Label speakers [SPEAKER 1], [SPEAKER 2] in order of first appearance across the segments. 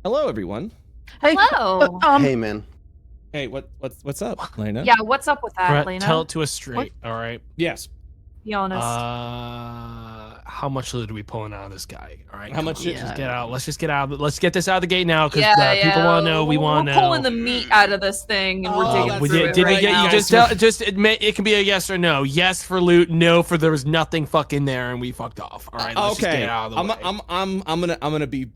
[SPEAKER 1] Hello, everyone.
[SPEAKER 2] Hey,
[SPEAKER 3] Hello.
[SPEAKER 4] Hey, man.
[SPEAKER 1] Hey, what's up, Layna?
[SPEAKER 3] Yeah, what's up with that,
[SPEAKER 2] Brett,
[SPEAKER 3] Layna?
[SPEAKER 2] tell it to us straight, all right?
[SPEAKER 1] Yes.
[SPEAKER 3] Be honest.
[SPEAKER 2] How much loot are we pulling out of this guy? All right,
[SPEAKER 1] How much
[SPEAKER 2] Let's
[SPEAKER 1] shit-
[SPEAKER 2] just get out. Let's just get out. Let's get this out of the gate now, because
[SPEAKER 3] yeah,
[SPEAKER 2] people want to know. We want to know.
[SPEAKER 3] We're pulling the meat out of this thing, and we're digging
[SPEAKER 1] that's
[SPEAKER 3] through
[SPEAKER 1] right.
[SPEAKER 3] it right now.
[SPEAKER 2] Just admit it can be a yes or no. Yes for loot, no for there was nothing fucking there, and we fucked off. All right, let's just get out of the way.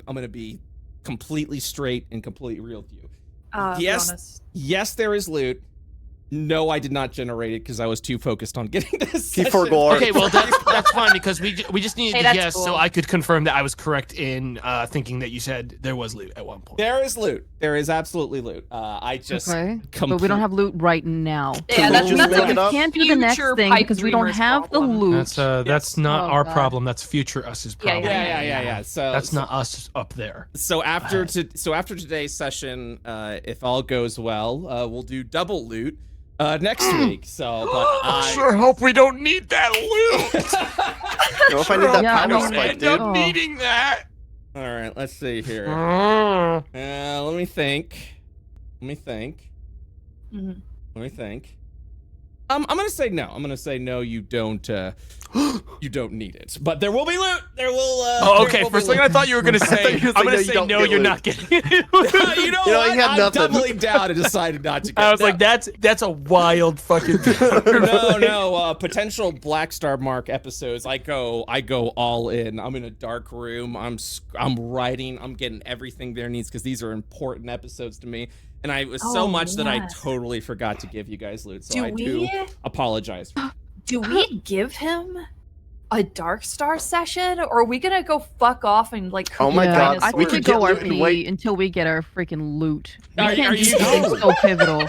[SPEAKER 1] I'm gonna be completely straight and completely real with you.
[SPEAKER 3] Be honest.
[SPEAKER 1] Yes, there is loot. No, I did not generate it because I was too focused on getting this.
[SPEAKER 4] Keep for gore.
[SPEAKER 2] Okay, well that's fine because we just needed
[SPEAKER 3] Hey,
[SPEAKER 2] to
[SPEAKER 3] that's
[SPEAKER 2] guess
[SPEAKER 3] cool.
[SPEAKER 2] so I could confirm that I was correct in thinking that you said there was loot at one point.
[SPEAKER 1] There is loot. There is absolutely loot. I just
[SPEAKER 5] Okay, but we don't have loot right now.
[SPEAKER 3] Yeah,
[SPEAKER 4] we
[SPEAKER 3] that's
[SPEAKER 4] just
[SPEAKER 3] that's
[SPEAKER 4] make
[SPEAKER 3] a
[SPEAKER 4] it up?
[SPEAKER 5] We can't do the next
[SPEAKER 3] future
[SPEAKER 5] thing
[SPEAKER 3] pipe
[SPEAKER 5] because we don't
[SPEAKER 3] dreamer's
[SPEAKER 5] have the
[SPEAKER 3] problem.
[SPEAKER 5] loot.
[SPEAKER 2] That's not
[SPEAKER 5] Oh,
[SPEAKER 2] our
[SPEAKER 5] God.
[SPEAKER 2] problem. That's future us's problem.
[SPEAKER 1] Yeah. So
[SPEAKER 2] That's not us up there.
[SPEAKER 1] So after today's session, if all goes well, we'll do double loot next week. So, but I
[SPEAKER 2] sure hope we don't need that loot.
[SPEAKER 4] You know, if I need that
[SPEAKER 5] Yeah, I
[SPEAKER 4] power
[SPEAKER 5] mean,
[SPEAKER 4] spike,
[SPEAKER 2] end
[SPEAKER 4] dude.
[SPEAKER 2] up
[SPEAKER 5] Oh.
[SPEAKER 2] needing that.
[SPEAKER 1] all right. Let's see here.
[SPEAKER 2] Mm.
[SPEAKER 1] Let me think.
[SPEAKER 3] Mhm.
[SPEAKER 1] Let me think. I'm gonna say no. I'm gonna say no. You don't. You don't need it. But there will be loot. There will.
[SPEAKER 2] Oh,
[SPEAKER 1] there
[SPEAKER 2] okay.
[SPEAKER 1] will
[SPEAKER 2] For a
[SPEAKER 1] be
[SPEAKER 2] second, I thought you were gonna
[SPEAKER 4] I thought
[SPEAKER 2] say.
[SPEAKER 4] you were
[SPEAKER 2] I'm
[SPEAKER 4] saying,
[SPEAKER 2] gonna
[SPEAKER 4] no, you
[SPEAKER 2] say
[SPEAKER 4] don't
[SPEAKER 2] no.
[SPEAKER 4] get
[SPEAKER 2] You're
[SPEAKER 4] loot.
[SPEAKER 2] not getting it.
[SPEAKER 1] you know
[SPEAKER 4] You know,
[SPEAKER 1] what?
[SPEAKER 4] you have
[SPEAKER 1] I'm
[SPEAKER 4] nothing.
[SPEAKER 1] doubling down and decided not to get
[SPEAKER 2] I was like, that's a wild fucking.
[SPEAKER 1] no. Potential Black Star Mark episodes. I go all in. I'm in a dark room. I'm writing. I'm getting everything there needs because these are important episodes to me. And I was so
[SPEAKER 3] Oh,
[SPEAKER 1] much that I
[SPEAKER 3] yes.
[SPEAKER 1] totally forgot to give you guys loot. So
[SPEAKER 3] Do
[SPEAKER 1] I do
[SPEAKER 3] we?
[SPEAKER 1] apologize.
[SPEAKER 3] Do we give him a Dark Star session, or are we gonna go fuck off and like?
[SPEAKER 4] Oh my
[SPEAKER 5] Yeah,
[SPEAKER 4] God,
[SPEAKER 5] I
[SPEAKER 4] we
[SPEAKER 5] think
[SPEAKER 4] could
[SPEAKER 5] we go
[SPEAKER 4] get loot and
[SPEAKER 5] RP
[SPEAKER 4] wait.
[SPEAKER 5] until we get our freaking loot. We
[SPEAKER 1] Are
[SPEAKER 5] can't
[SPEAKER 1] you
[SPEAKER 5] do something
[SPEAKER 1] sure?
[SPEAKER 5] so pivotal.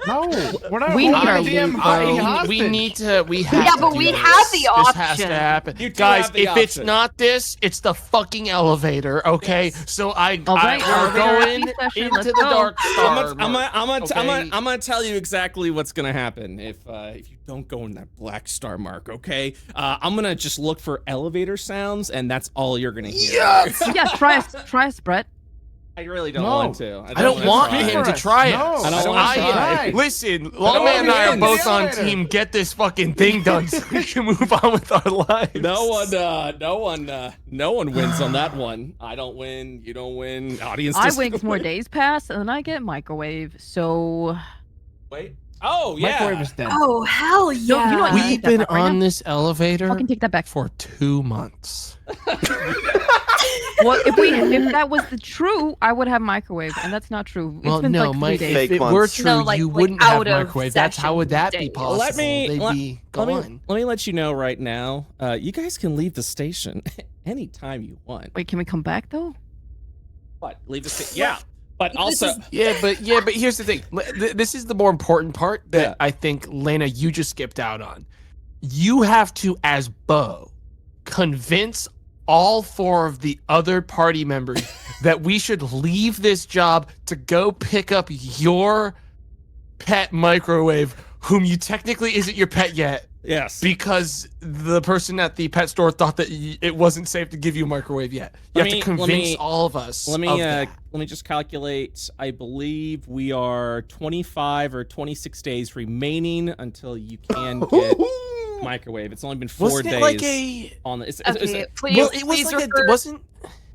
[SPEAKER 6] No, we're not.
[SPEAKER 5] We need our
[SPEAKER 6] damn
[SPEAKER 5] loot,
[SPEAKER 6] hostage.
[SPEAKER 5] bro.
[SPEAKER 2] We need to. We have.
[SPEAKER 3] Yeah,
[SPEAKER 2] to
[SPEAKER 3] but
[SPEAKER 2] do
[SPEAKER 3] we
[SPEAKER 2] this.
[SPEAKER 3] have the
[SPEAKER 2] This has to
[SPEAKER 3] option.
[SPEAKER 2] happen,
[SPEAKER 1] You do
[SPEAKER 2] guys.
[SPEAKER 1] have the
[SPEAKER 2] If it's
[SPEAKER 1] option.
[SPEAKER 2] not this, it's the fucking elevator. Okay, so
[SPEAKER 5] Okay,
[SPEAKER 2] we're
[SPEAKER 5] elevator
[SPEAKER 2] going
[SPEAKER 5] RP session,
[SPEAKER 2] into
[SPEAKER 5] let's
[SPEAKER 2] the
[SPEAKER 5] go.
[SPEAKER 2] Dark Star.
[SPEAKER 1] I'm gonna tell you exactly what's gonna happen if you don't go in that Black Star Mark. Okay, I'm gonna just look for elevator sounds, and that's all you're gonna hear.
[SPEAKER 4] Yes!
[SPEAKER 5] Yeah, try us, Brett.
[SPEAKER 1] I really don't
[SPEAKER 6] No.
[SPEAKER 1] want to.
[SPEAKER 2] I don't want
[SPEAKER 1] wanna
[SPEAKER 2] him
[SPEAKER 1] try.
[SPEAKER 2] to try
[SPEAKER 6] No,
[SPEAKER 2] us.
[SPEAKER 1] I don't wanna try.
[SPEAKER 2] Listen, Lawman and I are
[SPEAKER 1] win.
[SPEAKER 2] both on
[SPEAKER 6] Elevator.
[SPEAKER 2] team. Get this fucking thing done so we can move on with our lives.
[SPEAKER 1] No one wins on that one. I don't win. You don't win. Audience.
[SPEAKER 5] I
[SPEAKER 1] doesn't
[SPEAKER 5] wait 'cause more
[SPEAKER 1] win.
[SPEAKER 5] days pass, and then I get microwave. So
[SPEAKER 1] Wait. Oh yeah.
[SPEAKER 6] Microwave is dead.
[SPEAKER 3] Oh hell yeah!
[SPEAKER 5] you know what?
[SPEAKER 2] We've
[SPEAKER 5] Take that
[SPEAKER 2] been
[SPEAKER 5] back right
[SPEAKER 2] on
[SPEAKER 5] now.
[SPEAKER 2] this elevator
[SPEAKER 5] I can take that back.
[SPEAKER 2] for 2 months.
[SPEAKER 5] Well, if that was the true, I would have microwave, and that's not true. It's
[SPEAKER 2] Well,
[SPEAKER 5] been
[SPEAKER 2] no,
[SPEAKER 5] like 3
[SPEAKER 2] Mike.
[SPEAKER 5] days.
[SPEAKER 2] If
[SPEAKER 4] Fake
[SPEAKER 2] it
[SPEAKER 4] months.
[SPEAKER 2] were true,
[SPEAKER 3] No, like-
[SPEAKER 2] you
[SPEAKER 3] like
[SPEAKER 2] wouldn't have
[SPEAKER 3] out of
[SPEAKER 2] microwave. That's how would that be
[SPEAKER 3] session
[SPEAKER 2] possible?
[SPEAKER 1] Let me
[SPEAKER 2] They'd be gone.
[SPEAKER 1] let me let you know right now. You guys can leave the station anytime you want.
[SPEAKER 5] Wait, can we come back though?
[SPEAKER 1] What? Leave the station? Yeah. But
[SPEAKER 3] This
[SPEAKER 1] also,
[SPEAKER 3] is-
[SPEAKER 2] Yeah, but here's the thing. This is the more important part that
[SPEAKER 1] Yeah.
[SPEAKER 2] I think Layna you just skipped out on. You have to, as Bo, convince all 4 of the other party members that we should leave this job to go pick up your pet microwave, whom you technically isn't your pet yet,
[SPEAKER 1] yes.
[SPEAKER 2] because the person at the pet store thought that it wasn't safe to give you a microwave yet. You
[SPEAKER 1] Let
[SPEAKER 2] have
[SPEAKER 1] me-
[SPEAKER 2] to
[SPEAKER 1] let
[SPEAKER 2] convince
[SPEAKER 1] me-
[SPEAKER 2] all of us.
[SPEAKER 1] Let
[SPEAKER 2] of
[SPEAKER 1] me
[SPEAKER 2] that.
[SPEAKER 1] let me just calculate. I believe we are 25 or 26 days remaining until you can get microwave. It's only been 4
[SPEAKER 2] Wasn't
[SPEAKER 1] days
[SPEAKER 2] it like a?
[SPEAKER 1] on the. It's,
[SPEAKER 3] Okay, please,
[SPEAKER 2] Well, it was
[SPEAKER 3] please
[SPEAKER 2] like
[SPEAKER 3] refer
[SPEAKER 2] a. Wasn't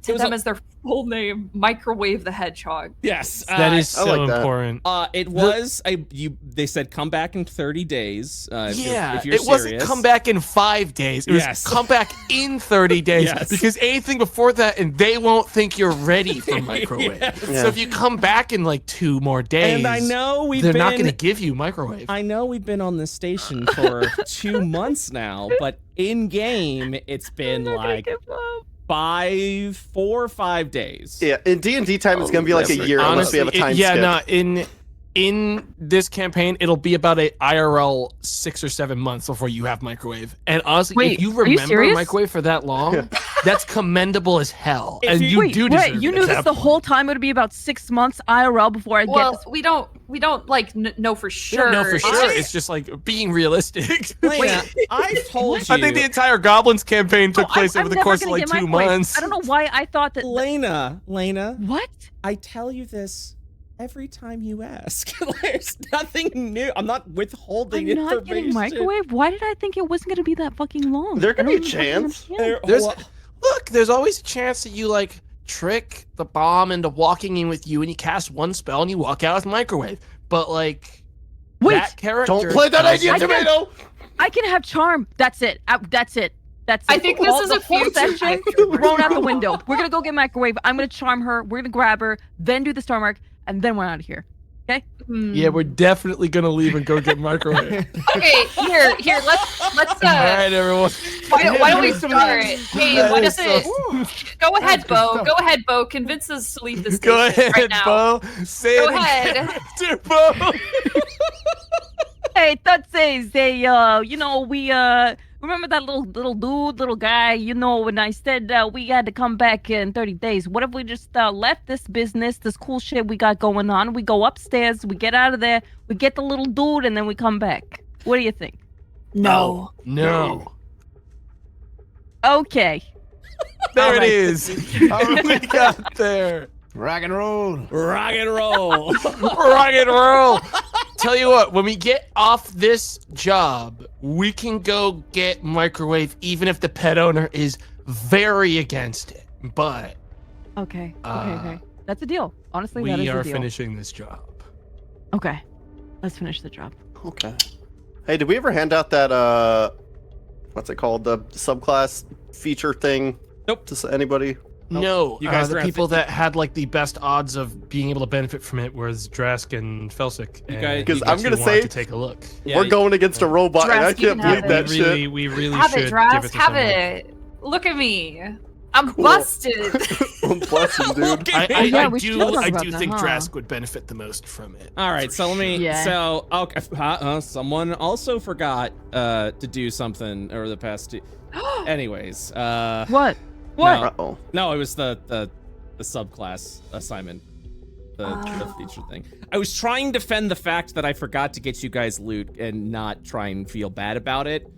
[SPEAKER 3] to
[SPEAKER 1] it was
[SPEAKER 3] them
[SPEAKER 1] a-
[SPEAKER 3] as their full name. Microwave the Hedgehog.
[SPEAKER 1] yes.
[SPEAKER 2] that is
[SPEAKER 4] I
[SPEAKER 2] so
[SPEAKER 4] like that.
[SPEAKER 2] important.
[SPEAKER 1] It was They said come back in 30 days. If you're
[SPEAKER 2] it wasn't
[SPEAKER 1] serious.
[SPEAKER 2] come back in 5 days. It was
[SPEAKER 1] Yes.
[SPEAKER 2] come back in 30 days.
[SPEAKER 1] Yes.
[SPEAKER 2] Because anything before that, and they won't think you're ready for microwave.
[SPEAKER 1] Yes.
[SPEAKER 2] So if you come back in like 2 more days,
[SPEAKER 1] And I know
[SPEAKER 2] they're not going to give you microwave.
[SPEAKER 1] I know we've been on this station for 2 months now, but in game it's been like 4 or 5 days.
[SPEAKER 4] Yeah, in D&D time, it's gonna be like a year unless we have a
[SPEAKER 2] Honestly,
[SPEAKER 4] time
[SPEAKER 2] yeah,
[SPEAKER 4] skip.
[SPEAKER 2] no, in this campaign, it'll be about a IRL 6 or 7 months before you have microwave. And honestly,
[SPEAKER 5] Wait,
[SPEAKER 2] if you
[SPEAKER 5] are you
[SPEAKER 2] remember
[SPEAKER 5] serious?
[SPEAKER 2] microwave for that long, that's commendable as hell.
[SPEAKER 1] If
[SPEAKER 2] And
[SPEAKER 1] you-
[SPEAKER 2] you
[SPEAKER 5] Wait,
[SPEAKER 2] do
[SPEAKER 5] Brett,
[SPEAKER 2] deserve
[SPEAKER 5] you
[SPEAKER 2] it
[SPEAKER 5] knew
[SPEAKER 2] at
[SPEAKER 5] this
[SPEAKER 2] that
[SPEAKER 5] the
[SPEAKER 2] point.
[SPEAKER 5] whole time it would be about 6 months IRL before I get
[SPEAKER 3] Well,
[SPEAKER 5] this.
[SPEAKER 3] we don't like know for
[SPEAKER 2] You
[SPEAKER 3] sure.
[SPEAKER 2] don't know for sure.
[SPEAKER 1] I-
[SPEAKER 2] It's just like being realistic.
[SPEAKER 1] Layna, I told you.
[SPEAKER 2] I think the entire Goblins campaign took
[SPEAKER 5] No,
[SPEAKER 2] place
[SPEAKER 5] I'm
[SPEAKER 2] over the
[SPEAKER 5] never
[SPEAKER 2] course of
[SPEAKER 5] gonna
[SPEAKER 2] like
[SPEAKER 5] get
[SPEAKER 2] 2
[SPEAKER 5] microwave.
[SPEAKER 2] months.
[SPEAKER 5] I don't know why I thought that.
[SPEAKER 1] Layna,
[SPEAKER 5] What?
[SPEAKER 1] I tell you this every time you ask. There's nothing new. I'm not withholding
[SPEAKER 5] I'm not
[SPEAKER 1] information.
[SPEAKER 5] getting microwave. Why did I think it wasn't gonna be that fucking long?
[SPEAKER 4] There could
[SPEAKER 5] I
[SPEAKER 4] be a
[SPEAKER 5] don't even fucking
[SPEAKER 4] chance.
[SPEAKER 5] understand.
[SPEAKER 2] There's
[SPEAKER 1] Well,
[SPEAKER 2] look, there's always a chance that you like trick the bomb into walking in with you, and you cast one spell and you walk out with microwave. But like
[SPEAKER 5] Wait,
[SPEAKER 2] that character,
[SPEAKER 4] Don't play that idea,
[SPEAKER 5] I can-
[SPEAKER 4] Tomato.
[SPEAKER 5] I can have charm. That's it. That's it. That's it.
[SPEAKER 3] I think this is
[SPEAKER 5] the
[SPEAKER 3] a
[SPEAKER 5] whole
[SPEAKER 3] future
[SPEAKER 5] session
[SPEAKER 3] actor.
[SPEAKER 5] thrown out the window. We're gonna go get microwave. I'm gonna charm her. We're gonna grab her, then do the star mark, and then we're out of here.
[SPEAKER 2] yeah, we're definitely gonna leave and go get microwave.
[SPEAKER 3] Okay, here. Let's
[SPEAKER 2] All right, everyone.
[SPEAKER 3] why don't we start? Hey,
[SPEAKER 2] That
[SPEAKER 3] why
[SPEAKER 2] is
[SPEAKER 3] doesn't go ahead,
[SPEAKER 6] good
[SPEAKER 3] Bo?
[SPEAKER 6] stuff.
[SPEAKER 3] Go ahead, Bo. Convince us to leave this
[SPEAKER 2] Go
[SPEAKER 3] station
[SPEAKER 2] ahead,
[SPEAKER 3] right now.
[SPEAKER 2] Bo. Say
[SPEAKER 3] Go
[SPEAKER 2] it
[SPEAKER 3] ahead.
[SPEAKER 2] again, Bo.
[SPEAKER 5] Hey, that says they we remember that little guy, when I said we had to come back in 30 days. What if we just left this business, this cool shit we got going on, we go upstairs, we get out of there, we get the little dude, and then we come back. What do you think?
[SPEAKER 3] No.
[SPEAKER 2] No.
[SPEAKER 5] Okay.
[SPEAKER 2] There
[SPEAKER 5] All
[SPEAKER 2] it
[SPEAKER 5] right.
[SPEAKER 2] is. We got there.
[SPEAKER 6] Rock and roll.
[SPEAKER 1] rock and roll.
[SPEAKER 2] Rock and roll. Tell you what, when we get off this job, we can go get microwave, even if the pet owner is very against it. But
[SPEAKER 5] Okay. Okay. That's a deal. Honestly, that
[SPEAKER 2] we
[SPEAKER 5] is
[SPEAKER 2] are
[SPEAKER 5] a deal.
[SPEAKER 2] finishing this job.
[SPEAKER 5] Okay. Let's finish the job.
[SPEAKER 4] Okay. Hey, did we ever hand out that what's it called, the subclass feature thing?
[SPEAKER 1] Nope.
[SPEAKER 4] To anybody?
[SPEAKER 2] No,
[SPEAKER 1] You guys
[SPEAKER 2] the
[SPEAKER 1] were at
[SPEAKER 2] people that had like the best odds of being able to benefit from it was Drask and Felsic.
[SPEAKER 1] You
[SPEAKER 2] and
[SPEAKER 1] guys-
[SPEAKER 4] 'Cause
[SPEAKER 2] you
[SPEAKER 4] I'm
[SPEAKER 2] guys
[SPEAKER 4] gonna
[SPEAKER 2] who wanted
[SPEAKER 4] say-
[SPEAKER 2] to take a look.
[SPEAKER 1] Yeah,
[SPEAKER 4] We're going against a robot, and I
[SPEAKER 3] Drask, you
[SPEAKER 4] can't
[SPEAKER 3] can
[SPEAKER 4] believe
[SPEAKER 3] have
[SPEAKER 4] that
[SPEAKER 3] it.
[SPEAKER 4] shit.
[SPEAKER 2] We really
[SPEAKER 3] Have
[SPEAKER 2] should
[SPEAKER 3] it,
[SPEAKER 2] give
[SPEAKER 3] Drask.
[SPEAKER 2] it to
[SPEAKER 3] Have
[SPEAKER 2] someone.
[SPEAKER 3] it. Look at me. I'm
[SPEAKER 4] Cool.
[SPEAKER 3] busted.
[SPEAKER 4] Bless him, dude.
[SPEAKER 1] Look at
[SPEAKER 2] I
[SPEAKER 1] me.
[SPEAKER 5] yeah, we should talk
[SPEAKER 2] I
[SPEAKER 5] about
[SPEAKER 2] do
[SPEAKER 5] that,
[SPEAKER 2] think
[SPEAKER 5] huh?
[SPEAKER 2] Drask would benefit the most from it.
[SPEAKER 1] All right, so let me.
[SPEAKER 5] Yeah.
[SPEAKER 1] So okay, someone also forgot to do something over the past two. Anyways,
[SPEAKER 5] What?
[SPEAKER 1] No,
[SPEAKER 4] Uh-oh.
[SPEAKER 1] no, it was the subclass assignment, the feature thing. I was trying to defend the fact that I forgot to get you guys loot and not try and feel bad about it,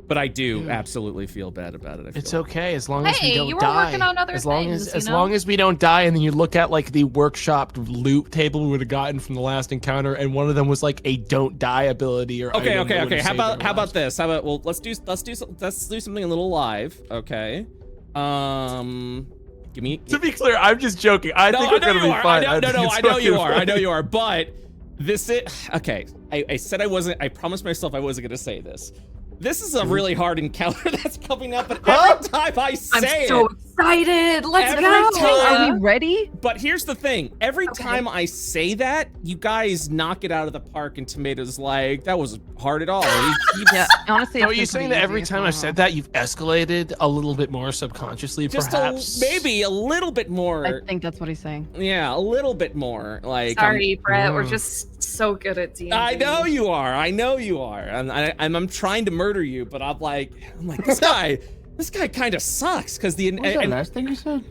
[SPEAKER 1] but I do absolutely feel bad about it. I feel
[SPEAKER 2] It's okay as long as we
[SPEAKER 3] Hey,
[SPEAKER 2] don't
[SPEAKER 3] you were
[SPEAKER 2] die.
[SPEAKER 3] working on other
[SPEAKER 2] as long
[SPEAKER 3] things,
[SPEAKER 2] as
[SPEAKER 3] you
[SPEAKER 2] as
[SPEAKER 3] know?
[SPEAKER 2] long as we don't die, and then you look at like the workshopped loot table we would have gotten from the last encounter, and one of them was like a don't die ability or
[SPEAKER 1] Okay,
[SPEAKER 2] item that
[SPEAKER 1] okay.
[SPEAKER 2] would've
[SPEAKER 1] How
[SPEAKER 2] saved
[SPEAKER 1] about
[SPEAKER 2] our lives.
[SPEAKER 1] this? How about let's do something a little live. Okay. Give me.
[SPEAKER 2] To be clear, I'm just joking. I think we're gonna be fine.
[SPEAKER 1] I know you
[SPEAKER 2] fucking
[SPEAKER 1] are. I know
[SPEAKER 2] fine.
[SPEAKER 1] you are. But this is okay. I said I wasn't. I promised myself I wasn't gonna say this. This is a really hard encounter that's coming up, but every time I
[SPEAKER 3] I'm
[SPEAKER 1] say
[SPEAKER 3] so
[SPEAKER 1] it,
[SPEAKER 3] excited. Let's
[SPEAKER 1] Every
[SPEAKER 3] go.
[SPEAKER 1] time-
[SPEAKER 5] Are we ready?
[SPEAKER 1] but here's the thing: every
[SPEAKER 3] Okay.
[SPEAKER 1] time I say that, you guys knock it out of the park, and Tomato's like, "That wasn't hard at all."
[SPEAKER 5] Yeah. Honestly,
[SPEAKER 2] So
[SPEAKER 5] it's
[SPEAKER 2] are you
[SPEAKER 5] been
[SPEAKER 2] saying
[SPEAKER 5] pretty
[SPEAKER 2] that every
[SPEAKER 5] easy.
[SPEAKER 2] time I've said that, you've escalated a little bit more subconsciously,
[SPEAKER 1] Just
[SPEAKER 2] perhaps?
[SPEAKER 1] maybe a little bit more.
[SPEAKER 5] I think that's what he's saying.
[SPEAKER 1] Yeah, a little bit more. Like,
[SPEAKER 3] Sorry, Brett. We're
[SPEAKER 2] Mm.
[SPEAKER 3] just so good at D&D.
[SPEAKER 1] I know you are. I know you are. And I'm trying to murder you, but I'm like this guy kind of sucks because
[SPEAKER 6] What was that last thing you said?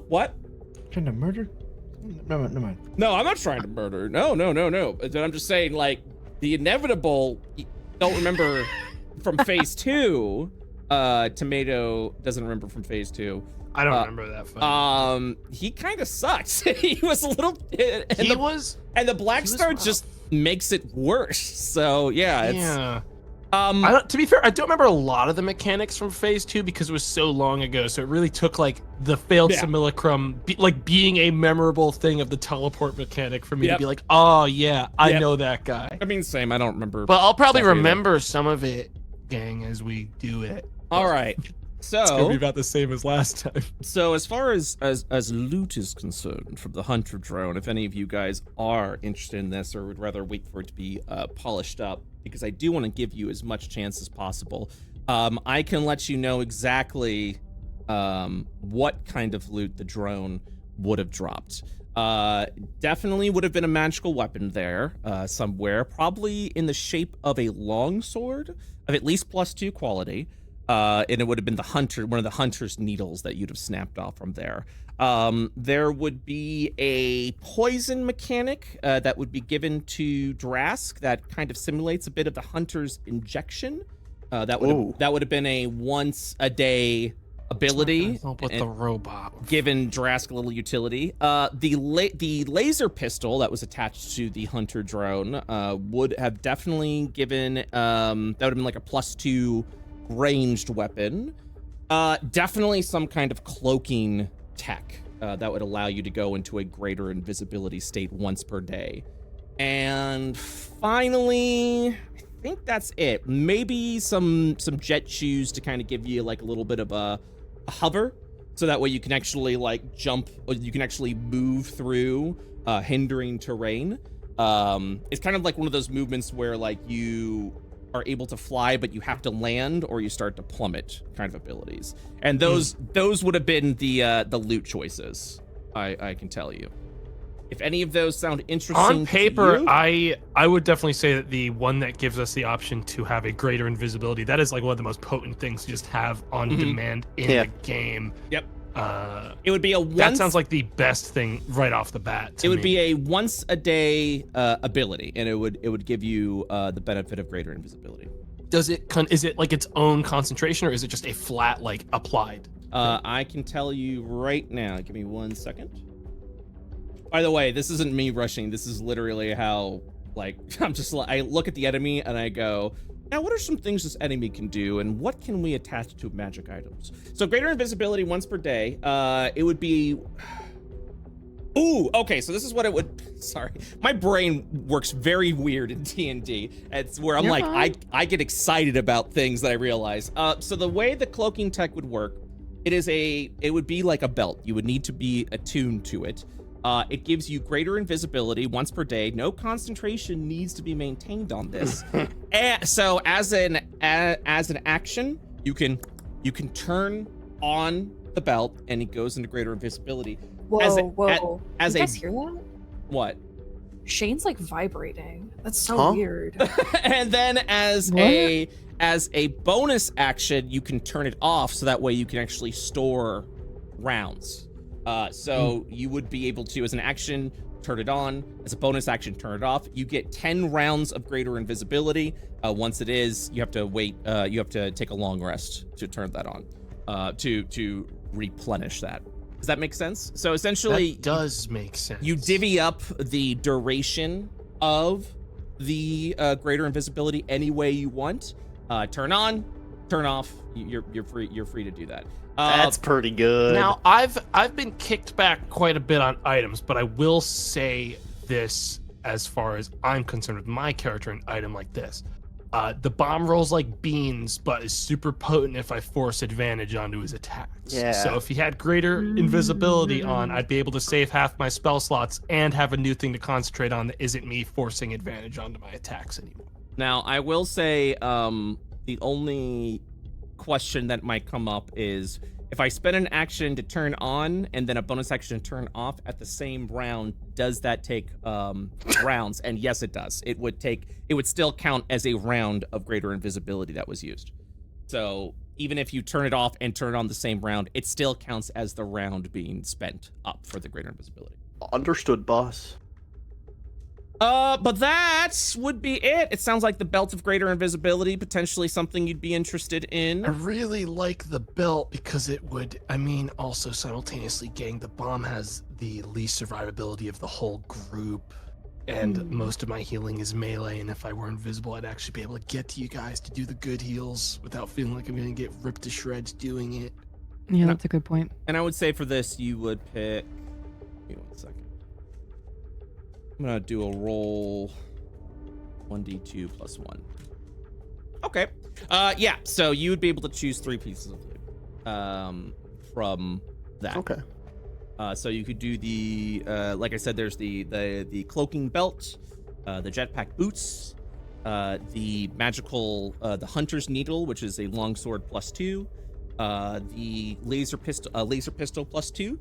[SPEAKER 1] What?
[SPEAKER 6] Trying to murder? Never mind.
[SPEAKER 1] No, I'm not trying to murder. No. But I'm just saying, like, the inevitable. You don't remember from phase 2. Tomato doesn't remember from phase 2.
[SPEAKER 2] I don't remember that. Fight.
[SPEAKER 1] He kind of sucks. He was a little. And the Black
[SPEAKER 2] was
[SPEAKER 1] Star
[SPEAKER 2] rough.
[SPEAKER 1] just makes it worse. So yeah, it's
[SPEAKER 2] Yeah.
[SPEAKER 1] um.
[SPEAKER 2] To be fair, I don't remember a lot of the mechanics from Phase 2 because it was so long ago. So it really took like the failed
[SPEAKER 1] Yeah.
[SPEAKER 2] simulacrum, being a memorable thing of the teleport mechanic for me
[SPEAKER 1] Yep.
[SPEAKER 2] to be like, oh yeah, I
[SPEAKER 1] Yep.
[SPEAKER 2] know that guy.
[SPEAKER 1] I mean, same. I don't remember.
[SPEAKER 2] But I'll probably
[SPEAKER 1] Stuff either.
[SPEAKER 2] remember some of it, gang, as we do it.
[SPEAKER 1] All right.
[SPEAKER 2] It's gonna
[SPEAKER 1] So
[SPEAKER 2] be about the same as last time.
[SPEAKER 1] So as far as loot is concerned from the Hunter drone, if any of you guys are interested in this or would rather wait for it to be polished up, because I do want to give you as much chance as possible, I can let you know exactly what kind of loot the drone would have dropped. Definitely would have been a magical weapon there somewhere, probably in the shape of a longsword of at least +2 quality. And it would have been one of the hunter's needles that you'd have snapped off from there. There would be a poison mechanic that would be given to Drask that kind of simulates a bit of the hunter's injection. That would have been a once a day ability
[SPEAKER 2] with the robot,
[SPEAKER 1] given Drask a little utility. The laser pistol that was attached to the hunter drone would have definitely given that would have been like a +2 ranged weapon. Definitely some kind of cloaking tech that would allow you to go into a greater invisibility state once per day. And finally, I think that's it. Maybe some jet shoes to kind of give you like a little bit of a hover, so that way you can actually like jump, or you can actually move through hindering terrain. It's kind of like one of those movements where like you are able to fly, but you have to land or you start to plummet kind of abilities. And those would have been the loot choices. I can tell you. If any of those sound interesting
[SPEAKER 2] on paper,
[SPEAKER 1] to you,
[SPEAKER 2] I would definitely say that the one that gives us the option to have a greater invisibility, that is like one of the most potent things to just have on demand in the game.
[SPEAKER 1] Yep. It would be a
[SPEAKER 2] that sounds like the best thing right off the bat.
[SPEAKER 1] It would be a once a day ability, and it would give you the benefit of greater invisibility.
[SPEAKER 2] Does it is it like its own concentration, or is it just a flat like applied?
[SPEAKER 1] I can tell you right now. Give me 1 second. By the way, this isn't me rushing. This is literally how, like, I look at the enemy and I go, now what are some things this enemy can do, and what can we attach to magic items? So greater invisibility once per day. It would be, ooh, okay, so this is what it would, sorry. My brain works very weird in D&D. It's where I'm
[SPEAKER 3] You're
[SPEAKER 1] like,
[SPEAKER 3] fine.
[SPEAKER 1] I get excited about things that I realize. So the way the cloaking tech would work, it would be like a belt. You would need to be attuned to it. It gives you greater invisibility once per day. No concentration needs to be maintained on this. So as an action, you can turn on the belt and it goes into greater invisibility.
[SPEAKER 3] Whoa,
[SPEAKER 1] As a-
[SPEAKER 3] whoa.
[SPEAKER 1] as
[SPEAKER 3] you
[SPEAKER 1] a-
[SPEAKER 3] guys hear that?
[SPEAKER 1] What?
[SPEAKER 3] Shane's like vibrating. That's so
[SPEAKER 4] Huh?
[SPEAKER 3] weird.
[SPEAKER 1] And then as a bonus action, you can turn it off so that way you can actually store rounds. So you would be able to, as an action, turn it on. As a bonus action, turn it off. You get 10 rounds of greater invisibility. Once it is, you have to wait. You have to take a long rest to turn that on, to replenish that. Does that make sense? So essentially,
[SPEAKER 2] That does make sense.
[SPEAKER 1] you divvy up the duration of the greater invisibility any way you want. Turn on, turn off. You're free to do that.
[SPEAKER 4] That's pretty good.
[SPEAKER 2] Now, I've been kicked back quite a bit on items, but I will say this as far as I'm concerned with my character, an item like this. The bomb rolls like beans, but is super potent if I force advantage onto his attacks.
[SPEAKER 4] Yeah.
[SPEAKER 2] So if he had greater invisibility on, I'd be able to save half my spell slots and have a new thing to concentrate on that isn't me forcing advantage onto my attacks anymore.
[SPEAKER 1] Now, I will say the only question that might come up is if I spend an action to turn on and then a bonus action to turn off at the same round, does that take rounds? And yes, it does. It would still count as a round of greater invisibility that was used. So even if you turn it off and turn it on the same round, it still counts as the round being spent up for the greater invisibility.
[SPEAKER 4] Understood, boss.
[SPEAKER 1] But that would be it. It sounds like the belt of greater invisibility, potentially something you'd be interested in.
[SPEAKER 2] I really like the belt because it would, also simultaneously, gang, the bomb has the least survivability of the whole group, and most of my healing is melee, and if I were invisible, I'd actually be able to get to you guys to do the good heals without feeling like I'm going to get ripped to shreds doing it.
[SPEAKER 5] Yeah, that's a good point.
[SPEAKER 1] And I would say for this, you would pick... Give me 1 second. I'm gonna do a roll 1d2 plus 1. Okay. Yeah, so you would be able to choose 3 pieces of loot from that.
[SPEAKER 4] Okay.
[SPEAKER 1] So you could do the, like I said, there's the cloaking belt, the jetpack boots, the magical, the hunter's needle, which is a longsword +2, the laser pistol +2,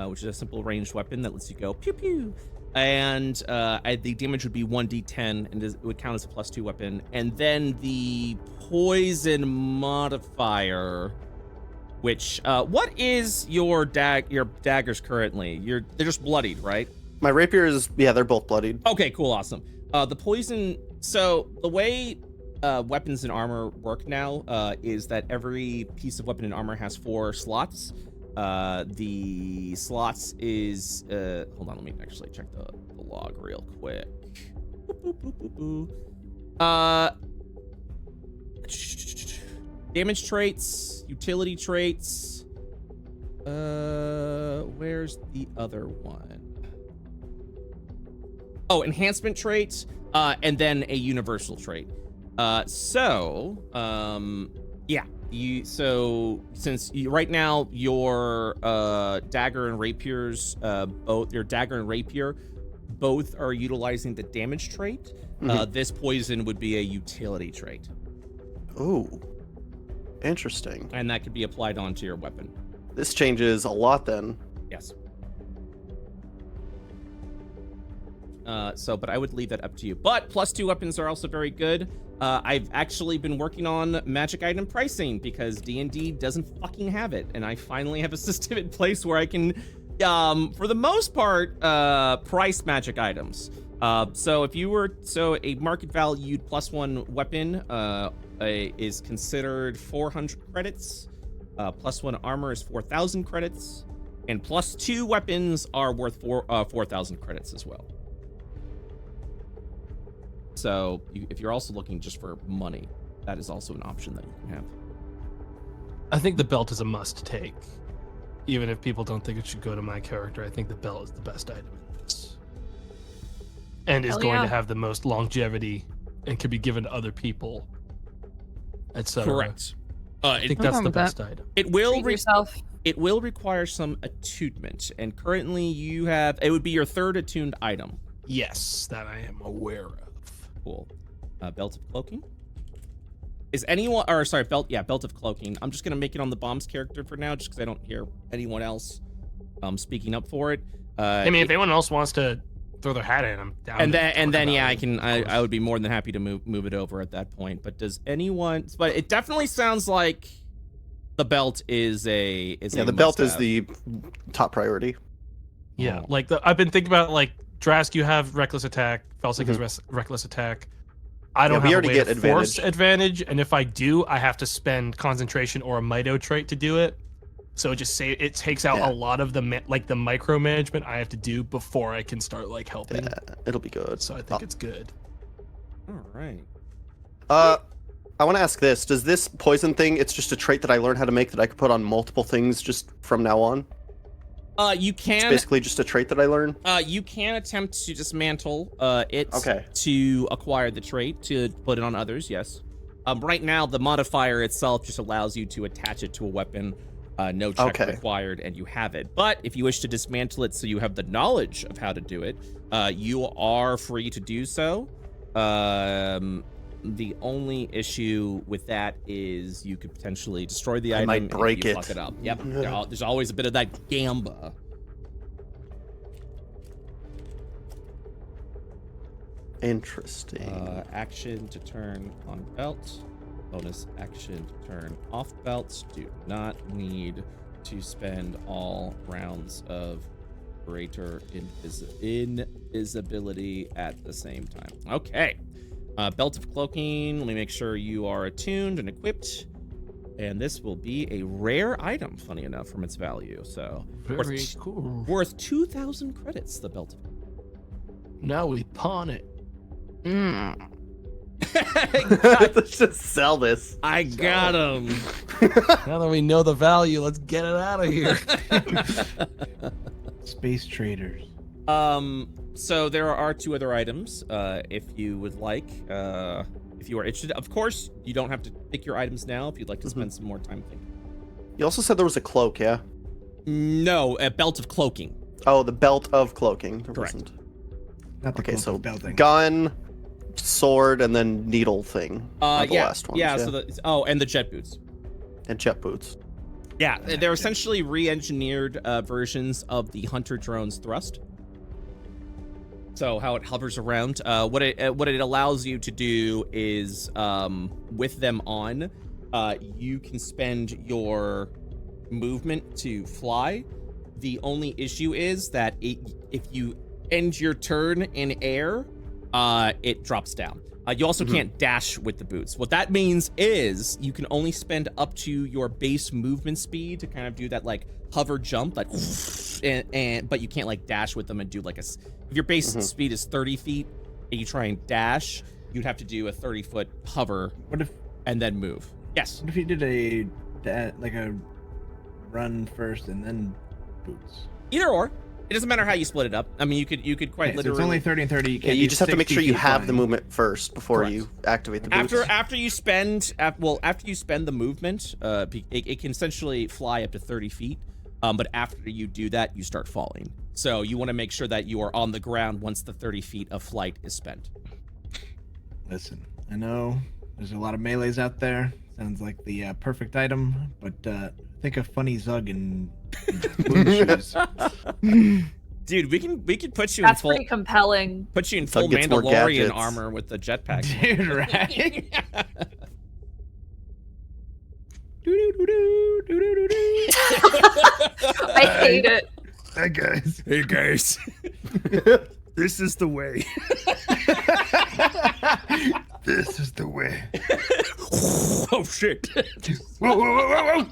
[SPEAKER 1] which is a simple ranged weapon that lets you go pew pew. And the damage would be 1d10, and it would count as a +2 weapon. And then the poison modifier, which what is your daggers currently? They're just bloodied, right?
[SPEAKER 4] My rapier is, yeah, they're both bloodied.
[SPEAKER 1] Okay, cool, awesome. The poison. So the way weapons and armor work now is that every piece of weapon and armor has 4 slots. The slots is hold on, let me actually check the log real quick. Damage traits, utility traits. Where's the other one? Oh, enhancement traits, and then a universal trait. Yeah. Right now your dagger and rapiers, both your dagger and rapier, both are utilizing the damage trait. This poison would be a utility trait.
[SPEAKER 4] Ooh, interesting.
[SPEAKER 1] And that could be applied onto your weapon.
[SPEAKER 4] This changes a lot then.
[SPEAKER 1] Yes. But I would leave that up to you. But +2 weapons are also very good. I've actually been working on magic item pricing because D&D doesn't fucking have it, and I finally have a system in place where I can, for the most part, price magic items. So a market valued +1 weapon is considered 400 credits. +1 armor is 4,000 credits, and +2 weapons are worth 4,000 credits as well. So if you're also looking just for money, that is also an option that you can have.
[SPEAKER 2] I think the belt is a must take. Even if people don't think it should go to my character, I think the belt is the best item in this. And is
[SPEAKER 3] Hell
[SPEAKER 2] going
[SPEAKER 3] yeah.
[SPEAKER 2] to have the most longevity and can be given to other people, etc.
[SPEAKER 1] Correct.
[SPEAKER 2] I think
[SPEAKER 5] I'm
[SPEAKER 2] that's
[SPEAKER 5] fine
[SPEAKER 2] the
[SPEAKER 5] with that.
[SPEAKER 2] best item.
[SPEAKER 1] It will
[SPEAKER 3] Treat yourself.
[SPEAKER 1] it will require some attunement, and currently you have, it would be your 3rd attuned item.
[SPEAKER 2] Yes, that I am aware of.
[SPEAKER 1] Cool. Belt of cloaking. Is anyone, or sorry, belt of cloaking. I'm just gonna make it on the bombs character for now, just because I don't hear anyone else speaking up for it.
[SPEAKER 2] I mean, if anyone else wants to throw their hat in, I'm down.
[SPEAKER 1] And
[SPEAKER 2] to
[SPEAKER 1] then
[SPEAKER 2] talk about
[SPEAKER 1] yeah,
[SPEAKER 2] it,
[SPEAKER 1] I would be more than happy to move it over at that point. But does anyone? But it definitely sounds like the belt is a
[SPEAKER 4] The belt is the top priority.
[SPEAKER 2] Yeah, like I've been thinking about, like, Drask, you have reckless attack. Felsic has reckless attack. I don't
[SPEAKER 4] we
[SPEAKER 2] have
[SPEAKER 4] already
[SPEAKER 2] a way
[SPEAKER 4] get
[SPEAKER 2] to
[SPEAKER 4] advantage.
[SPEAKER 2] force advantage, and if I do, I have to spend concentration or a Mito trait to do it. So it takes out a lot of the the micromanagement I have to do before I can start helping.
[SPEAKER 4] Yeah, it'll be good.
[SPEAKER 2] So I think it's good.
[SPEAKER 1] All right.
[SPEAKER 4] I want to ask this: does this poison thing? It's just a trait that I learned how to make that I could put on multiple things just from now on.
[SPEAKER 1] You
[SPEAKER 4] It's
[SPEAKER 1] can
[SPEAKER 4] basically just a trait that I learned.
[SPEAKER 1] you can attempt to dismantle it
[SPEAKER 4] Okay.
[SPEAKER 1] to acquire the trait to put it on others. Yes. Right now the modifier itself just allows you to attach it to a weapon. No check required, and you have it. But if you wish to dismantle it so you have the knowledge of how to do it, you are free to do so. The only issue with that is you could potentially destroy the item
[SPEAKER 4] might break
[SPEAKER 1] if you
[SPEAKER 4] it.
[SPEAKER 1] fuck it up. Yep, there's always a bit of that gamba.
[SPEAKER 4] Interesting.
[SPEAKER 1] Action to turn on belt. Bonus action to turn off belts. Do not need to spend all rounds of greater invisibility at the same time. Okay. Belt of cloaking. Let me make sure you are attuned and equipped. And this will be a rare item, funny enough, from its value. So
[SPEAKER 2] Very cool.
[SPEAKER 1] worth 2,000 credits, the belt of
[SPEAKER 2] Now we pawn it.
[SPEAKER 4] Let's just sell this.
[SPEAKER 1] I got him.
[SPEAKER 2] Now that we know the value, let's get it out of here.
[SPEAKER 6] Space traders.
[SPEAKER 1] So there are 2 other items, if you would like, if you are interested. Of course, you don't have to pick your items now if you'd like to spend some more time thinking.
[SPEAKER 4] You also said there was a cloak, yeah?
[SPEAKER 1] No, a belt of cloaking.
[SPEAKER 4] Oh, the belt of cloaking. There
[SPEAKER 1] Correct.
[SPEAKER 4] wasn't.
[SPEAKER 6] Not the
[SPEAKER 4] Okay,
[SPEAKER 6] cloak,
[SPEAKER 4] so
[SPEAKER 6] the belt thing.
[SPEAKER 4] gun, sword, and then needle thing. The
[SPEAKER 1] Yeah,
[SPEAKER 4] last ones,
[SPEAKER 1] yeah. So and the jet boots.
[SPEAKER 4] and jet boots.
[SPEAKER 1] Yeah, they're essentially re-engineered versions of the Hunter drone's thrust. So how it hovers around, what it allows you to do is, with them on, you can spend your movement to fly. The only issue is that if you end your turn in air, it drops down. You also can't dash with the boots. What that means is you can only spend up to your base movement speed to kind of do that like hover jump, like, but you can't like dash with them and do like if your base speed is 30 feet and you try and dash, you'd have to do a 30-foot hover and then move. Yes.
[SPEAKER 6] What if you did a run first and then boots?
[SPEAKER 1] Either or. It doesn't matter how you split it up. I mean, you could quite literally.
[SPEAKER 6] So it's only 30 and 30. You,
[SPEAKER 4] Yeah, you just have to make sure you have the movement first before you activate the boots.
[SPEAKER 1] After you spend the movement, it can essentially fly up to 30 feet. But after you do that, you start falling. So you want to make sure that you are on the ground once the 30 feet of flight is spent.
[SPEAKER 6] Listen, I know there's a lot of melees out there. Sounds like the perfect item, but think of funny Zug and shoes.
[SPEAKER 1] Dude, we can put you
[SPEAKER 3] That's
[SPEAKER 1] in full
[SPEAKER 3] pretty compelling.
[SPEAKER 1] put you in
[SPEAKER 4] Zug
[SPEAKER 1] full
[SPEAKER 4] gets more
[SPEAKER 1] Mandalorian
[SPEAKER 4] gadgets.
[SPEAKER 1] armor with the jetpack.
[SPEAKER 6] Dude, right?
[SPEAKER 3] I hate it.
[SPEAKER 6] Hey guys.
[SPEAKER 1] Hey guys. This is the way.
[SPEAKER 6] This is the way.
[SPEAKER 1] Oh shit.
[SPEAKER 6] Whoa, whoa, whoa, whoa, whoa.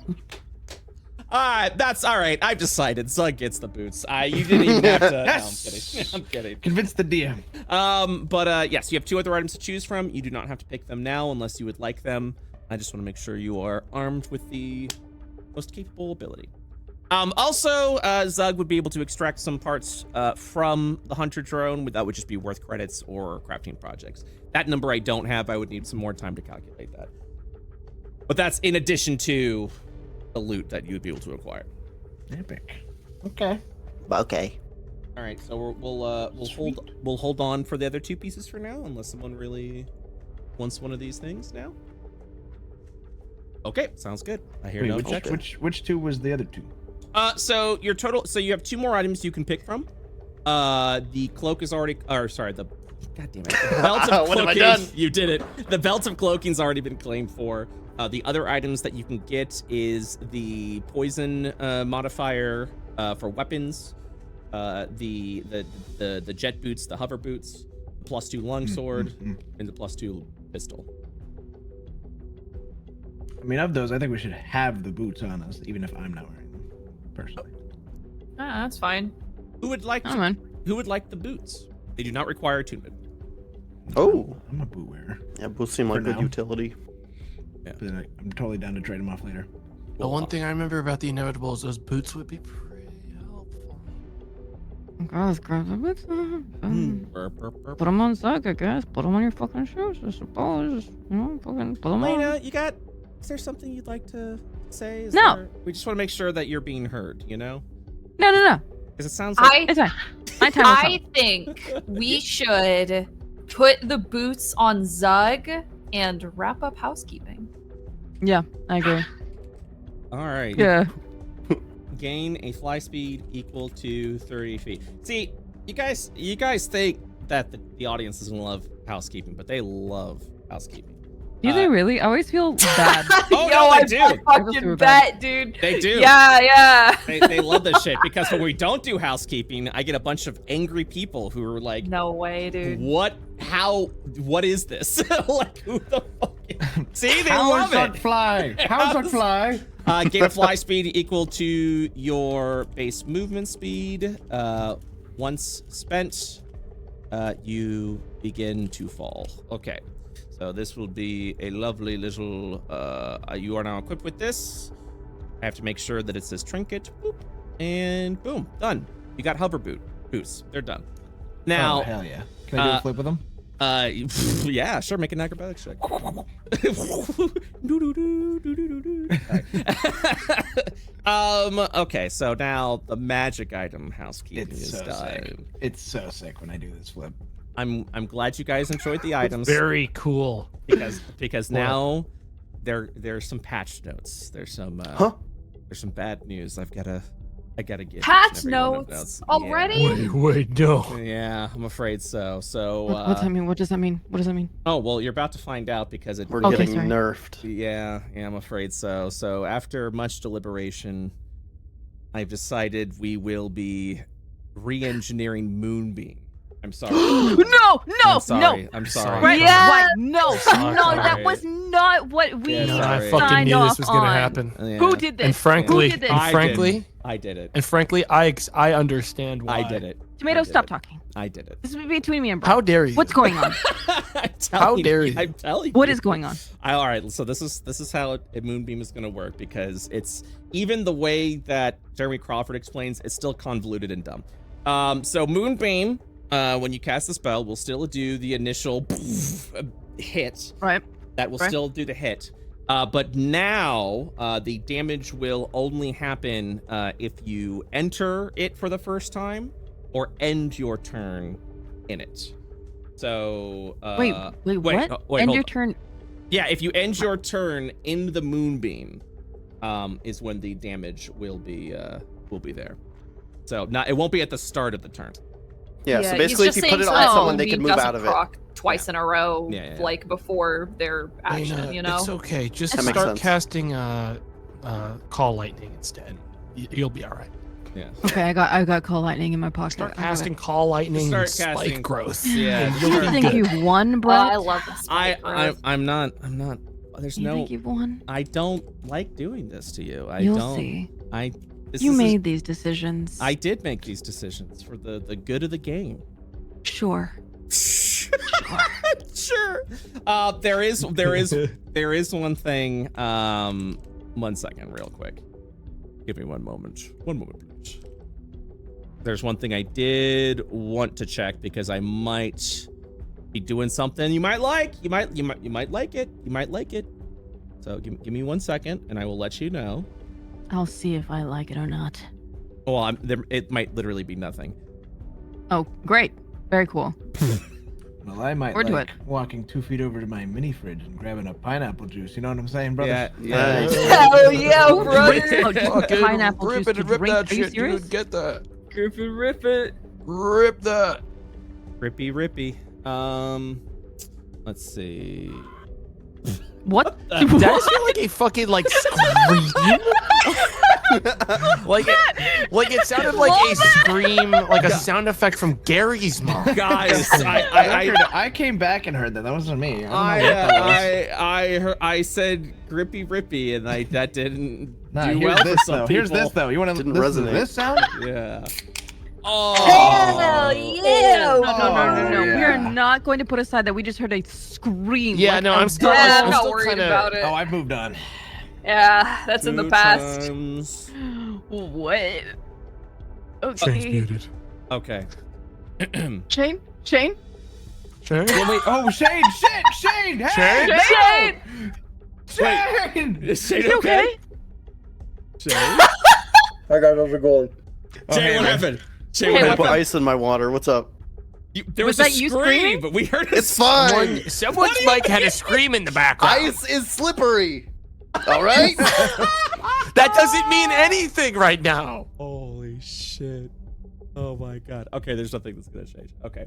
[SPEAKER 1] Alright, that's alright. I've decided. Zug gets the boots. You didn't even have to.
[SPEAKER 6] Yes!
[SPEAKER 1] No, I'm kidding. I'm kidding.
[SPEAKER 6] Convince the DM.
[SPEAKER 1] But yes, you have 2 other items to choose from. You do not have to pick them now unless you would like them. I just want to make sure you are armed with the most capable ability. Also, Zug would be able to extract some parts from the Hunter drone. That would just be worth credits or crafting projects. That number I don't have. I would need some more time to calculate that. But that's in addition to the loot that you would be able to acquire.
[SPEAKER 6] Epic. Okay.
[SPEAKER 4] Okay.
[SPEAKER 1] All right, so we'll hold on for the other 2 pieces for now, unless someone really wants one of these things now. Okay, sounds good. I hear no objection.
[SPEAKER 6] Which 2 was the other 2?
[SPEAKER 1] So your total. So you have 2 more items you can pick from. The cloak is already. Or sorry, the. God damn it. The belt of cloaking.
[SPEAKER 4] What have I done?
[SPEAKER 1] You did it. The belt of cloaking's already been claimed for. The other items that you can get is the poison modifier for weapons, the jet boots, the hover boots, +2 longsword, and the +2 pistol.
[SPEAKER 6] I mean, of those, I think we should have the boots on us, even if I'm not wearing them, personally.
[SPEAKER 3] Ah, that's fine.
[SPEAKER 1] Who would like?
[SPEAKER 5] Come on.
[SPEAKER 1] Who would like the boots? They do not require attunement.
[SPEAKER 4] Oh.
[SPEAKER 6] I'm a boot wearer.
[SPEAKER 4] Yeah, boots seem like
[SPEAKER 6] For
[SPEAKER 4] good
[SPEAKER 6] now.
[SPEAKER 4] utility.
[SPEAKER 6] But I'm totally down to trade them off later.
[SPEAKER 2] The one thing I remember about the inevitable is those boots would be pretty helpful.
[SPEAKER 5] Guys, grab the boots.
[SPEAKER 1] Burp, burp, burp.
[SPEAKER 5] Put them on Zug, I guess. Put them on your fucking shoes, I suppose. Just, fucking put them on.
[SPEAKER 1] Layna, is there something you'd like to say?
[SPEAKER 5] No.
[SPEAKER 1] We just want to make sure that you're being heard, you know?
[SPEAKER 5] No.
[SPEAKER 1] Because it sounds like...
[SPEAKER 5] It's fine. My time will
[SPEAKER 3] I
[SPEAKER 5] come.
[SPEAKER 3] think we should put the boots on Zug and wrap up housekeeping.
[SPEAKER 5] Yeah, I agree.
[SPEAKER 1] All right.
[SPEAKER 5] Yeah.
[SPEAKER 1] Gain a fly speed equal to 30 feet. See, you guys think that the audience doesn't love housekeeping, but they love housekeeping.
[SPEAKER 5] Do they really? I always feel bad.
[SPEAKER 1] Oh,
[SPEAKER 3] Yo,
[SPEAKER 1] no,
[SPEAKER 3] I
[SPEAKER 1] they do.
[SPEAKER 5] I feel
[SPEAKER 3] fucking
[SPEAKER 5] super bad.
[SPEAKER 3] bet, dude.
[SPEAKER 1] They do.
[SPEAKER 3] Yeah.
[SPEAKER 1] They love this shit because when we don't do housekeeping, I get a bunch of angry people who are like,
[SPEAKER 3] No way, dude.
[SPEAKER 1] what is this? Like, who the fuck? See, they
[SPEAKER 6] How
[SPEAKER 1] love
[SPEAKER 6] is that
[SPEAKER 1] it.
[SPEAKER 6] fly? How's that fly?
[SPEAKER 1] Gain a fly speed equal to your base movement speed. Once spent, you begin to fall. Okay, so this will be a lovely little. You are now equipped with this. I have to make sure that it says trinket. Boop, and boom, done. You got hover boots. They're done. Now,
[SPEAKER 6] Oh, hell yeah. Can I do a flip with them?
[SPEAKER 1] yeah, sure. Make an acrobatics check. Okay, so now the magic item housekeeping
[SPEAKER 6] It's
[SPEAKER 1] is
[SPEAKER 6] so
[SPEAKER 1] done.
[SPEAKER 6] sick. It's so sick when I do this flip.
[SPEAKER 1] I'm glad you guys enjoyed the items
[SPEAKER 2] Very cool.
[SPEAKER 1] because now there's some patch notes. There's some
[SPEAKER 4] Huh?
[SPEAKER 1] there's some bad news. I gotta give.
[SPEAKER 3] Patch
[SPEAKER 1] each and every one of
[SPEAKER 3] notes
[SPEAKER 1] those.
[SPEAKER 3] already?
[SPEAKER 2] Wait, no.
[SPEAKER 1] Yeah, I'm afraid so. So.
[SPEAKER 5] What's that mean? What does that mean? What does that mean?
[SPEAKER 1] Oh well, you're about to find out because it.
[SPEAKER 4] We're
[SPEAKER 5] Okay,
[SPEAKER 4] getting
[SPEAKER 5] sorry.
[SPEAKER 4] nerfed.
[SPEAKER 1] Yeah, I'm afraid so. So after much deliberation, I've decided we will be re-engineering Moonbeam. I'm sorry.
[SPEAKER 5] No,
[SPEAKER 1] I'm sorry. I'm sorry.
[SPEAKER 5] Brett,
[SPEAKER 3] Yeah.
[SPEAKER 5] what? No,
[SPEAKER 2] Sorry.
[SPEAKER 5] no, that was not what we
[SPEAKER 1] Yeah,
[SPEAKER 2] No,
[SPEAKER 1] sorry.
[SPEAKER 2] I fucking
[SPEAKER 5] signed
[SPEAKER 2] knew this
[SPEAKER 5] off
[SPEAKER 2] was gonna
[SPEAKER 5] on.
[SPEAKER 2] happen.
[SPEAKER 1] Yeah.
[SPEAKER 5] Who did this?
[SPEAKER 2] And frankly,
[SPEAKER 5] Who did this?
[SPEAKER 2] and
[SPEAKER 1] I
[SPEAKER 2] frankly,
[SPEAKER 1] didn't. I did it.
[SPEAKER 2] and frankly, I understand why.
[SPEAKER 1] I did it.
[SPEAKER 5] Tomato,
[SPEAKER 1] I did
[SPEAKER 5] stop
[SPEAKER 1] it.
[SPEAKER 5] talking.
[SPEAKER 1] I did it.
[SPEAKER 5] This is between me and Brett.
[SPEAKER 2] How dare you?
[SPEAKER 5] What's going on?
[SPEAKER 2] How dare you?
[SPEAKER 1] I'm telling you.
[SPEAKER 5] What is going on?
[SPEAKER 1] All right, so this is how a Moonbeam is going to work because it's even the way that Jeremy Crawford explains, it's still convoluted and dumb. So Moonbeam, when you cast the spell, will still do the initial hit.
[SPEAKER 5] Right.
[SPEAKER 1] That will
[SPEAKER 5] Right.
[SPEAKER 1] still do the hit. But now the damage will only happen if you enter it for the first time or end your turn in it. So
[SPEAKER 5] Wait, what?
[SPEAKER 1] wait,
[SPEAKER 5] End
[SPEAKER 1] hold
[SPEAKER 5] your
[SPEAKER 1] on.
[SPEAKER 5] turn.
[SPEAKER 1] Yeah, if you end your turn in the Moonbeam, is when the damage will be there. So it won't be at the start of the turn.
[SPEAKER 4] Yeah, so
[SPEAKER 3] he's
[SPEAKER 4] basically, if
[SPEAKER 3] just
[SPEAKER 4] you put
[SPEAKER 3] saying
[SPEAKER 4] it
[SPEAKER 3] so
[SPEAKER 4] on
[SPEAKER 3] that
[SPEAKER 4] someone, they
[SPEAKER 3] Moonbeam
[SPEAKER 4] can move
[SPEAKER 3] doesn't
[SPEAKER 4] out of it.
[SPEAKER 3] proc twice in a row,
[SPEAKER 1] Yeah.
[SPEAKER 3] like before their action.
[SPEAKER 2] Layna,
[SPEAKER 3] You know.
[SPEAKER 2] it's okay. Just
[SPEAKER 4] That makes
[SPEAKER 2] start
[SPEAKER 4] sense.
[SPEAKER 2] casting Call Lightning instead. You'll be all right.
[SPEAKER 1] Yeah.
[SPEAKER 5] Okay, I got Call Lightning in my pocket.
[SPEAKER 2] Start
[SPEAKER 5] I got
[SPEAKER 2] casting Call Lightning
[SPEAKER 1] Start
[SPEAKER 2] and Spike
[SPEAKER 1] casting-
[SPEAKER 2] Growth.
[SPEAKER 1] Yeah.
[SPEAKER 5] it.
[SPEAKER 2] You'll
[SPEAKER 5] You
[SPEAKER 2] be
[SPEAKER 5] think
[SPEAKER 2] good.
[SPEAKER 5] you've won,
[SPEAKER 3] Oh,
[SPEAKER 5] Brett?
[SPEAKER 3] I love this.
[SPEAKER 1] I'm not. There's
[SPEAKER 5] You
[SPEAKER 1] no.
[SPEAKER 5] think you've won?
[SPEAKER 1] I don't like doing this to you. I
[SPEAKER 5] You'll
[SPEAKER 1] don't.
[SPEAKER 5] see.
[SPEAKER 1] This
[SPEAKER 5] You
[SPEAKER 1] is-
[SPEAKER 5] made these decisions.
[SPEAKER 1] I did make these decisions for the good of the game.
[SPEAKER 5] Sure.
[SPEAKER 1] Sure. There is one thing. 1 second, real quick. Give me 1 moment. 1 moment, please. There's one thing I did want to check because I might be doing something you might like. You might like it. You might like it. So give me 1 second, and I will let you know.
[SPEAKER 5] I'll see if I like it or not.
[SPEAKER 1] Well, it might literally be nothing.
[SPEAKER 5] Oh, great. Very cool.
[SPEAKER 6] Well, I might
[SPEAKER 5] Or do
[SPEAKER 6] like walking 2 feet over to my mini fridge and grabbing a pineapple juice. You know what I'm saying, brother?
[SPEAKER 1] Yeah.
[SPEAKER 4] Nice.
[SPEAKER 3] Hell yeah, brother!
[SPEAKER 5] Oh, just pineapple juice to drink. Are you serious?
[SPEAKER 2] Get that.
[SPEAKER 3] Rip it.
[SPEAKER 2] Rip that.
[SPEAKER 1] Rippy. Let's see.
[SPEAKER 5] What?
[SPEAKER 2] Did that sound like a fucking like scream? like it sounded like a scream, like a sound effect from Gary's mom.
[SPEAKER 1] Guys,
[SPEAKER 6] I came back and heard that. That wasn't me. I don't know what that was.
[SPEAKER 1] I said grippy, and that didn't
[SPEAKER 6] Nah,
[SPEAKER 1] do
[SPEAKER 6] here's
[SPEAKER 1] well for
[SPEAKER 6] this
[SPEAKER 1] some
[SPEAKER 6] though.
[SPEAKER 1] people.
[SPEAKER 6] Here's this though. You want to
[SPEAKER 4] Didn't
[SPEAKER 6] listen to
[SPEAKER 4] resonate.
[SPEAKER 6] this sound?
[SPEAKER 1] Yeah.
[SPEAKER 3] Hell
[SPEAKER 1] Oh.
[SPEAKER 3] yeah!
[SPEAKER 5] No.
[SPEAKER 6] yeah.
[SPEAKER 5] We are not going to put aside that we just heard a scream.
[SPEAKER 2] Yeah,
[SPEAKER 5] like
[SPEAKER 2] no,
[SPEAKER 5] a
[SPEAKER 2] I'm still.
[SPEAKER 3] Yeah,
[SPEAKER 2] I'm
[SPEAKER 3] I'm not
[SPEAKER 2] still
[SPEAKER 3] worried
[SPEAKER 2] kinda,
[SPEAKER 3] about it.
[SPEAKER 6] Oh, I've moved on.
[SPEAKER 3] Yeah, that's in the
[SPEAKER 1] 2
[SPEAKER 3] past.
[SPEAKER 1] times.
[SPEAKER 5] What?
[SPEAKER 2] Shane's
[SPEAKER 5] Okay.
[SPEAKER 2] muted.
[SPEAKER 1] Okay.
[SPEAKER 5] Shane?
[SPEAKER 2] Shane?
[SPEAKER 6] Well, wait. Oh, Shane! Shane! Hey!
[SPEAKER 2] Shane?
[SPEAKER 3] Shane!
[SPEAKER 6] Shane!
[SPEAKER 1] Is Shane
[SPEAKER 5] You okay?
[SPEAKER 1] Shane?
[SPEAKER 4] Hi guys, how's it going?
[SPEAKER 1] Shane, what
[SPEAKER 6] man.
[SPEAKER 1] happened? Shane,
[SPEAKER 3] Hey,
[SPEAKER 1] what
[SPEAKER 4] I
[SPEAKER 1] happened?
[SPEAKER 4] put ice in my water. What's up?
[SPEAKER 1] There
[SPEAKER 5] Was
[SPEAKER 1] was,
[SPEAKER 5] that
[SPEAKER 1] a
[SPEAKER 5] you
[SPEAKER 1] scream,
[SPEAKER 5] screaming?
[SPEAKER 1] but we heard a
[SPEAKER 4] It's fine.
[SPEAKER 2] Someone's mic had a scream in the background.
[SPEAKER 4] Ice is slippery. All right.
[SPEAKER 2] That doesn't mean anything right now.
[SPEAKER 1] Holy shit. Oh my god. Okay, there's nothing that's gonna change. Okay.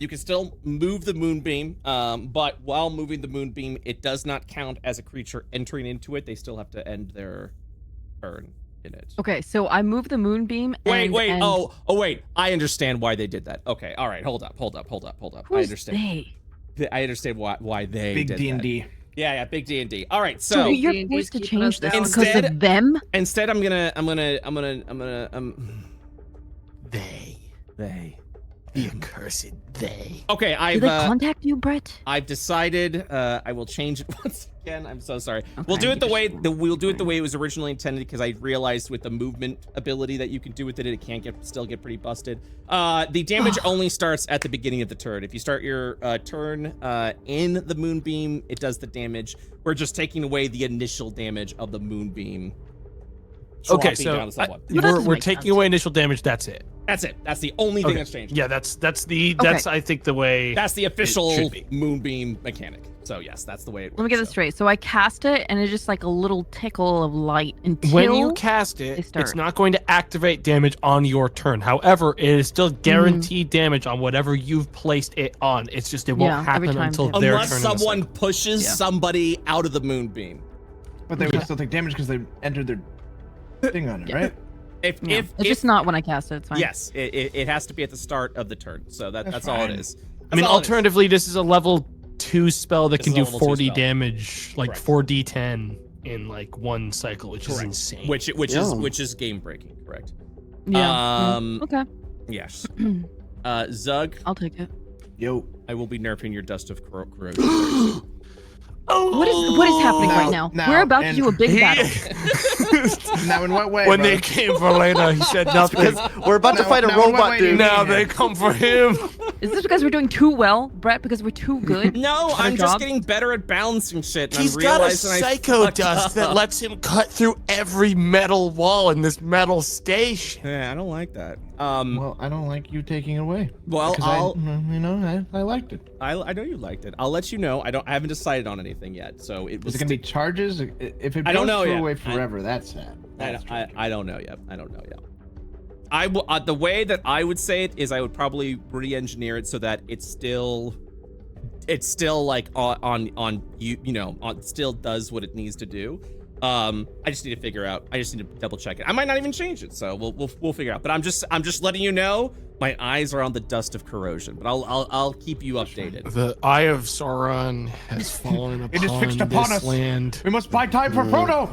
[SPEAKER 1] You can still move the moonbeam, but while moving the moonbeam, it does not count as a creature entering into it. They still have to end their turn in it.
[SPEAKER 5] Okay, so I moved the moonbeam.
[SPEAKER 1] Wait.
[SPEAKER 5] And
[SPEAKER 1] Oh, wait. I understand why they did that. Okay. All right. Hold up. I
[SPEAKER 5] who's
[SPEAKER 1] understand.
[SPEAKER 5] they?
[SPEAKER 1] I understand why they
[SPEAKER 6] Big
[SPEAKER 1] did
[SPEAKER 6] D&D.
[SPEAKER 1] that. Yeah, big D&D. All right.
[SPEAKER 5] So
[SPEAKER 1] So
[SPEAKER 5] you're
[SPEAKER 3] D&D
[SPEAKER 5] forced to
[SPEAKER 3] keeping
[SPEAKER 5] change
[SPEAKER 3] us
[SPEAKER 5] this
[SPEAKER 3] down.
[SPEAKER 5] because
[SPEAKER 1] Instead-
[SPEAKER 5] of them?
[SPEAKER 1] instead, I'm gonna they.
[SPEAKER 2] The accursed they.
[SPEAKER 1] Okay,
[SPEAKER 5] Did they contact you, Brett?
[SPEAKER 1] I've decided I will change it once again. I'm so sorry. We'll
[SPEAKER 5] Okay,
[SPEAKER 1] do it the
[SPEAKER 5] you
[SPEAKER 1] way
[SPEAKER 5] just-
[SPEAKER 1] we'll do it the way it was originally intended because I realized with the movement ability that you can do with it, it can still get pretty busted. The damage only starts at the beginning of the turn. If you start your turn in the moonbeam, it does the damage. We're just taking away the initial damage of the moonbeam dropping
[SPEAKER 2] Okay, so
[SPEAKER 1] down to someone.
[SPEAKER 5] Well, that
[SPEAKER 2] we're
[SPEAKER 5] doesn't make
[SPEAKER 2] taking
[SPEAKER 5] sense.
[SPEAKER 2] away initial damage. That's it.
[SPEAKER 1] That's it. That's the only thing
[SPEAKER 2] Okay.
[SPEAKER 1] that's changed.
[SPEAKER 2] Yeah, that's
[SPEAKER 5] Okay.
[SPEAKER 2] I think the way.
[SPEAKER 1] That's the official
[SPEAKER 2] should be.
[SPEAKER 1] moonbeam mechanic. So yes, that's the way it works.
[SPEAKER 5] Let me get this
[SPEAKER 1] so.
[SPEAKER 5] straight. So I cast it, and it's just like a little tickle of light until
[SPEAKER 2] When you cast
[SPEAKER 5] they
[SPEAKER 2] it,
[SPEAKER 5] start.
[SPEAKER 2] it's not going to activate damage on your turn. However, it is still guaranteed damage on whatever you've placed it on. It's just it won't
[SPEAKER 5] Yeah, every
[SPEAKER 2] happen
[SPEAKER 5] time
[SPEAKER 2] until
[SPEAKER 5] too.
[SPEAKER 2] their
[SPEAKER 1] Unless
[SPEAKER 2] turn. in the
[SPEAKER 1] someone
[SPEAKER 2] cycle.
[SPEAKER 1] pushes
[SPEAKER 5] Yeah.
[SPEAKER 1] somebody out of the moonbeam.
[SPEAKER 6] But they would still take damage because they entered their thing on it,
[SPEAKER 5] Yeah.
[SPEAKER 6] right?
[SPEAKER 1] If
[SPEAKER 5] Yeah.
[SPEAKER 1] if,
[SPEAKER 5] It's just not when I cast it. It's fine.
[SPEAKER 1] yes, it has to be at the start of the turn. So that's all it
[SPEAKER 6] fine.
[SPEAKER 1] is.
[SPEAKER 2] I mean, alternatively, this is a level 2 spell that
[SPEAKER 1] This
[SPEAKER 2] can
[SPEAKER 1] is a
[SPEAKER 2] do
[SPEAKER 1] level 2
[SPEAKER 2] 40
[SPEAKER 1] spell.
[SPEAKER 2] damage, like
[SPEAKER 1] Correct.
[SPEAKER 2] 4d10 in like one cycle, which is
[SPEAKER 1] Correct.
[SPEAKER 2] insane.
[SPEAKER 1] Which
[SPEAKER 4] Yeah.
[SPEAKER 1] is game breaking. Correct.
[SPEAKER 5] Yeah.
[SPEAKER 1] Okay. Yes. Zug,
[SPEAKER 5] I'll take it.
[SPEAKER 6] Yo.
[SPEAKER 1] I will be nerfing your Dust of Corrosion.
[SPEAKER 5] What is happening right now?
[SPEAKER 6] Now,
[SPEAKER 5] We're about to
[SPEAKER 6] and-
[SPEAKER 5] do a big battle.
[SPEAKER 6] Now, in what way?
[SPEAKER 2] When they
[SPEAKER 6] bud?
[SPEAKER 2] came for Layna, he said nothing.
[SPEAKER 4] We're about to
[SPEAKER 6] No,
[SPEAKER 4] fight a
[SPEAKER 6] no, what
[SPEAKER 4] robot
[SPEAKER 6] way do you
[SPEAKER 4] dude.
[SPEAKER 6] mean?
[SPEAKER 2] Now they come for him.
[SPEAKER 5] Is this because we're doing too well, Brett? Because we're too good?
[SPEAKER 1] No,
[SPEAKER 5] at our
[SPEAKER 1] I'm just
[SPEAKER 5] job?
[SPEAKER 1] getting better at balancing shit. And
[SPEAKER 2] He's
[SPEAKER 1] I'm
[SPEAKER 2] got a
[SPEAKER 1] realizing I
[SPEAKER 2] psycho
[SPEAKER 1] fucked
[SPEAKER 2] dust that
[SPEAKER 1] up.
[SPEAKER 2] lets him cut through every metal wall in this metal station.
[SPEAKER 1] Yeah, I don't like that.
[SPEAKER 6] Well, I don't like you taking it away.
[SPEAKER 1] Well,
[SPEAKER 6] Because
[SPEAKER 1] I'll.
[SPEAKER 6] I liked it.
[SPEAKER 1] I know you liked it. I'll let you know. I haven't decided on anything yet. So it was.
[SPEAKER 6] Is it gonna be charges? If it
[SPEAKER 1] I don't
[SPEAKER 6] goes
[SPEAKER 1] know
[SPEAKER 6] through
[SPEAKER 1] yet.
[SPEAKER 6] away forever, that's sad. That's
[SPEAKER 1] I don't know yet. I don't know yet. I will. The way that I would say it is, I would probably re-engineer it so that it's still like on you know still does what it needs to do. I just need to figure out. I just need to double check it. I might not even change it, so we'll figure out. But I'm just letting you know. My eyes are on the Dust of Corrosion, but I'll keep you updated.
[SPEAKER 2] The Eye of Sauron has fallen upon
[SPEAKER 6] It is fixed upon
[SPEAKER 2] this
[SPEAKER 6] us.
[SPEAKER 2] land.
[SPEAKER 6] We must buy time for Frodo.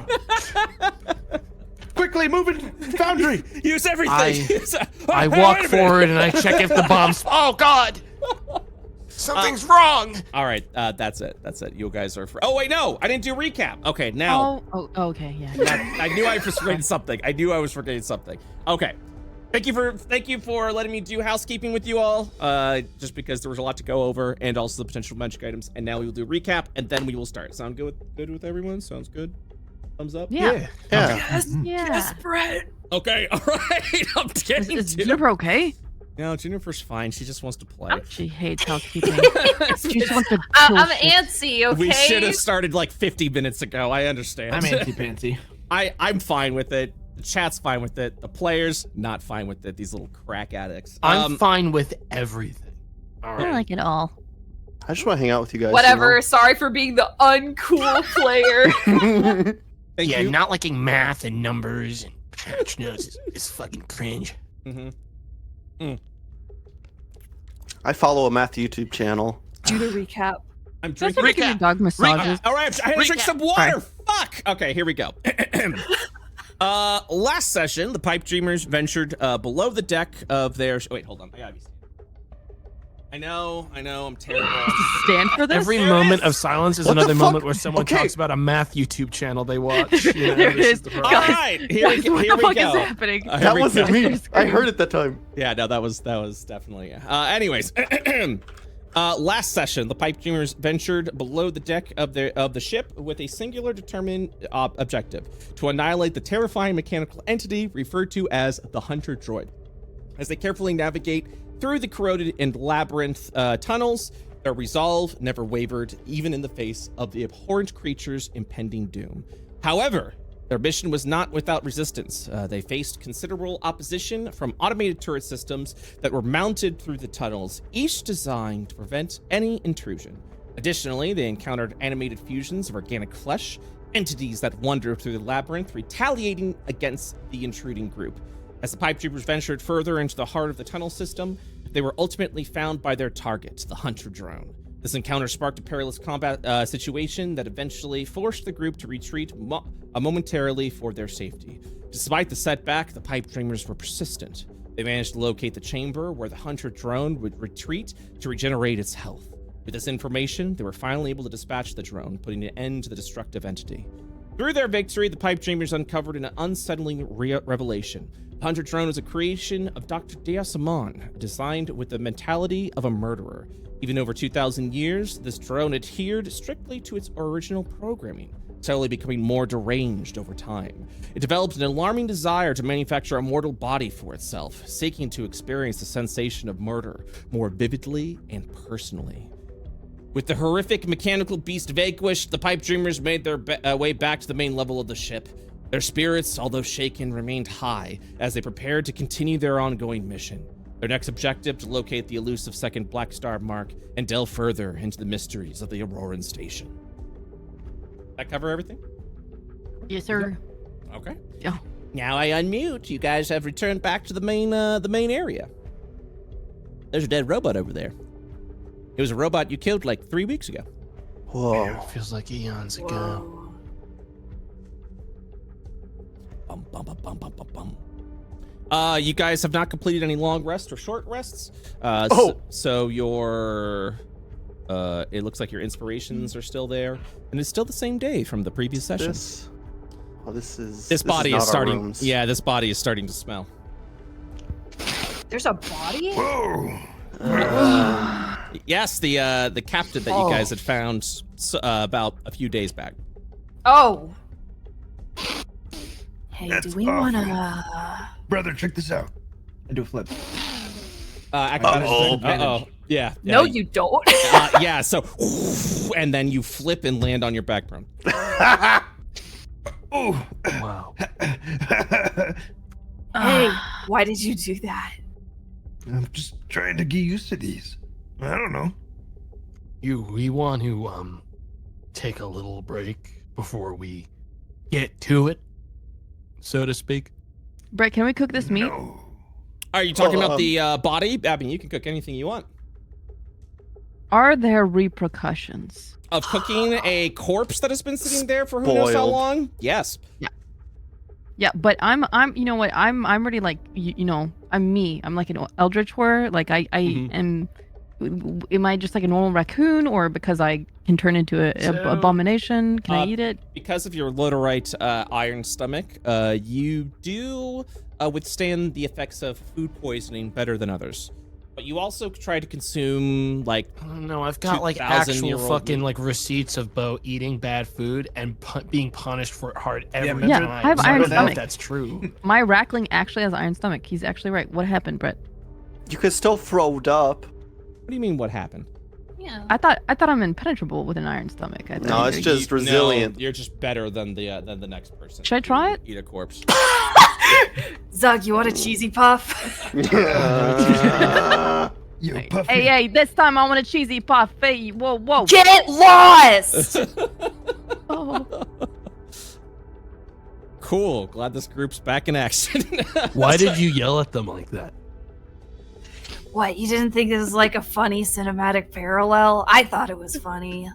[SPEAKER 6] Quickly, move it, Foundry.
[SPEAKER 1] Use everything.
[SPEAKER 2] I walk forward and I check if the bombs. Oh God! Something's wrong.
[SPEAKER 1] All right, that's it. That's it. You guys are. Oh wait, no, I didn't do recap. Okay, now.
[SPEAKER 5] Oh, okay, yeah.
[SPEAKER 1] I knew I was forgetting something. I knew I was forgetting something. Okay. Thank you for letting me do housekeeping with you all. Just because there was a lot to go over, and also the potential magic items. And now we will do a recap, and then we will start. Sound good with everyone? Sounds good. Thumbs up.
[SPEAKER 5] Yeah.
[SPEAKER 4] Yeah.
[SPEAKER 5] Yeah.
[SPEAKER 3] Brett.
[SPEAKER 1] Okay. All right. I'm getting
[SPEAKER 5] Is
[SPEAKER 1] to.
[SPEAKER 5] Juniper okay?
[SPEAKER 1] No, Juniper's fine. She just wants to play.
[SPEAKER 5] She hates housekeeping. She just wants to kill
[SPEAKER 3] I'm
[SPEAKER 5] shit.
[SPEAKER 3] antsy, okay?
[SPEAKER 1] We should have started like 50 minutes ago. I understand.
[SPEAKER 6] I'm anti-pantsy.
[SPEAKER 1] I'm fine with it. The chat's fine with it. The players not fine with it. These little crack addicts.
[SPEAKER 2] I'm fine with everything. All
[SPEAKER 5] I don't
[SPEAKER 2] right.
[SPEAKER 5] like it all.
[SPEAKER 4] I just want to hang out with you guys.
[SPEAKER 3] Whatever. Sorry for being the uncool player.
[SPEAKER 1] Thank
[SPEAKER 2] Yeah,
[SPEAKER 1] you.
[SPEAKER 2] not liking math and numbers and patch notes is fucking cringe.
[SPEAKER 1] Mm-hmm.
[SPEAKER 4] I follow a math YouTube channel.
[SPEAKER 3] Do the recap.
[SPEAKER 1] I'm
[SPEAKER 5] That's
[SPEAKER 1] drinking.
[SPEAKER 5] like giving dog massages.
[SPEAKER 1] All right, I had to drink some water. Fuck. Okay, here we go. Last session, the Pipe Dreamers ventured below the deck of their. Wait, hold on. I gotta be. I know. I'm terrible.
[SPEAKER 5] Stand for this?
[SPEAKER 2] Every moment of silence is
[SPEAKER 4] What the
[SPEAKER 2] another
[SPEAKER 4] fuck?
[SPEAKER 2] moment where someone
[SPEAKER 4] Okay.
[SPEAKER 2] talks about a math YouTube channel they watch. You know,
[SPEAKER 5] There it
[SPEAKER 2] this
[SPEAKER 5] is.
[SPEAKER 2] is the
[SPEAKER 1] All
[SPEAKER 2] problem.
[SPEAKER 5] Guys,
[SPEAKER 1] right, here
[SPEAKER 5] Guys,
[SPEAKER 1] we
[SPEAKER 5] what the fuck
[SPEAKER 1] go.
[SPEAKER 5] is happening?
[SPEAKER 1] Here
[SPEAKER 4] That
[SPEAKER 1] we
[SPEAKER 4] wasn't
[SPEAKER 1] go.
[SPEAKER 4] me. I heard it that time.
[SPEAKER 1] Yeah, no, that was definitely. Anyways, last session, the Pipe Dreamers ventured below the deck of the ship with a singular determined objective: to annihilate the terrifying mechanical entity referred to as the Hunter Droid. As they carefully navigate through the corroded and labyrinth tunnels, their resolve never wavered, even in the face of the abhorrent creature's impending doom. However, their mission was not without resistance. They faced considerable opposition from automated turret systems that were mounted through the tunnels, each designed to prevent any intrusion. Additionally, they encountered animated fusions of organic flesh, entities that wandered through the labyrinth, retaliating against the intruding group. As the Pipe Troopers ventured further into the heart of the tunnel system, they were ultimately found by their target, the Hunter drone. This encounter sparked a perilous combat situation that eventually forced the group to retreat momentarily for their safety. Despite the setback, the Pipe Dreamers were persistent. They managed to locate the chamber where the Hunter drone would retreat to regenerate its health. With this information, they were finally able to dispatch the drone, putting an end to the destructive entity. Through their victory, the Pipe Dreamers uncovered an unsettling revelation. The Hunter drone is a creation of Dr. Deasamon, designed with the mentality of a murderer. Even over 2,000 years, this drone adhered strictly to its original programming, slowly becoming more deranged over time. It developed an alarming desire to manufacture a mortal body for itself, seeking to experience the sensation of murder more vividly and personally. With the horrific mechanical beast vanquished, the pipe dreamers made their way back to the main level of the ship. Their spirits, although shaken, remained high as they prepared to continue their ongoing mission. Their next objective, to locate the elusive second Black Star mark and delve further into the mysteries of the Auroran Station. That cover everything?
[SPEAKER 5] Yes, sir.
[SPEAKER 1] Okay.
[SPEAKER 5] Yeah.
[SPEAKER 1] Now I unmute. You guys have returned back to the main area. There's a dead robot over there. It was a robot you killed like 3 weeks ago.
[SPEAKER 4] Whoa.
[SPEAKER 2] Feels like eons ago.
[SPEAKER 3] Whoa.
[SPEAKER 1] Bum, bum, bum, bum, bum, bum, bum. You guys have not completed any long rests or short rests. So your, it looks like your inspirations are still there, and it's still the same day from the previous session. This body is starting. Yeah, this body is starting to smell.
[SPEAKER 3] There's a body?
[SPEAKER 6] Whoa!
[SPEAKER 1] Yes, the captain that you guys had found about a few days back.
[SPEAKER 3] Oh. Hey,
[SPEAKER 6] That's
[SPEAKER 3] do we
[SPEAKER 6] awful.
[SPEAKER 3] wanna...
[SPEAKER 6] Brother, check this out. I do a flip.
[SPEAKER 1] Uh-oh. Yeah.
[SPEAKER 3] No, you don't.
[SPEAKER 1] Yeah, so, and then you flip and land on your backbone.
[SPEAKER 6] Oh!
[SPEAKER 2] Wow.
[SPEAKER 3] Hey, why did you do that?
[SPEAKER 6] I'm just trying to get used to these. I don't know.
[SPEAKER 2] We want to take a little break before we get to it, so to speak.
[SPEAKER 5] Brett, can we cook this meat?
[SPEAKER 6] No.
[SPEAKER 1] Are you talking about the body? I mean, you can cook anything you want.
[SPEAKER 5] Are there repercussions?
[SPEAKER 1] Of cooking a corpse that has been sitting there for who knows how
[SPEAKER 4] Spoiled.
[SPEAKER 1] long? Yes.
[SPEAKER 5] Yeah, but I'm you know what, I'm already like, you know, I'm me. I'm like an eldritch horror. Like I am I just like a normal raccoon, or because I can turn into a abomination? Can I eat it?
[SPEAKER 1] Because of your Lodorite iron stomach, you do withstand the effects of food poisoning better than others. But you also try to consume, like,
[SPEAKER 2] I don't know. I've got like
[SPEAKER 1] 2,000
[SPEAKER 2] actual
[SPEAKER 1] year old
[SPEAKER 2] fucking
[SPEAKER 1] meat.
[SPEAKER 2] like receipts of Bo eating bad food and being punished for it hard every
[SPEAKER 6] Yeah,
[SPEAKER 2] time.
[SPEAKER 5] Yeah, I have
[SPEAKER 2] So
[SPEAKER 5] iron
[SPEAKER 2] don't know if
[SPEAKER 5] stomach.
[SPEAKER 2] that's true.
[SPEAKER 5] My Rackling actually has iron stomach. He's actually right. What happened, Brett?
[SPEAKER 4] You could still throw it up.
[SPEAKER 1] What do you mean, what happened?
[SPEAKER 3] Yeah.
[SPEAKER 5] I thought I'm impenetrable with an iron stomach. I
[SPEAKER 4] No,
[SPEAKER 5] thought.
[SPEAKER 4] it's just
[SPEAKER 1] No,
[SPEAKER 4] resilient.
[SPEAKER 1] you're just better than the next person.
[SPEAKER 5] Should I try it?
[SPEAKER 1] Eat a corpse.
[SPEAKER 3] Zug, you want a cheesy puff?
[SPEAKER 6] Yo, Puffy.
[SPEAKER 5] Hey, this time I want a cheesy puff. Hey, whoa.
[SPEAKER 3] Get lost!
[SPEAKER 5] Oh.
[SPEAKER 1] Cool. Glad this group's back in action.
[SPEAKER 2] Why did you yell at them like that?
[SPEAKER 3] What, you didn't think this was like a funny cinematic parallel? I thought it was funny.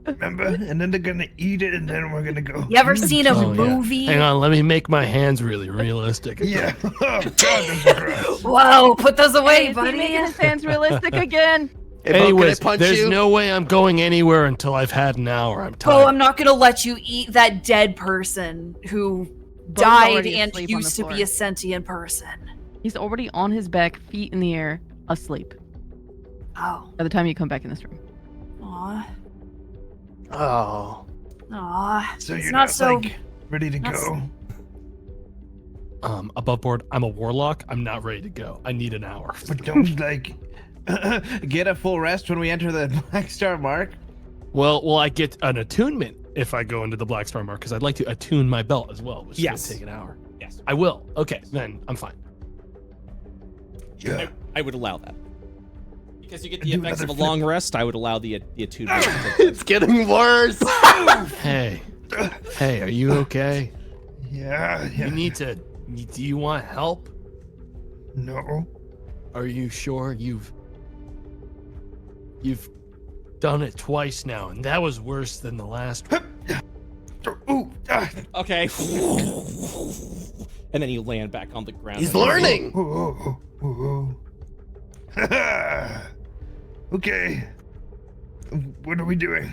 [SPEAKER 6] Remember? And then they're gonna eat it, and then we're gonna go.
[SPEAKER 3] You ever seen a
[SPEAKER 2] Oh, yeah.
[SPEAKER 3] movie?
[SPEAKER 2] Hang on, let me make my hands really realistic.
[SPEAKER 6] Yeah. Oh, God, those are gross.
[SPEAKER 3] Whoa, put those away,
[SPEAKER 5] Hey, is he
[SPEAKER 3] buddy.
[SPEAKER 5] making his hands realistic again?
[SPEAKER 4] Hey, Bo,
[SPEAKER 2] Anyways,
[SPEAKER 4] can I punch
[SPEAKER 2] there's
[SPEAKER 4] you?
[SPEAKER 2] no way I'm going anywhere until I've had an hour. I'm tired.
[SPEAKER 3] Oh, I'm not gonna let you eat that dead person who
[SPEAKER 5] Bo's
[SPEAKER 3] died
[SPEAKER 5] already
[SPEAKER 3] and
[SPEAKER 5] asleep on the
[SPEAKER 3] used to
[SPEAKER 5] floor.
[SPEAKER 3] be a sentient person.
[SPEAKER 5] He's already on his back, feet in the air, asleep.
[SPEAKER 3] Oh.
[SPEAKER 5] By the time you come back in this room.
[SPEAKER 3] Aw.
[SPEAKER 4] Oh.
[SPEAKER 3] Aw.
[SPEAKER 6] So
[SPEAKER 3] It's
[SPEAKER 6] you're
[SPEAKER 3] not
[SPEAKER 6] not
[SPEAKER 3] so...
[SPEAKER 6] like ready to
[SPEAKER 3] not
[SPEAKER 6] go.
[SPEAKER 2] Above board, I'm a warlock. I'm not ready to go. I need an hour.
[SPEAKER 6] But don't like get a full rest when we enter the Black Star mark.
[SPEAKER 2] Well, I get an attunement if I go into the Black Star Mark, because I'd like to attune my belt as well, which
[SPEAKER 1] Yes.
[SPEAKER 2] is going to take an hour.
[SPEAKER 1] Yes.
[SPEAKER 2] I will. Okay, then I'm fine.
[SPEAKER 6] Yeah.
[SPEAKER 1] I would allow that. Because you get the
[SPEAKER 6] Do
[SPEAKER 1] effects of a
[SPEAKER 6] another
[SPEAKER 1] long rest, I would allow the attunement.
[SPEAKER 4] It's getting worse.
[SPEAKER 2] Hey, are you okay?
[SPEAKER 6] Yeah.
[SPEAKER 2] You need to. Do you want help?
[SPEAKER 6] No.
[SPEAKER 2] Are you sure you've done it twice now, and that was worse than the last one.
[SPEAKER 6] Ooh.
[SPEAKER 1] Okay. And then you land back on the ground.
[SPEAKER 4] He's learning.
[SPEAKER 6] Okay. What are we doing?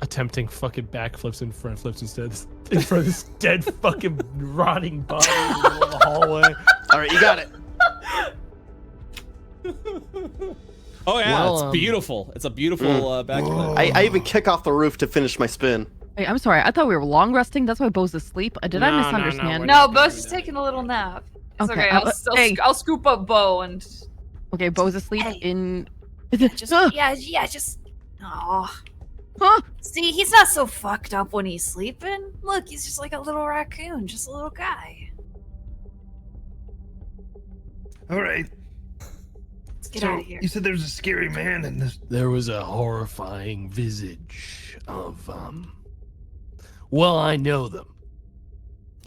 [SPEAKER 2] Attempting fucking backflips and front flips instead, in front of this dead fucking rotting body in the middle of the hallway.
[SPEAKER 4] All right, you got it.
[SPEAKER 1] Oh yeah,
[SPEAKER 2] Well,
[SPEAKER 1] it's beautiful. It's a beautiful backflip.
[SPEAKER 4] I even kick off the roof to finish my spin.
[SPEAKER 5] Wait, I'm sorry. I thought we were long resting. That's why Bo's asleep. Did I
[SPEAKER 1] No, no, no,
[SPEAKER 5] misunderstand?
[SPEAKER 1] we're
[SPEAKER 3] No,
[SPEAKER 1] not gonna
[SPEAKER 3] Bo's
[SPEAKER 1] do
[SPEAKER 3] just
[SPEAKER 1] that.
[SPEAKER 3] taking a little nap. It's
[SPEAKER 5] Okay,
[SPEAKER 3] okay. I'll scoop up Bo and
[SPEAKER 5] Okay, Bo's asleep
[SPEAKER 3] Hey.
[SPEAKER 5] in.
[SPEAKER 3] just just. Oh,
[SPEAKER 5] Huh?
[SPEAKER 3] see, he's not so fucked up when he's sleeping. Look, he's just like a little raccoon, just a little guy.
[SPEAKER 6] All right.
[SPEAKER 3] Let's get
[SPEAKER 6] So
[SPEAKER 3] out of here.
[SPEAKER 6] you said there's a scary man in this.
[SPEAKER 2] There was a horrifying visage of well, I know them.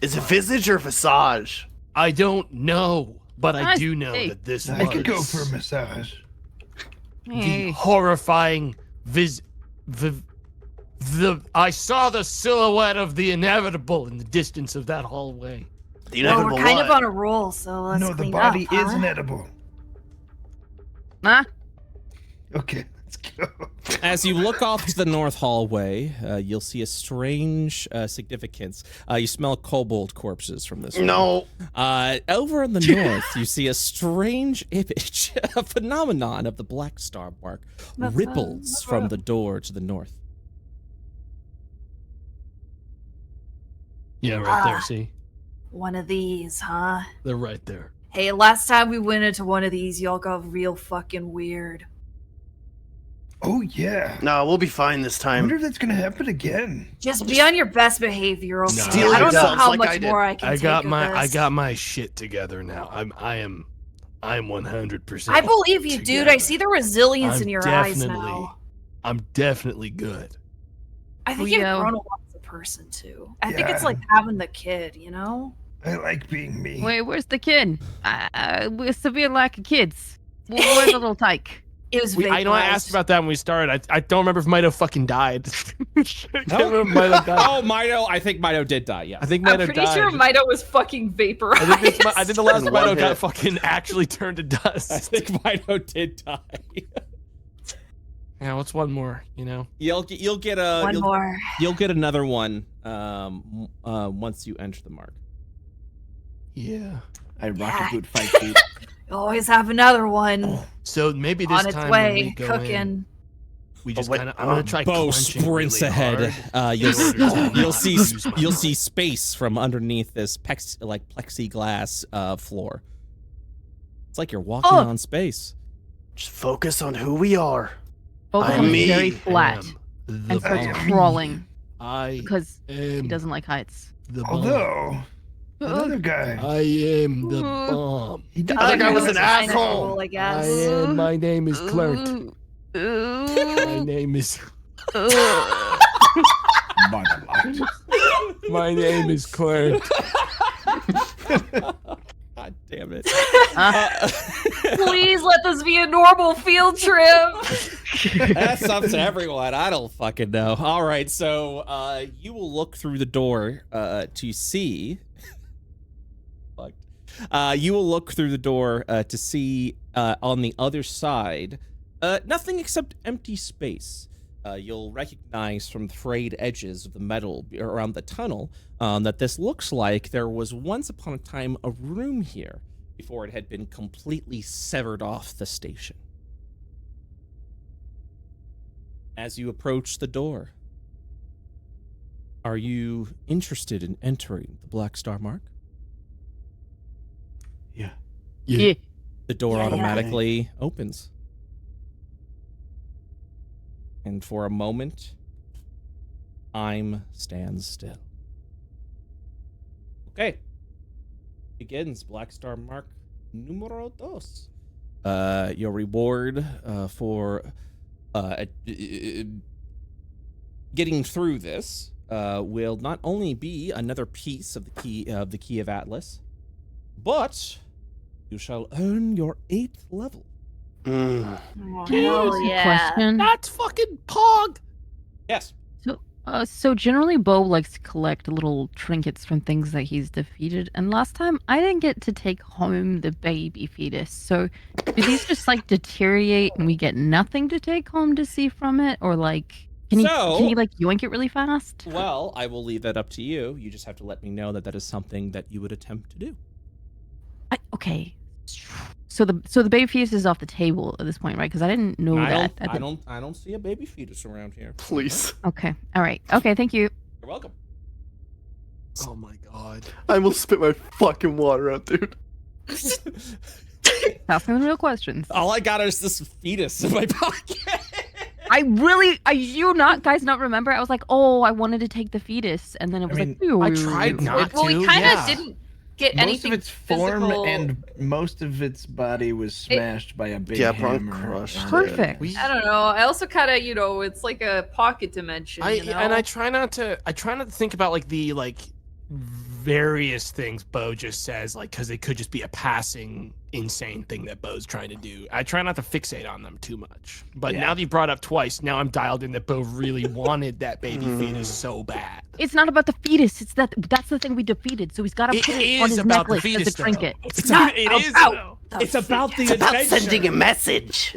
[SPEAKER 4] Is it visage or visage?
[SPEAKER 2] I don't know, but I
[SPEAKER 5] I
[SPEAKER 2] do know
[SPEAKER 5] see.
[SPEAKER 2] that this
[SPEAKER 6] I could go
[SPEAKER 2] was
[SPEAKER 6] for a massage.
[SPEAKER 2] the
[SPEAKER 5] Hey.
[SPEAKER 2] horrifying I saw the silhouette of the inevitable in the distance of that hallway.
[SPEAKER 4] The
[SPEAKER 3] Well,
[SPEAKER 4] inevitable
[SPEAKER 3] we're kind
[SPEAKER 4] what?
[SPEAKER 3] of on a roll, so let's
[SPEAKER 6] No, the
[SPEAKER 3] clean
[SPEAKER 6] body
[SPEAKER 3] up,
[SPEAKER 6] is
[SPEAKER 3] huh?
[SPEAKER 6] inedible.
[SPEAKER 5] Huh?
[SPEAKER 6] Okay, let's go.
[SPEAKER 1] As you look off to the north hallway, you'll see a strange significance. You smell kobold corpses from this room.
[SPEAKER 4] No.
[SPEAKER 1] Over in the north, you see a strange image, a phenomenon of the Black Star Mark,
[SPEAKER 3] That's,
[SPEAKER 1] ripples from the door to the north.
[SPEAKER 2] Yeah, right there.
[SPEAKER 3] Ah.
[SPEAKER 2] See,
[SPEAKER 3] One of these, huh?
[SPEAKER 2] they're right there.
[SPEAKER 3] Hey, last time we went into one of these, y'all got real fucking weird.
[SPEAKER 6] Oh yeah.
[SPEAKER 4] No, we'll be fine this
[SPEAKER 6] I wonder
[SPEAKER 4] time.
[SPEAKER 6] if that's gonna happen again.
[SPEAKER 3] Just be on your best behavior, okay?
[SPEAKER 2] Steal
[SPEAKER 3] I don't know
[SPEAKER 4] yourselves
[SPEAKER 3] how
[SPEAKER 4] like I
[SPEAKER 3] much
[SPEAKER 4] did.
[SPEAKER 3] more I can take of
[SPEAKER 2] I
[SPEAKER 3] this.
[SPEAKER 2] got my shit together now. I'm 100%.
[SPEAKER 3] I believe you, dude. I
[SPEAKER 2] together.
[SPEAKER 3] see the resilience
[SPEAKER 2] I'm
[SPEAKER 3] in your eyes
[SPEAKER 2] definitely-
[SPEAKER 3] now.
[SPEAKER 2] I'm definitely good.
[SPEAKER 3] I think
[SPEAKER 5] We,
[SPEAKER 3] you've grown a lot as a person too. I think it's
[SPEAKER 6] Yeah.
[SPEAKER 3] like having the kid, you know?
[SPEAKER 6] I like being me.
[SPEAKER 5] Wait, where's the kid? We're severe lack of kids. Where's the little tyke?
[SPEAKER 3] It was
[SPEAKER 2] I know I asked
[SPEAKER 3] vaporized.
[SPEAKER 2] about that when we started. I don't remember if Mido fucking died. I can't remember if Mido died.
[SPEAKER 1] Oh, Mido, I think Mido did die, yeah.
[SPEAKER 2] I think
[SPEAKER 3] I'm
[SPEAKER 2] Mido
[SPEAKER 3] pretty
[SPEAKER 2] died.
[SPEAKER 3] sure Mido was fucking vaporized.
[SPEAKER 2] I think the last
[SPEAKER 4] In one
[SPEAKER 2] Mido got
[SPEAKER 4] hit.
[SPEAKER 2] fucking actually turned to dust.
[SPEAKER 1] I think Mido did die.
[SPEAKER 2] Yeah, what's one more? You know.
[SPEAKER 1] You'll get a
[SPEAKER 3] One more.
[SPEAKER 1] You'll get another one once you enter the mark.
[SPEAKER 2] Yeah.
[SPEAKER 6] I rocket
[SPEAKER 3] Yeah.
[SPEAKER 6] boot 5 feet.
[SPEAKER 3] You always have another one
[SPEAKER 2] So maybe this
[SPEAKER 3] on its
[SPEAKER 2] time when we
[SPEAKER 3] way,
[SPEAKER 2] go
[SPEAKER 3] cooking.
[SPEAKER 2] in, we just
[SPEAKER 4] wait,
[SPEAKER 2] kind of. I'm gonna try.
[SPEAKER 1] Bo
[SPEAKER 2] clenching
[SPEAKER 1] sprints
[SPEAKER 2] really
[SPEAKER 1] ahead.
[SPEAKER 2] hard
[SPEAKER 1] You'll
[SPEAKER 2] in order to
[SPEAKER 1] you'll
[SPEAKER 2] not
[SPEAKER 1] see
[SPEAKER 2] use my
[SPEAKER 1] you'll
[SPEAKER 2] mind.
[SPEAKER 1] see space from underneath this plexiglass floor. It's like you're walking
[SPEAKER 5] Oh.
[SPEAKER 1] on space.
[SPEAKER 4] Just focus on who we are.
[SPEAKER 5] Bo
[SPEAKER 4] I'm
[SPEAKER 5] becomes
[SPEAKER 4] me.
[SPEAKER 5] very flat
[SPEAKER 2] Am the
[SPEAKER 5] and starts
[SPEAKER 6] bomb.
[SPEAKER 5] crawling
[SPEAKER 2] I
[SPEAKER 5] because
[SPEAKER 2] am
[SPEAKER 5] he doesn't like heights.
[SPEAKER 2] the bomb.
[SPEAKER 6] Although, that other guy,
[SPEAKER 2] I am the bomb.
[SPEAKER 6] he did
[SPEAKER 4] That guy was an
[SPEAKER 3] Kind of
[SPEAKER 4] asshole.
[SPEAKER 3] cool, I
[SPEAKER 2] I
[SPEAKER 3] guess.
[SPEAKER 2] am. My name is Clerk. My name is. My name is Clerk.
[SPEAKER 1] God damn it.
[SPEAKER 3] Please let this be a normal field trip.
[SPEAKER 1] That's up to everyone. I don't fucking know. All right, so you will look through the door to see. Fucked. You will look through the door to see on the other side nothing except empty space. You'll recognize from the frayed edges of the metal around the tunnel that this looks like there was once upon a time a room here before it had been completely severed off the station. As you approach the door, are you interested in entering the Black Star Mark?
[SPEAKER 6] Yeah.
[SPEAKER 5] Yeah.
[SPEAKER 1] The door
[SPEAKER 3] Yeah, yeah.
[SPEAKER 1] automatically opens. And for a moment, time stands still. Okay. Begins Black Star Mark numero dos. Your reward for getting through this will not only be another piece of the key of Atlas, but you shall earn your 8th level.
[SPEAKER 4] Mm.
[SPEAKER 3] Oh,
[SPEAKER 5] Can I
[SPEAKER 3] hell
[SPEAKER 5] ask a
[SPEAKER 3] yeah.
[SPEAKER 5] question?
[SPEAKER 2] That's fucking Pog.
[SPEAKER 1] Yes.
[SPEAKER 5] So generally Bo likes to collect little trinkets from things that he's defeated, and last time I didn't get to take home the baby fetus. So do these just like deteriorate and we get nothing to take home to see from it, or like can he like yoink it really fast?
[SPEAKER 1] Well, I will leave that up to you. You just have to let me know that that is something that you would attempt to do.
[SPEAKER 5] Okay, So the baby fetus is off the table at this point, right? Because I didn't know that.
[SPEAKER 1] I don't see a baby fetus around here.
[SPEAKER 4] Please.
[SPEAKER 5] Okay. All right. Okay. Thank you.
[SPEAKER 1] You're welcome.
[SPEAKER 2] Oh my god.
[SPEAKER 4] I will spit my fucking water out, dude.
[SPEAKER 5] Asking the real questions.
[SPEAKER 1] All I got is this fetus in my pocket.
[SPEAKER 5] You guys not remember? I was like, oh, I wanted to take the fetus, and then it was
[SPEAKER 2] I tried not
[SPEAKER 3] Well,
[SPEAKER 2] to.
[SPEAKER 3] we kind of
[SPEAKER 2] yeah.
[SPEAKER 3] didn't get
[SPEAKER 6] Most
[SPEAKER 3] anything
[SPEAKER 6] of its form
[SPEAKER 3] physical.
[SPEAKER 6] and most of its body was smashed by a big
[SPEAKER 4] Yeah,
[SPEAKER 6] hammer.
[SPEAKER 4] Bronk crushed it.
[SPEAKER 5] Perfect.
[SPEAKER 2] We-
[SPEAKER 3] I don't know. I also kind of, it's like a pocket dimension.
[SPEAKER 2] And I try not to think about like the various things Bo just says, like, because it could just be a passing insane thing that Bo's trying to do. I try not to fixate on them too much. But now that you brought up twice, now I'm dialed in that Bo really wanted that baby fetus so bad.
[SPEAKER 5] It's not about the fetus. It's that's the thing we defeated. So he's got to
[SPEAKER 2] It
[SPEAKER 5] put it on
[SPEAKER 2] is
[SPEAKER 5] his
[SPEAKER 2] about the
[SPEAKER 5] necklace as
[SPEAKER 2] fetus,
[SPEAKER 5] a trinket.
[SPEAKER 2] though.
[SPEAKER 3] It's not
[SPEAKER 2] It is,
[SPEAKER 3] about
[SPEAKER 2] though.
[SPEAKER 1] It's about the
[SPEAKER 4] It's about
[SPEAKER 1] adventure.
[SPEAKER 4] sending a message.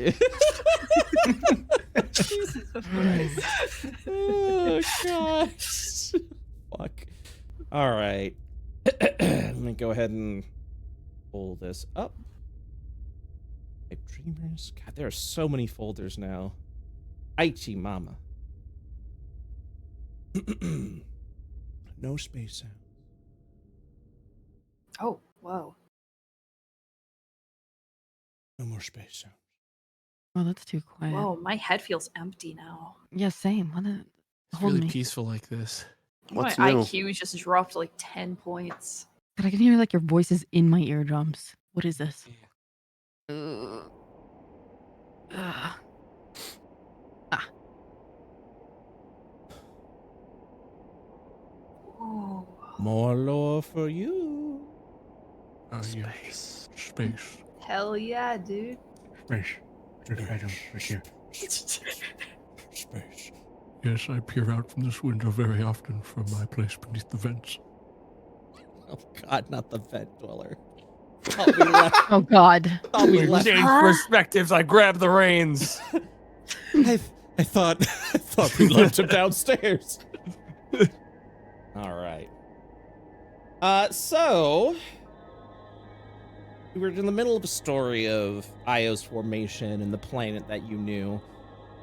[SPEAKER 1] Oh gosh. Fuck. All right. Let me go ahead and pull this up. My dreamers. God, there are so many folders now. Aichi mama. No space sound.
[SPEAKER 3] Oh, whoa.
[SPEAKER 1] No more space sound.
[SPEAKER 5] Oh, that's too quiet.
[SPEAKER 3] Whoa, my head feels empty now.
[SPEAKER 5] Yeah, same.
[SPEAKER 2] It's
[SPEAKER 5] Hold
[SPEAKER 2] really
[SPEAKER 5] me.
[SPEAKER 2] peaceful like this.
[SPEAKER 4] What's
[SPEAKER 3] my
[SPEAKER 4] new?
[SPEAKER 3] IQ just dropped like 10 points.
[SPEAKER 5] God, I can hear like your voice is in my eardrums. What is this? Ugh. Ah.
[SPEAKER 3] Oh.
[SPEAKER 1] More lore for you.
[SPEAKER 2] Space. Space.
[SPEAKER 3] Hell yeah, dude.
[SPEAKER 6] Space. Right here.
[SPEAKER 1] Space.
[SPEAKER 2] Yes, I peer out from this window very often from my place beneath the vents.
[SPEAKER 1] Oh God, not the vent dweller. Thought we left.
[SPEAKER 5] Oh God.
[SPEAKER 1] Thought we left.
[SPEAKER 2] Change perspectives. I grab the reins.
[SPEAKER 1] I thought we left him downstairs. All right. So we were in the middle of a story of Io's formation and the planet that you knew.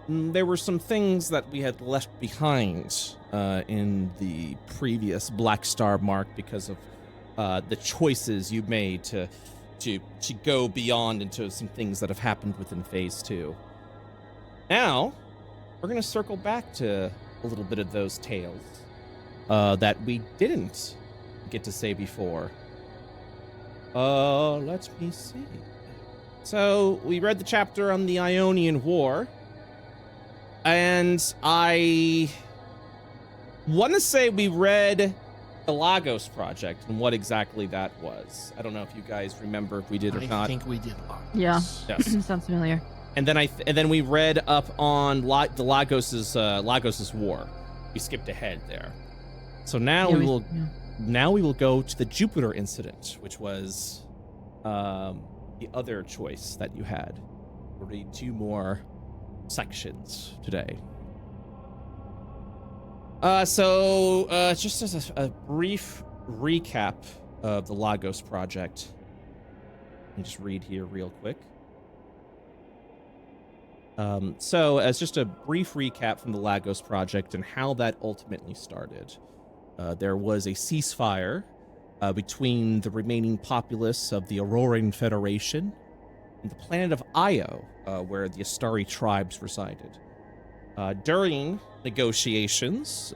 [SPEAKER 1] There were some things that we had left behind in the previous Black Star mark because of the choices you made to go beyond into some things that have happened within Phase 2. Now, we're going to circle back to a little bit of those tales that we didn't get to say before. Let me see. So, we read the chapter on the Ionian War, and I want to say we read the Lagos Project and what exactly that was. I don't know if you guys remember if we did or
[SPEAKER 2] I
[SPEAKER 1] not.
[SPEAKER 2] think we did a lot.
[SPEAKER 5] Yeah.
[SPEAKER 1] Yes.
[SPEAKER 5] Sounds familiar.
[SPEAKER 1] And then we read up on the Lagos's war. We skipped ahead there. So now
[SPEAKER 5] Yeah,
[SPEAKER 1] we will go to the Jupiter incident, which was the other choice that you had. We'll read 2 more sections today. So just as a brief recap of the Lagos project, let me just read here real quick. So as just a brief recap from the Lagos project and how that ultimately started, there was a ceasefire between the remaining populace of the Auroran Federation and the planet of Io, where the Astari tribes resided. During negotiations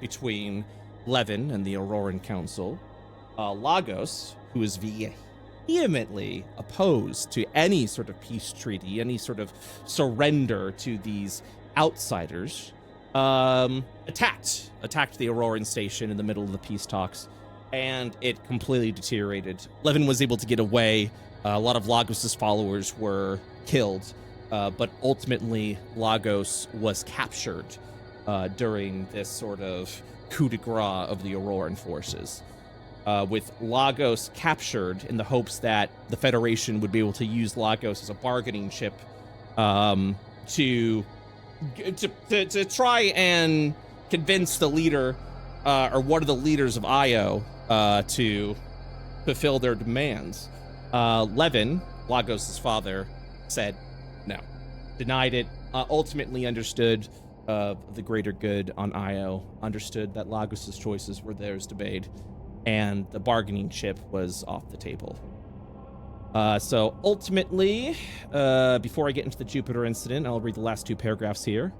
[SPEAKER 1] between Levin and the Auroran Council, Lagos, who is vehemently opposed to any sort of peace treaty, any sort of surrender to these outsiders, attacked the Auroran station in the middle of the peace talks, and it completely deteriorated. Levin was able to get away. A lot of Lagos's followers were killed, but ultimately Lagos was captured during this sort of coup de grace of the Auroran forces. With Lagos captured in the hopes that the Federation would be able to use Lagos as a bargaining chip to try and convince the leader or one of the leaders of Io to fulfill their demands. Levin, Lagos' father, said no. Denied it. Ultimately understood the greater good on Io. Understood that Lagos' choices were theirs to made. And the bargaining chip was off the table. So ultimately, before I get into the Juniper incident, I'll read the last 2 paragraphs here.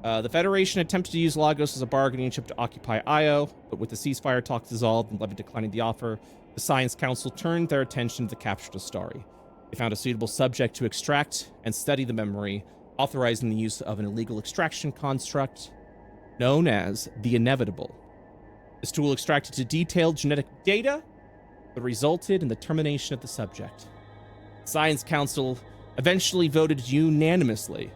[SPEAKER 1] The Federation attempted to use Lagos as a bargaining chip to occupy Io, but with the ceasefire talks dissolved and Levin declining the offer, the Science Council turned their attention to the captured Astari. They found a suitable subject to extract and study the memory, authorizing the use of an illegal extraction construct known as the Inevitable. This tool extracted detailed genetic data that resulted in the termination of the subject. The Science Council eventually voted unanimously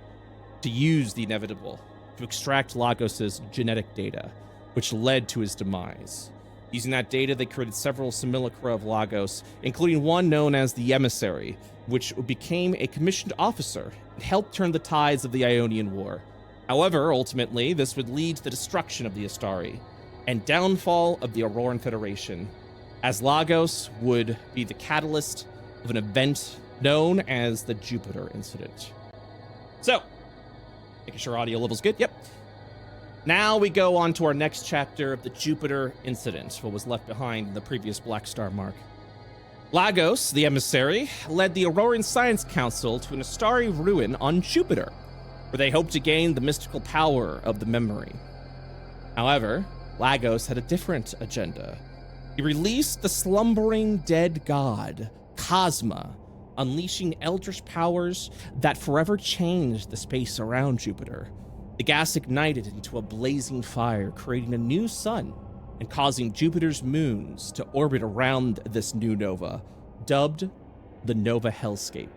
[SPEAKER 1] to use the Inevitable to extract Lagos' genetic data, which led to his demise. Using that data, they created several simulacra of Lagos, including one known as the Emissary, which became a commissioned officer and helped turn the tides of the Ionian War. However, ultimately, this would lead to the destruction of the Astari and downfall of the Auroran Federation, as Lagos would be the catalyst of an event known as the Juniper incident. So, making sure audio level's good. Yep. Now we go on to our next chapter of the Juniper incident, what was left behind in the previous Black Star mark. Lagos, the emissary, led the Auroran Science Council to an Astari ruin on Juniper, where they hoped to gain the mystical power of the memory. However, Lagos had a different agenda. He released the slumbering dead god, Cosma, unleashing eldritch powers that forever changed the space around Juniper. The gas ignited into a blazing fire, creating a new sun and causing Jupiter's moons to orbit around this new nova, dubbed the Nova Hellscape.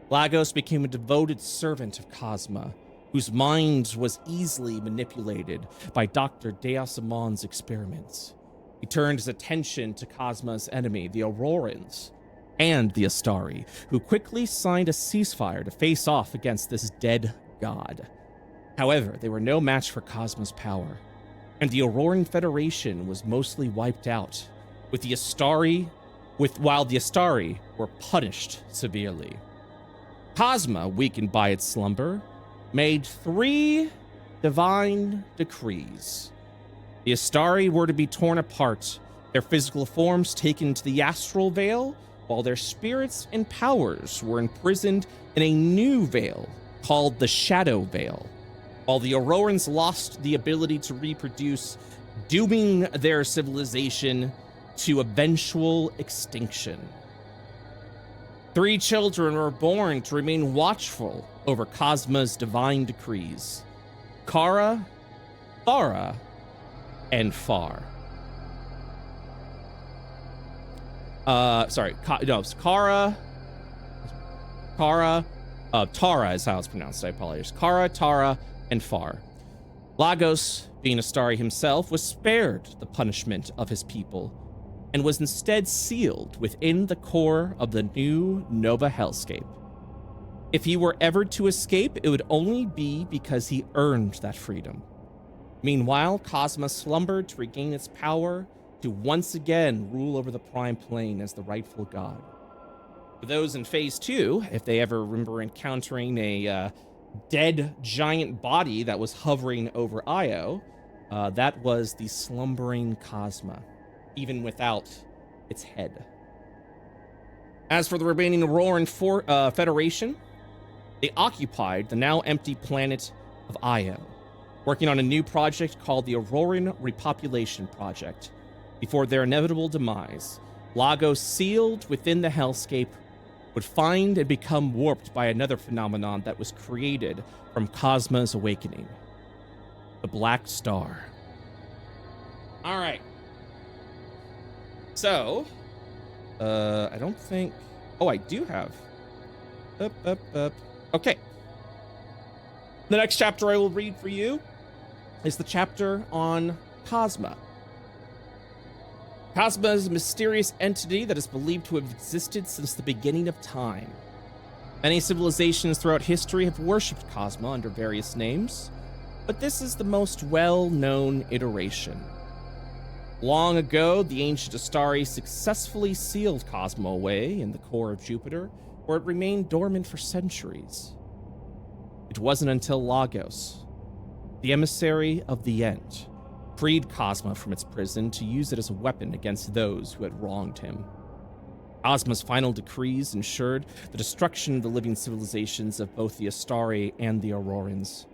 [SPEAKER 1] Lagos became a devoted servant of Cosma, whose mind was easily manipulated by Dr. Deosamon's experiments. He turned his attention to Cosma's enemy, the Aurorans, and the Astari, who quickly signed a ceasefire to face off against this dead god. However, they were no match for Cosma's power, and the Auroran Federation was mostly wiped out, while the Astari were punished severely. Cosma, weakened by its slumber, made 3 divine decrees. The Astari were to be torn apart, their physical forms taken to the astral veil, while their spirits and powers were imprisoned in a new veil called the Shadow Veil, while the Aurorans lost the ability to reproduce, dooming their civilization to eventual extinction. 3 children were born to remain watchful over Cosma's divine decrees: Kara, Thara, and Far. Tara is how it's pronounced, I apologize. Kara, Tara, and Far. Lagos, being Astari himself, was spared the punishment of his people and was instead sealed within the core of the new Nova Hellscape. If he were ever to escape, it would only be because he earned that freedom. Meanwhile, Cosma slumbered to regain its power to once again rule over the Prime Plane as the rightful god. For those in Phase 2, if they ever remember encountering a dead giant body that was hovering over Io, that was the slumbering Cosma, even without its head. As for the remaining Auroran Federation, they occupied the now empty planet of Io, working on a new project called the Auroran Repopulation Project. Before their inevitable demise, Lagos, sealed within the Hellscape, would find and become warped by another phenomenon that was created from Cosma's awakening: the Black Star. All right. So, I don't think... Oh, I do have... Okay. The next chapter I will read for you is the chapter on Cosma. Cosma is a mysterious entity that is believed to have existed since the beginning of time. Many civilizations throughout history have worshipped Cosma under various names, but this is the most well-known iteration. Long ago, the ancient Astari successfully sealed Cosmo away in the core of Jupiter, where it remained dormant for centuries. It wasn't until Lagos, the emissary of the End, freed Cosmo from its prison to use it as a weapon against those who had wronged him. Cosmo's final decrees ensured the destruction of the living civilizations of both the Astari and the Aurorans.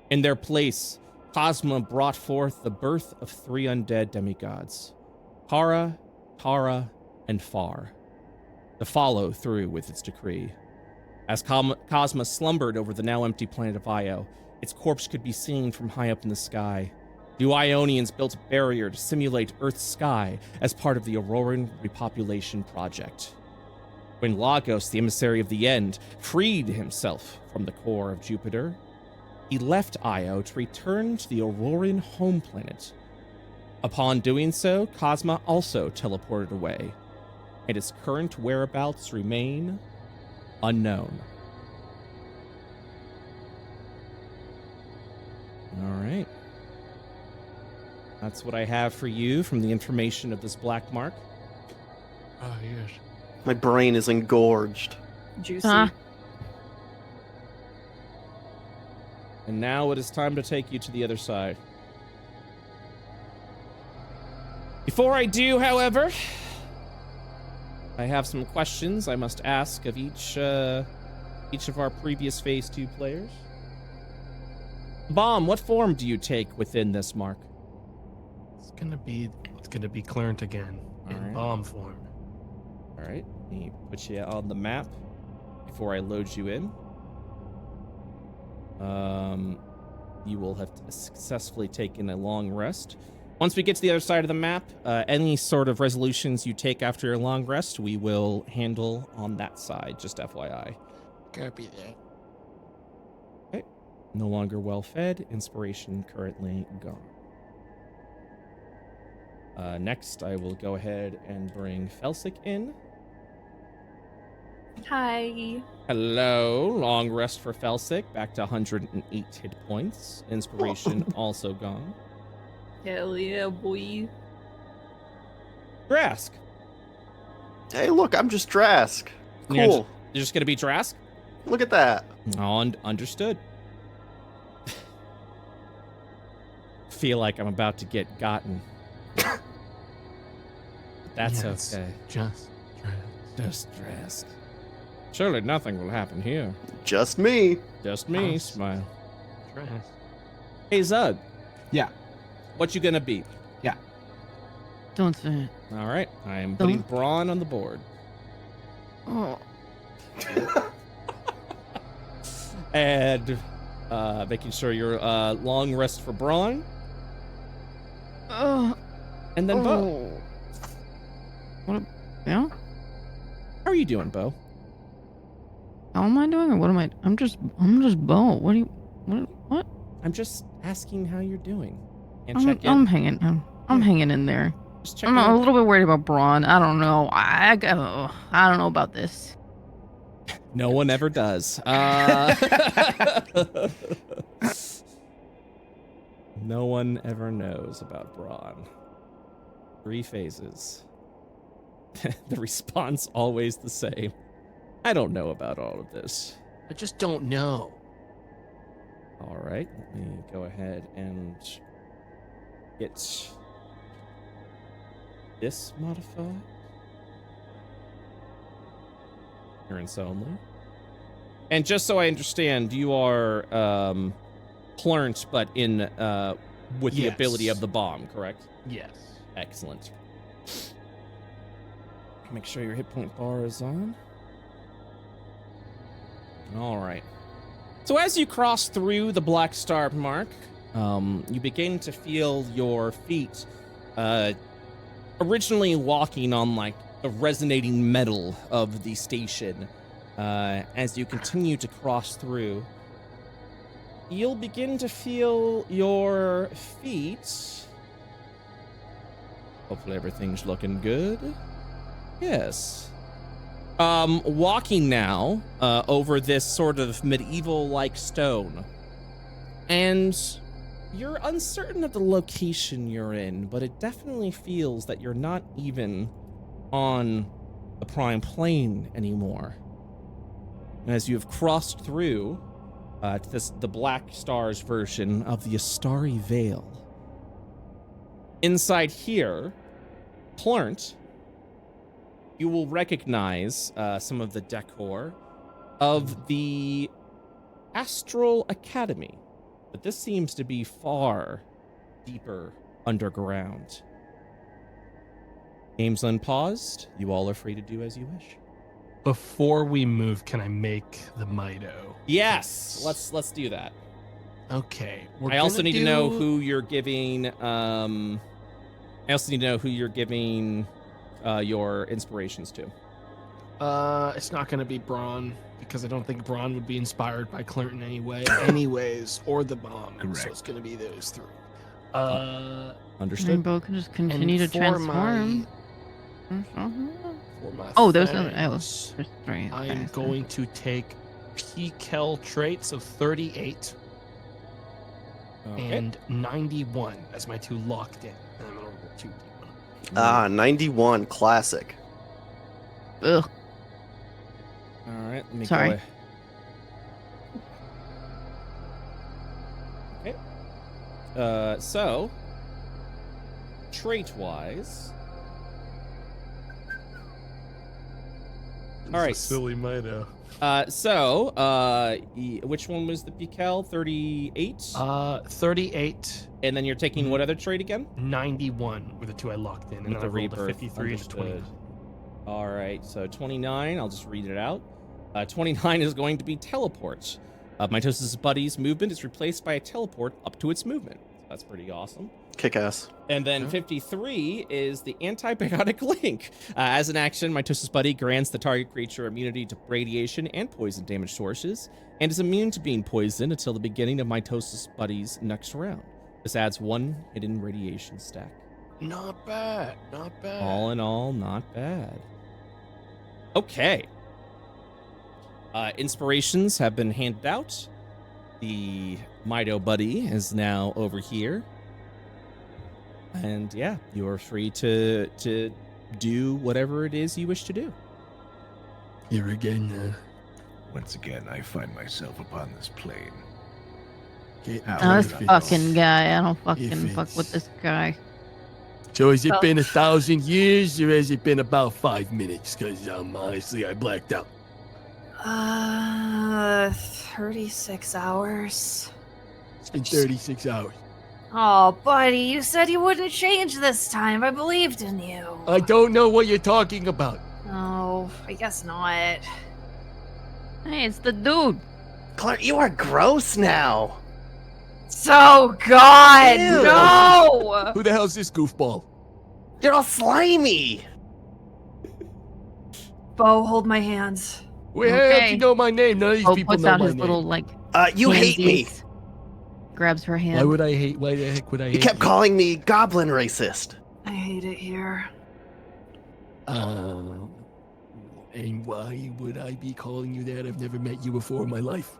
[SPEAKER 1] In their place, Cosmo brought forth the birth of 3 undead demigods, Para, Tara, and Far, to follow through with its decree. As Cosmo slumbered over the now empty planet of Io, its corpse could be seen from high up in the sky. The Ionians built a barrier to simulate Earth's sky as part of the Auroran repopulation project. When Lagos, the emissary of the End, freed himself from the core of Jupiter, he left Io to return to the Auroran home planet. Upon doing so, Cosmo also teleported away, and its current whereabouts remain unknown. All right. That's what I have for you from the information of this black mark.
[SPEAKER 2] Oh, yes.
[SPEAKER 4] My brain is engorged.
[SPEAKER 3] Juicy.
[SPEAKER 1] And now it is time to take you to the other side. Before I do, however, I have some questions I must ask of each of our previous Phase 2 players. Bomb, what form do you take within this mark?
[SPEAKER 2] It's gonna be Clarent again in
[SPEAKER 1] Alright.
[SPEAKER 2] bomb form.
[SPEAKER 1] All right, let me put you on the map before I load you in. You will have successfully taken a long rest. Once we get to the other side of the map, any sort of resolutions you take after your long rest, we will handle on that side, just FYI.
[SPEAKER 2] Copy that.
[SPEAKER 1] Okay. No longer well fed, inspiration currently gone. Next, I will go ahead and bring Felsic in.
[SPEAKER 3] Hi.
[SPEAKER 1] Hello, long rest for Felsic, back to 108 hit points. Inspiration also gone.
[SPEAKER 3] Hell yeah, boy.
[SPEAKER 1] Drask.
[SPEAKER 4] Hey, look, I'm just Drask. Cool.
[SPEAKER 1] You're just gonna be Drask?
[SPEAKER 4] Look at that.
[SPEAKER 1] Oh, understood. Feel like I'm about to get gotten. That's
[SPEAKER 2] Yeah, it's
[SPEAKER 1] okay.
[SPEAKER 2] Just
[SPEAKER 1] Drask. Surely nothing will happen here.
[SPEAKER 4] Just me.
[SPEAKER 1] Just me,
[SPEAKER 2] Us.
[SPEAKER 1] smile.
[SPEAKER 2] Drask.
[SPEAKER 1] Hey, Zug.
[SPEAKER 6] Yeah.
[SPEAKER 1] What you gonna be?
[SPEAKER 5] Don't say it.
[SPEAKER 1] All right, I am putting
[SPEAKER 5] Don't.
[SPEAKER 1] Brawn on the board.
[SPEAKER 5] Oh.
[SPEAKER 1] And making sure you're long rest for Brawn. And then Bo.
[SPEAKER 5] What? Yeah?
[SPEAKER 1] How are you doing, Bo?
[SPEAKER 5] How am I doing? Or what am I? I'm just Bo. What do you? What?
[SPEAKER 1] I'm just asking how you're doing. And
[SPEAKER 5] I'm
[SPEAKER 1] check in.
[SPEAKER 5] I'm hanging. I'm hanging in there.
[SPEAKER 1] Just
[SPEAKER 5] I'm
[SPEAKER 1] checking
[SPEAKER 5] a
[SPEAKER 1] in.
[SPEAKER 5] little bit worried about Braun. I don't know. I don't know about this.
[SPEAKER 1] No one ever does. No one ever knows about Braun. 3 phases. The response always the same. I don't know about all of this.
[SPEAKER 2] I just don't know.
[SPEAKER 1] All right, let me go ahead and get this modified. Appearance only. And just so I understand, you are Plurnt, but in with the
[SPEAKER 2] Yes.
[SPEAKER 1] ability of the bomb, correct?
[SPEAKER 2] Yes.
[SPEAKER 1] Excellent. Make sure your hit point bar is on. All right. So as you cross through the Black Star mark, you begin to feel your feet originally walking on like the resonating metal of the station. As you continue to cross through, you'll begin to feel your feet. Hopefully everything's looking good. Yes. Walking now over this sort of medieval-like stone. And You're uncertain of the location you're in, but it definitely feels that you're not even on the prime plane anymore. As you have crossed through the Black Stars version of the Astari Vale. Inside here, Plurnt, you will recognize some of the decor of the Astral Academy, but this seems to be far deeper underground. Game's unpaused. You all are free to do as you wish.
[SPEAKER 2] Before we move, can I make the Mido?
[SPEAKER 1] Yes, let's do that.
[SPEAKER 2] Okay.
[SPEAKER 1] I also need to know who you're giving. Your inspirations to.
[SPEAKER 2] It's not going to be Braun because I don't think Braun would be inspired by Clinton anyways, or the bomb.
[SPEAKER 6] Correct.
[SPEAKER 2] So it's going to be those three.
[SPEAKER 1] Understood.
[SPEAKER 5] Rainbow can just continue to
[SPEAKER 2] for
[SPEAKER 5] transform.
[SPEAKER 2] For my
[SPEAKER 5] Oh, those are
[SPEAKER 2] thanks,
[SPEAKER 5] there's three.
[SPEAKER 2] I
[SPEAKER 5] Okay,
[SPEAKER 2] am
[SPEAKER 5] so-
[SPEAKER 2] going to take PKEL traits of 38
[SPEAKER 1] Okay.
[SPEAKER 2] and 91 as my two locked in. And I'm going to roll 2d1.
[SPEAKER 4] Ah, 91, classic.
[SPEAKER 5] Ugh.
[SPEAKER 1] All right. Let me
[SPEAKER 5] Sorry.
[SPEAKER 1] go. Okay. So, trait-wise. All right.
[SPEAKER 2] Silly Mido.
[SPEAKER 1] Which one was the PKEL? 38?
[SPEAKER 2] 38,
[SPEAKER 1] And then you're taking what other trait again?
[SPEAKER 2] 91 were the two I locked in. And
[SPEAKER 1] With
[SPEAKER 2] then
[SPEAKER 1] the
[SPEAKER 2] I rolled a
[SPEAKER 1] rebirth.
[SPEAKER 2] 53 and a 29.
[SPEAKER 1] Understood. All right, so 29, I'll just read it out. 29 is going to be teleport. Mitosis' buddy's movement is replaced by a teleport up to its movement. So that's pretty awesome.
[SPEAKER 4] Kick ass.
[SPEAKER 1] And then 53 is the antibiotic link. As an action, Mitosis Buddy grants the target creature immunity to radiation and poison damage sources, and is immune to being poisoned until the beginning of Mitosis Buddy's next round. This adds 1 hidden radiation stack.
[SPEAKER 2] Not bad. Not bad.
[SPEAKER 1] All in all, not bad. Okay. Inspirations have been handed out. The Mido Buddy is now over here. And yeah, you are free to do whatever it is you wish to do.
[SPEAKER 2] Here again.
[SPEAKER 6] Once again, I find myself upon this plane.
[SPEAKER 5] Oh, this fucking guy. I don't fucking
[SPEAKER 2] If
[SPEAKER 5] fuck with
[SPEAKER 2] it's-
[SPEAKER 5] this guy.
[SPEAKER 2] So has it
[SPEAKER 3] Well-
[SPEAKER 2] been 1,000 years or has it been about 5 minutes? Because honestly, I blacked out.
[SPEAKER 3] 36 hours.
[SPEAKER 2] It's been 36 hours.
[SPEAKER 3] Oh, buddy, you said you wouldn't change this time. I believed in you.
[SPEAKER 2] I don't know what you're talking about.
[SPEAKER 3] Oh, I guess not.
[SPEAKER 5] Hey, it's the dude.
[SPEAKER 4] Clark, you are gross now.
[SPEAKER 3] So, God,
[SPEAKER 4] Ew.
[SPEAKER 3] no!
[SPEAKER 2] Who the hell's this goofball?
[SPEAKER 4] You're all slimy.
[SPEAKER 3] Bo, hold my hands.
[SPEAKER 2] Where how'd
[SPEAKER 5] Okay.
[SPEAKER 2] you know my name? None of these
[SPEAKER 5] Oh,
[SPEAKER 2] people
[SPEAKER 5] puts
[SPEAKER 2] know
[SPEAKER 5] out
[SPEAKER 2] my
[SPEAKER 5] his
[SPEAKER 2] name.
[SPEAKER 5] little like.
[SPEAKER 4] You hate me.
[SPEAKER 5] handsies, Grabs her
[SPEAKER 2] Why
[SPEAKER 5] hand.
[SPEAKER 2] would I hate? Why the heck would I hate
[SPEAKER 4] You kept
[SPEAKER 2] you?
[SPEAKER 4] calling me goblin racist.
[SPEAKER 3] I hate it here.
[SPEAKER 2] And why would I be calling you that? I've never met you before in my life.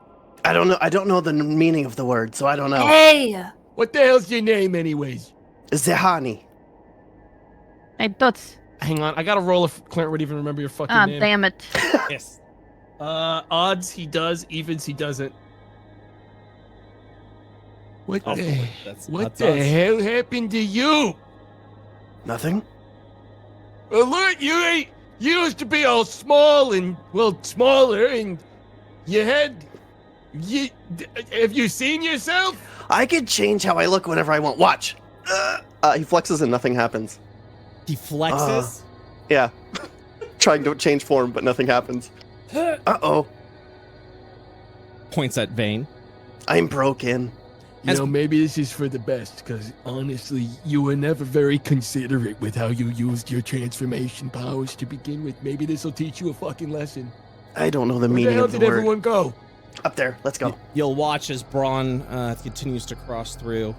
[SPEAKER 4] I don't know. I don't know the meaning of the word, so I don't know.
[SPEAKER 3] Hey!
[SPEAKER 2] What the hell's your name, anyways?
[SPEAKER 4] Zehani.
[SPEAKER 5] Hey, Toots.
[SPEAKER 2] Hang on, I gotta roll if Clarence would even remember your fucking
[SPEAKER 5] Ah,
[SPEAKER 2] name.
[SPEAKER 5] damn it.
[SPEAKER 1] Yes.
[SPEAKER 2] Odds he does, evens he doesn't. What
[SPEAKER 1] Oh,
[SPEAKER 2] the?
[SPEAKER 1] that's
[SPEAKER 2] What
[SPEAKER 1] us.
[SPEAKER 2] the hell happened to you?
[SPEAKER 4] Nothing.
[SPEAKER 2] Well, look, you used to be all small and well smaller, and you had. Have you seen yourself?
[SPEAKER 4] I can change how I look whenever I want. Watch. He flexes and nothing happens.
[SPEAKER 1] He flexes.
[SPEAKER 4] Yeah. Trying to change form, but nothing happens. Uh-oh.
[SPEAKER 1] Points at Vane.
[SPEAKER 4] I'm broken.
[SPEAKER 2] You know, maybe this is for the best, because honestly, you were never very considerate with how you used your transformation powers to begin with. Maybe this will teach you a fucking lesson.
[SPEAKER 4] I don't know the
[SPEAKER 2] Where the
[SPEAKER 4] meaning
[SPEAKER 2] hell
[SPEAKER 4] of the
[SPEAKER 2] did
[SPEAKER 4] word.
[SPEAKER 2] everyone go?
[SPEAKER 4] Up there. Let's go.
[SPEAKER 1] You'll watch as Braun continues to cross through.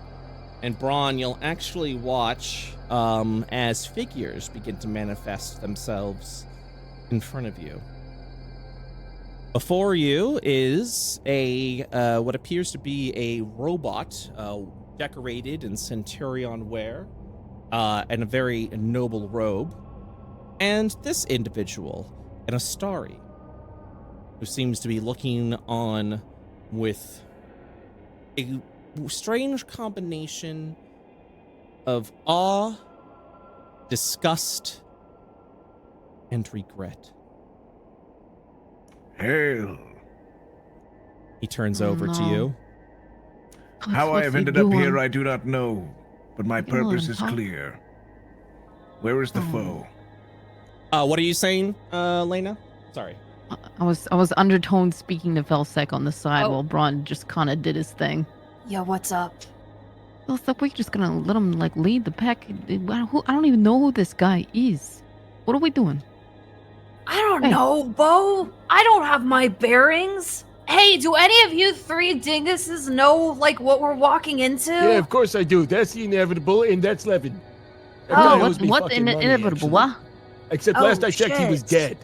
[SPEAKER 1] And Braun, you'll actually watch as figures begin to manifest themselves in front of you. Before you is a what appears to be a robot decorated in centurion wear, and a very noble robe. And this individual, an Astari, who seems to be looking on with a strange combination of awe, disgust, and regret.
[SPEAKER 6] Hail.
[SPEAKER 1] He turns over to you.
[SPEAKER 6] How I have ended up here, I do not know, but my purpose is clear. Where is the foe?
[SPEAKER 1] What are you saying, Layna? Sorry.
[SPEAKER 5] I was undertone speaking to Velsec on the side
[SPEAKER 3] Oh.
[SPEAKER 5] while Braun just kind of did his thing.
[SPEAKER 3] Yeah, what's up?
[SPEAKER 5] Velsec, we're just gonna let him like lead the pack. I don't even know who this guy is. What are we doing?
[SPEAKER 3] I don't
[SPEAKER 5] Hey.
[SPEAKER 3] know, Bo. I don't have my bearings. Hey, do any of you three dinguses know, like, what we're walking into?
[SPEAKER 2] Yeah, of course I do. That's the inevitable, and that's Levin. That
[SPEAKER 3] Oh,
[SPEAKER 2] guy owes me
[SPEAKER 5] what's
[SPEAKER 2] fucking money,
[SPEAKER 5] inevitable?
[SPEAKER 2] actually.
[SPEAKER 5] What?
[SPEAKER 2] Except
[SPEAKER 3] Oh,
[SPEAKER 2] last I checked, he was
[SPEAKER 3] shit.
[SPEAKER 2] dead.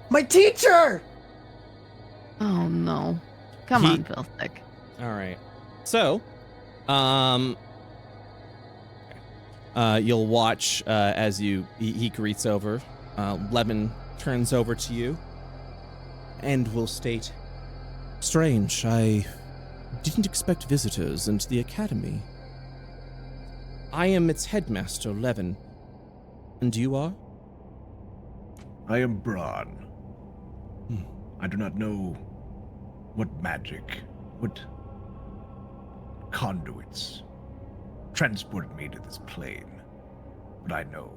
[SPEAKER 7] My teacher!
[SPEAKER 5] Oh no! Come
[SPEAKER 1] He-
[SPEAKER 5] on, Velsec.
[SPEAKER 1] All right. So, you'll watch as he greets over. Lemon turns over to you and will state, "Strange, I didn't expect visitors into the academy. I am its headmaster, Levin. And you are?"
[SPEAKER 6] I am Braun.
[SPEAKER 1] Hmm.
[SPEAKER 6] I do not know what magic, what conduits transported me to this plane, but I know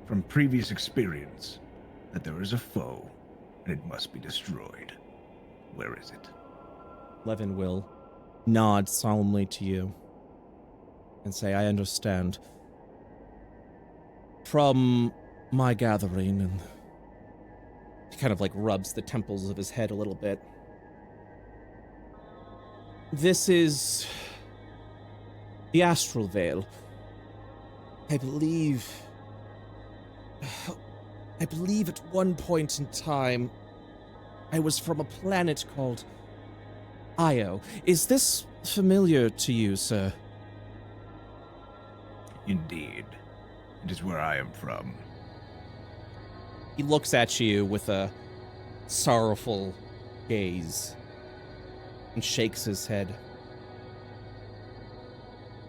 [SPEAKER 6] from previous experience that there is a foe and it must be destroyed. Where is it?
[SPEAKER 1] Levin will nod solemnly to you and say, "I understand. From my gathering," and he kind of like rubs the temples of his head a little bit. "This is the Astral Veil. I believe at one point in time, I was from a planet called Io. Is this familiar to you, sir?"
[SPEAKER 6] Indeed, it is where I am from.
[SPEAKER 1] He looks at you with a sorrowful gaze and shakes his head.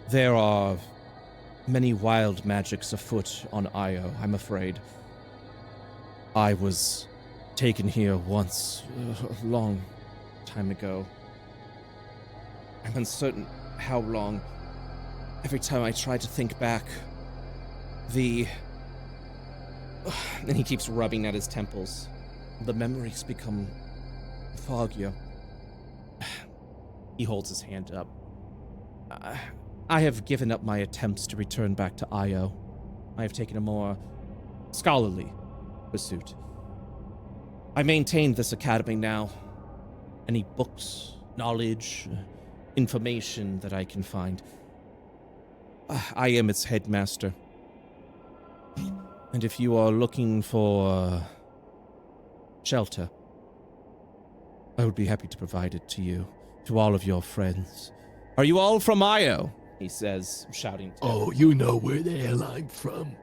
[SPEAKER 1] "There are many wild magics afoot on Io, I'm afraid. I was taken here once, a long time ago. I'm uncertain how long. Every time I try to think back, and he keeps rubbing at his temples. The memories become foggier." He holds his hand up. "I have given up my attempts to return back to Io. I have taken a more scholarly pursuit. I maintain this academy now. Any books, knowledge, information that I can find. I am its headmaster. And if you are looking for shelter, I would be happy to provide it to you, to all of your friends. Are you all from Io?" he says, shouting.
[SPEAKER 2] Oh, you know where the hell I'm from.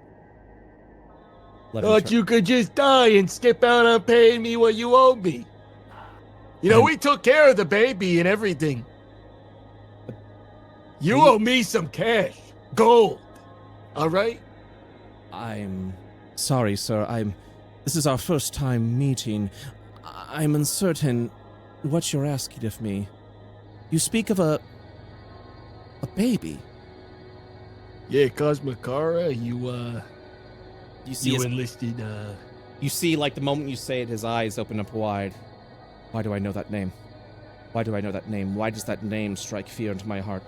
[SPEAKER 1] Levin
[SPEAKER 2] Thought you could just die and skip out on paying me what you owe me. You know, we took care of the baby and everything. You owe me some cash. Gold. All right?
[SPEAKER 1] I'm sorry, sir. This is our first time meeting. I'm uncertain what you're asking of me. You speak of a baby.
[SPEAKER 2] Yeah, Cosmikara,
[SPEAKER 1] You see,
[SPEAKER 2] you enlisted,
[SPEAKER 1] you see, like the moment you say it, his eyes open up wide. Why do I know that name? Why do I know that name? Why does that name strike fear into my heart?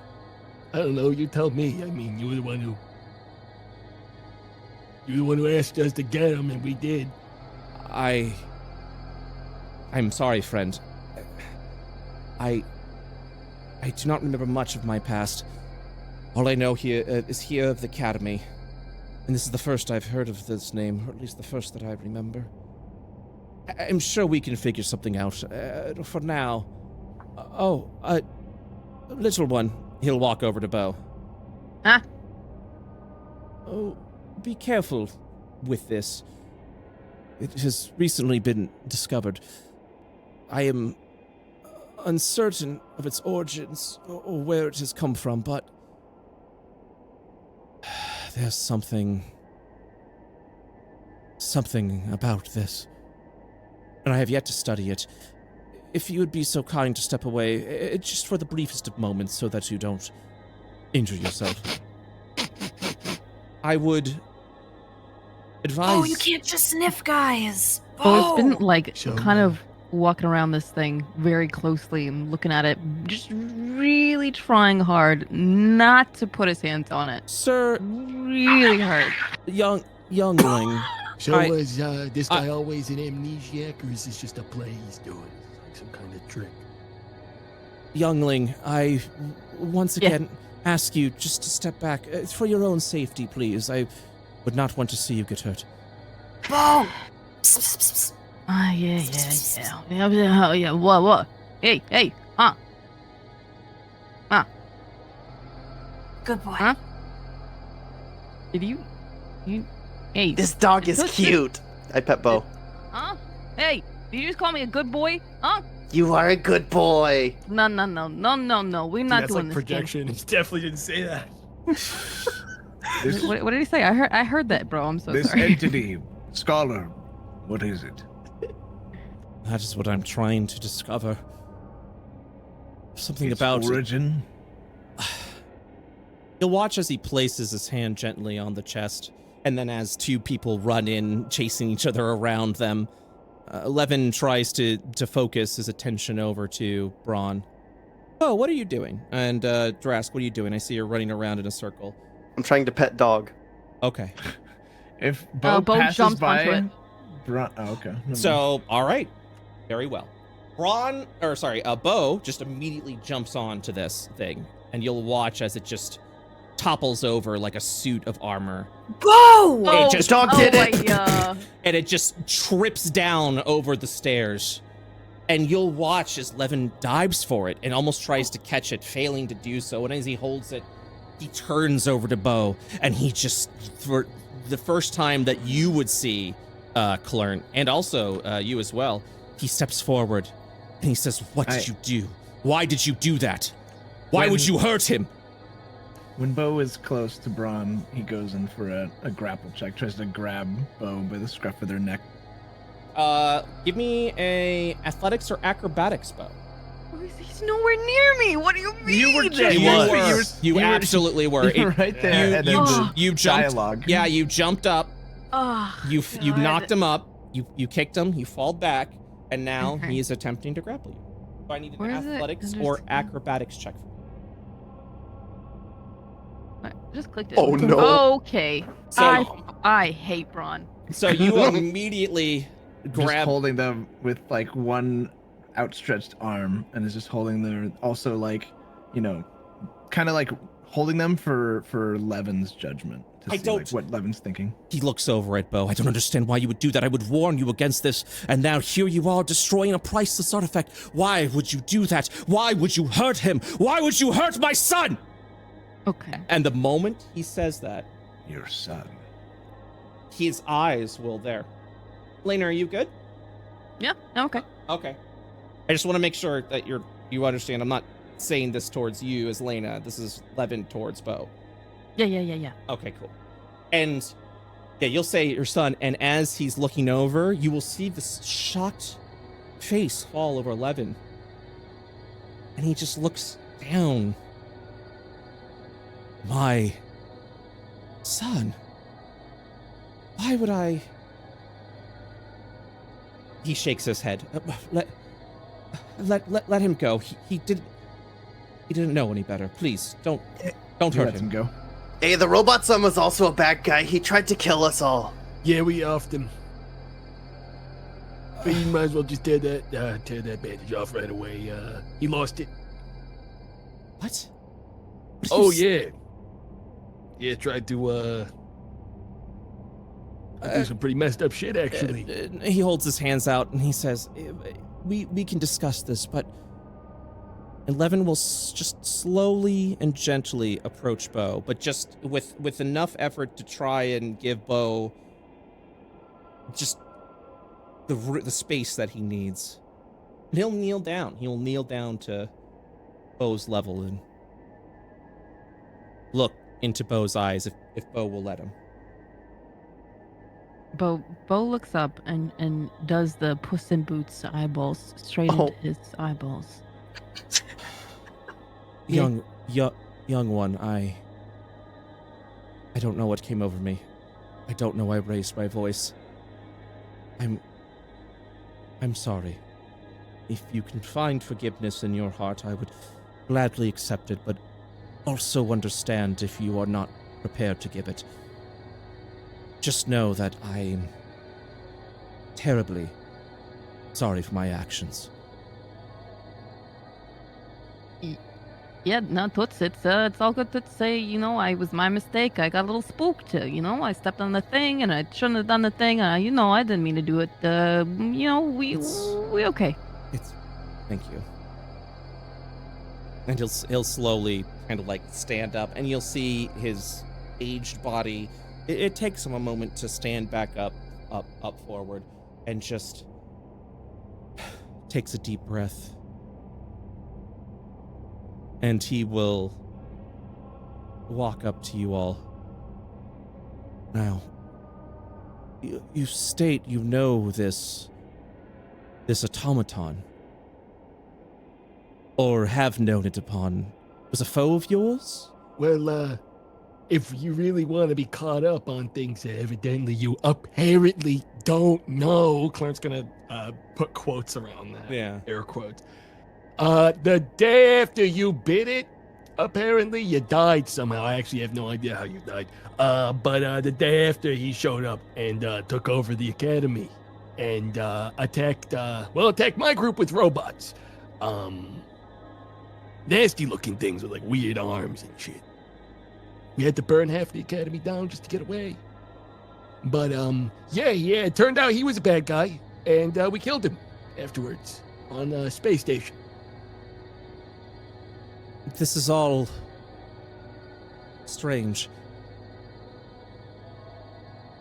[SPEAKER 2] I don't know, you tell me. I mean, you were the one who asked us to get him, and we did.
[SPEAKER 1] I'm sorry, friend. I do not remember much of my past. All I know here is here of the academy. And this is the first I've heard of this name, or at least the first that I remember. I'm sure we can figure something out. For now. Little one, He'll walk over to Bo.
[SPEAKER 5] Huh?
[SPEAKER 1] Oh, be careful with this. It has recently been discovered. I am uncertain of its origins or where it has come from, but there's something about this, and I have yet to study it. If you would be so kind to step away, just for the briefest of moments, so that you don't injure yourself. I would advise...
[SPEAKER 3] Oh, you can't just sniff, guys.
[SPEAKER 5] Bo's been like
[SPEAKER 7] So,
[SPEAKER 5] kind of walking around this thing very closely and looking at it, just really trying hard not to put his hands on it.
[SPEAKER 1] Sir,
[SPEAKER 5] Really hard.
[SPEAKER 1] youngling,
[SPEAKER 7] So
[SPEAKER 1] I-
[SPEAKER 7] is this guy always an amnesiac, or is this just a play he's doing? Like some kind of trick?
[SPEAKER 1] youngling, I once
[SPEAKER 5] Yeah.
[SPEAKER 1] again ask you just to step back. For your own safety, please. I would not want to see you get hurt.
[SPEAKER 3] Bo! Psst, psst, psst, psst.
[SPEAKER 5] Yeah. What? Hey, huh?
[SPEAKER 3] Good boy.
[SPEAKER 5] Huh? Did you? Hey,
[SPEAKER 4] This dog is
[SPEAKER 5] Good.
[SPEAKER 4] cute. I pet Bo.
[SPEAKER 5] huh? Hey, did you just call me a good boy? Huh?
[SPEAKER 4] You are a good boy.
[SPEAKER 5] No. We're not
[SPEAKER 7] That's
[SPEAKER 5] doing
[SPEAKER 7] like
[SPEAKER 5] this.
[SPEAKER 7] projection. He definitely didn't say that.
[SPEAKER 6] This,
[SPEAKER 5] What did he say? I heard that, bro. I'm so
[SPEAKER 6] this
[SPEAKER 5] sorry.
[SPEAKER 6] entity, Scholar, what is it?
[SPEAKER 1] That is what I'm trying to discover. Something
[SPEAKER 6] Its
[SPEAKER 1] about...
[SPEAKER 6] origin?
[SPEAKER 1] You'll watch as he places his hand gently on the chest, and then as two people run in, chasing each other around them, Levin tries to focus his attention over to Braun. Oh, what are you doing? And Drask, what are you doing? I see you're running around in a circle.
[SPEAKER 4] I'm trying to pet dog.
[SPEAKER 1] Okay.
[SPEAKER 6] If Bo
[SPEAKER 5] Bo
[SPEAKER 6] passes
[SPEAKER 5] jumps
[SPEAKER 6] by,
[SPEAKER 5] onto it.
[SPEAKER 6] okay. never
[SPEAKER 1] So, all right. Very well. Bo just immediately jumps onto this thing, and you'll watch as it just topples over like a suit of armor,
[SPEAKER 3] Bo!
[SPEAKER 1] It just-
[SPEAKER 4] The dog did it.
[SPEAKER 1] and it just trips down over the stairs. And you'll watch as Levin dives for it and almost tries to catch it, failing to do so. And as he holds it, he turns over to Bo, and he just, for the first time that you would see Klern, and also you as well, he steps forward and he says, "What did you do? Why did you do that? Why would you hurt him?"
[SPEAKER 6] When Bo is close to Braun, he goes in for a grapple check, tries to grab Bo by the scruff of their neck.
[SPEAKER 1] Give me a athletics or acrobatics, Bo.
[SPEAKER 5] He's nowhere near me. What do you mean?
[SPEAKER 6] You were just-
[SPEAKER 1] You
[SPEAKER 6] You
[SPEAKER 1] were.
[SPEAKER 6] were-
[SPEAKER 1] You
[SPEAKER 6] you were-
[SPEAKER 1] absolutely were.
[SPEAKER 6] You were right there,
[SPEAKER 1] You,
[SPEAKER 6] and
[SPEAKER 1] you,
[SPEAKER 6] then
[SPEAKER 5] Oh.
[SPEAKER 1] you jumped.
[SPEAKER 6] dialogue.
[SPEAKER 1] Yeah, you jumped up.
[SPEAKER 5] Oh,
[SPEAKER 1] You
[SPEAKER 5] God.
[SPEAKER 1] knocked him up. You kicked him. He falled back, and now
[SPEAKER 5] Okay.
[SPEAKER 1] he is attempting to grapple you. So I need an
[SPEAKER 5] Where is it?
[SPEAKER 1] athletics or
[SPEAKER 5] Understand.
[SPEAKER 1] acrobatics check.
[SPEAKER 5] I just clicked it.
[SPEAKER 4] Oh, no.
[SPEAKER 5] Okay.
[SPEAKER 1] So-
[SPEAKER 5] I hate Braun.
[SPEAKER 1] So you immediately
[SPEAKER 6] Just
[SPEAKER 1] grab.
[SPEAKER 6] holding them with like one outstretched arm, and is just holding them. Also, like, kind of like holding them for Levin's judgment to
[SPEAKER 1] I
[SPEAKER 6] see
[SPEAKER 1] don't-
[SPEAKER 6] like what Levin's thinking.
[SPEAKER 1] He looks over at Bo. I don't understand why you would do that. I would warn you against this. And now here you are destroying a priceless artifact. Why would you do that? Why would you hurt him? Why would you hurt my son?
[SPEAKER 5] Okay.
[SPEAKER 1] And the moment he says that,
[SPEAKER 6] Your son.
[SPEAKER 1] his eyes will there. Layna, are you good?
[SPEAKER 5] Yeah. Okay.
[SPEAKER 1] Okay. I just want to make sure that you understand. I'm not saying this towards you as Layna. This is Levin towards Bo.
[SPEAKER 5] Yeah.
[SPEAKER 1] Okay, cool. And yeah, you'll say your son, and as he's looking over, you will see this shocked face fall over Levin. And he just looks down. My son. Why would I? He shakes his head. Let him go. He didn't know any better. Please don't
[SPEAKER 6] He
[SPEAKER 1] hurt
[SPEAKER 6] lets
[SPEAKER 1] him.
[SPEAKER 6] him go.
[SPEAKER 4] Hey, the robot son was also a bad guy. He tried to kill us all.
[SPEAKER 7] Yeah, we offed him. But you might as well just tear that bandage off right away. He lost it.
[SPEAKER 1] What?
[SPEAKER 7] Oh yeah. Yeah, tried to do some pretty messed up shit actually.
[SPEAKER 1] He holds his hands out and he says, "We can discuss this, but And Levin will just slowly and gently approach Bo, but just with enough effort to try and give Bo just the space that he needs. And he'll kneel down. He will kneel down to Bo's level and look into Bo's eyes if Bo will let him.
[SPEAKER 5] Bo looks up and does the Puss in Boots eyeballs straight into his eyeballs.
[SPEAKER 1] Young one, I don't know what came over me. I don't know I raised my voice. I'm sorry. If you can find forgiveness in your heart, I would gladly accept it, but also understand if you are not prepared to give it. Just know that I'm terribly sorry for my actions.
[SPEAKER 5] Yeah, no, Toots, it's all good to say, I was my mistake. I got a little spooked, I stepped on the thing and I shouldn't have done the thing. I didn't mean to do it. We okay.
[SPEAKER 1] Thank you. And he'll slowly kind of like stand up, and you'll see his aged body. It takes him a moment to stand back up forward, and just takes a deep breath. And he will walk up to you all. Now, you state you know this automaton, or have known it upon, was a foe of yours?
[SPEAKER 7] Well, if you really want to be caught up on things that evidently you apparently don't know, Clarence gonna put quotes around that.
[SPEAKER 1] Yeah.
[SPEAKER 7] Air quotes. The day after you bit it, apparently you died somehow. I actually have no idea how you died. But the day after he showed up and took over the academy and attacked my group with robots. Nasty looking things with like weird arms and shit. We had to burn half the academy down just to get away. But yeah, it turned out he was a bad guy, and we killed him afterwards on a space station.
[SPEAKER 1] This is all strange.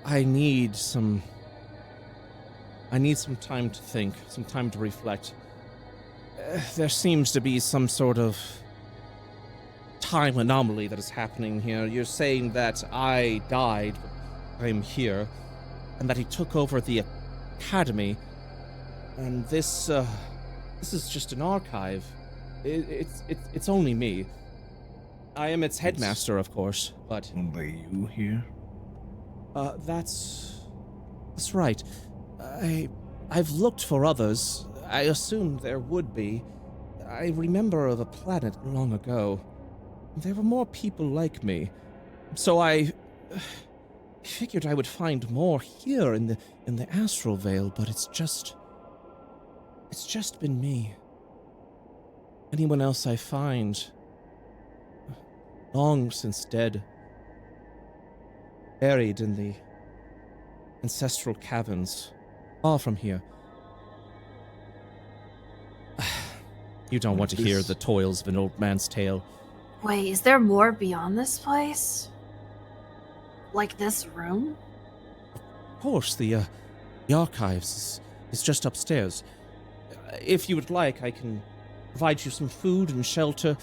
[SPEAKER 1] I need some time to think, some time to reflect. There seems to be some sort of time anomaly that is happening here. You're saying that I died, but I'm here, and that he took over the academy, and this is just an archive. It's only me. I am its headmaster, of course, but
[SPEAKER 6] Only you here?
[SPEAKER 1] That's right. I've looked for others. I assumed there would be. I remember of a planet long ago. There were more people like me. So I figured I would find more here in the astral veil, but it's just been me. Anyone else I find, long since dead, buried in the ancestral caverns, far from here. You don't want to hear the toils of an old man's tale.
[SPEAKER 3] Wait, is there more beyond this place? Like this room?
[SPEAKER 1] Of course, the archives is just upstairs. If you would like, I can provide you some food and shelter.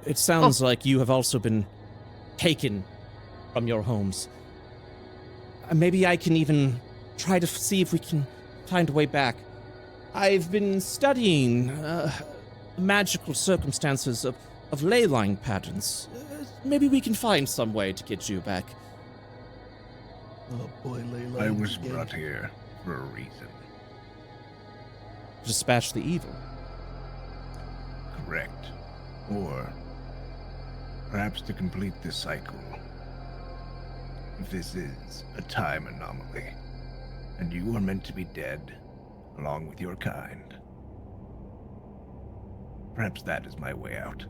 [SPEAKER 1] It sounds like you have also been taken from your homes. Maybe I can even try to see if we can find a way back. I've been studying magical circumstances of ley line patterns. Maybe we can find some way to get you back.
[SPEAKER 7] Oh boy, Layla.
[SPEAKER 6] I was brought here for a reason.
[SPEAKER 1] Dispatch the evil.
[SPEAKER 6] Correct. Or perhaps to complete this cycle. If this is a time anomaly, and you are meant to be dead, along with your kind, perhaps that is my way out.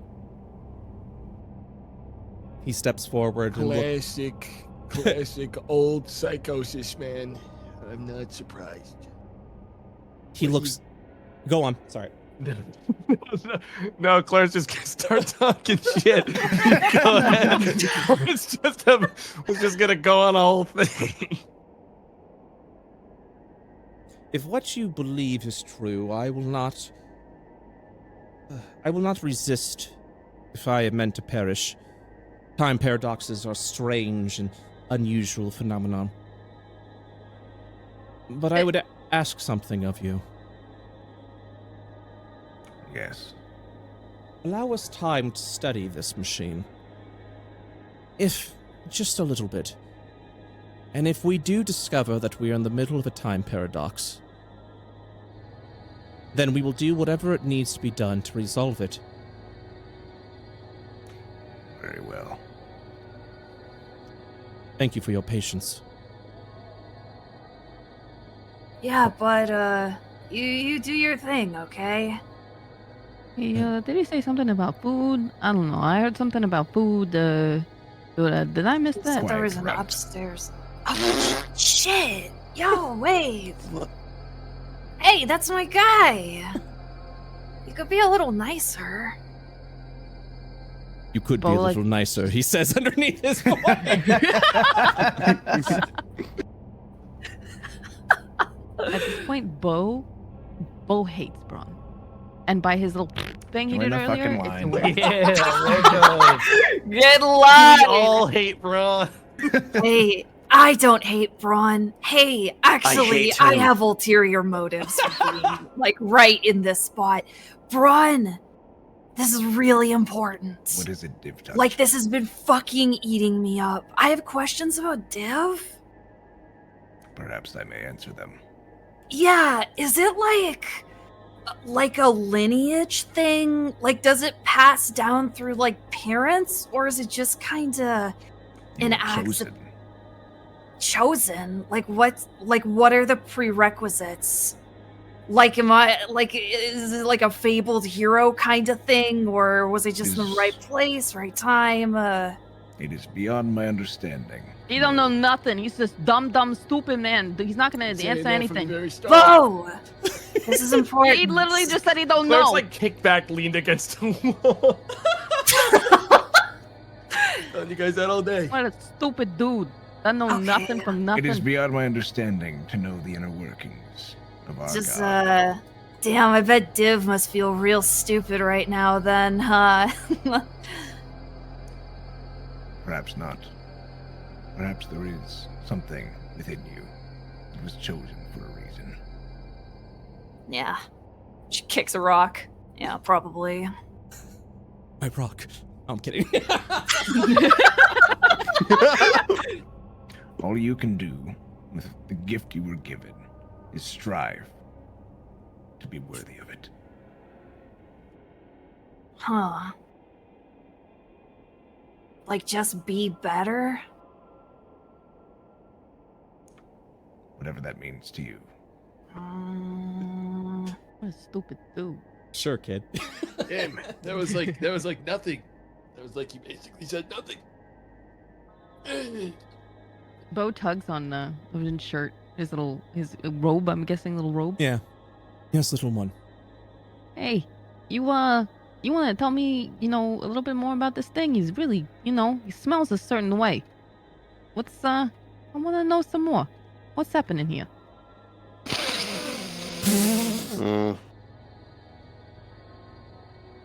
[SPEAKER 1] He steps forward and
[SPEAKER 7] Classic old psychosis, man. I'm not surprised.
[SPEAKER 1] he looks. Go on. Sorry.
[SPEAKER 2] No, Claire's just gonna start talking shit. Go ahead. It's just gonna go on a whole thing.
[SPEAKER 1] If what you believe is true, I will not resist if I am meant to perish. Time paradoxes are strange and unusual phenomenon. But I would ask something of you.
[SPEAKER 6] Yes.
[SPEAKER 1] Allow us time to study this machine. If just a little bit. And if we do discover that we are in the middle of a time paradox, then we will do whatever it needs to be done to resolve it.
[SPEAKER 6] Very well.
[SPEAKER 1] Thank you for your patience.
[SPEAKER 3] Yeah, but you do your thing, okay?
[SPEAKER 5] Hey, did he say something about food? I don't know. I heard something about food. Did I miss that?
[SPEAKER 3] Said there was an
[SPEAKER 6] Quiet,
[SPEAKER 3] upstairs. Oh shit! Yo, wait. Hey, that's my guy. You could be a little nicer.
[SPEAKER 1] You could be
[SPEAKER 5] But
[SPEAKER 1] a little nicer, he says underneath his voice.
[SPEAKER 5] At this point, Bo hates Braun. And by his little thing he
[SPEAKER 6] Join
[SPEAKER 5] did
[SPEAKER 6] the
[SPEAKER 5] earlier,
[SPEAKER 6] fucking
[SPEAKER 5] it's a
[SPEAKER 6] line.
[SPEAKER 5] win.
[SPEAKER 2] Yeah, there goes.
[SPEAKER 3] Good
[SPEAKER 2] We
[SPEAKER 3] luck.
[SPEAKER 2] all hate Braun.
[SPEAKER 3] Hey, I don't hate Braun. Hey, actually,
[SPEAKER 4] hate
[SPEAKER 3] I
[SPEAKER 4] him.
[SPEAKER 3] have ulterior motives for being, like, right in this spot. Braun, this is really important.
[SPEAKER 6] What is it, Div Touch?
[SPEAKER 3] Like, this has been fucking eating me up. I have questions about Div.
[SPEAKER 6] Perhaps I may answer them.
[SPEAKER 3] Yeah, is it like a lineage thing? Like, does it pass down through, like, parents? Or is it just kind of
[SPEAKER 6] You
[SPEAKER 3] an
[SPEAKER 6] were
[SPEAKER 3] accident? Chosen? Like, what are the prerequisites? Like, is it like a fabled hero kind of thing? Or was it just in the
[SPEAKER 6] Is-
[SPEAKER 3] right place, right time?
[SPEAKER 6] It is beyond my understanding.
[SPEAKER 5] He don't know nothing. He's just dumb, stupid man. He's not gonna
[SPEAKER 7] Saying
[SPEAKER 5] answer
[SPEAKER 7] that from
[SPEAKER 5] anything.
[SPEAKER 7] the very start.
[SPEAKER 3] Bo! This is important.
[SPEAKER 5] He literally just said he don't
[SPEAKER 2] Claire's
[SPEAKER 5] know.
[SPEAKER 2] like kicked back, leaned against the wall.
[SPEAKER 7] Telling you guys that all day.
[SPEAKER 5] What a stupid dude. That know
[SPEAKER 3] Okay.
[SPEAKER 5] nothing from nothing.
[SPEAKER 6] It is beyond my understanding to know the inner workings of our
[SPEAKER 3] Just,
[SPEAKER 6] god.
[SPEAKER 3] damn, I bet Div must feel real stupid right now then, huh?
[SPEAKER 6] Perhaps not. Perhaps there is something within you that was chosen for a reason.
[SPEAKER 3] Yeah. She kicks a rock. Yeah, probably.
[SPEAKER 1] I rock. I'm kidding.
[SPEAKER 6] All you can do with the gift you were given is strive to be worthy of it.
[SPEAKER 3] Huh. Like, just be better?
[SPEAKER 6] Whatever that means to you.
[SPEAKER 5] What a stupid dude.
[SPEAKER 1] Sure, kid.
[SPEAKER 7] Damn, that was like nothing. That was like he basically said nothing.
[SPEAKER 5] Bo tugs on his shirt, his robe. I'm guessing little robe.
[SPEAKER 1] Yeah. Yes, little one.
[SPEAKER 5] Hey, you want to tell me, a little bit more about this thing? He's really, he smells a certain way. I want to know some more. What's happening here?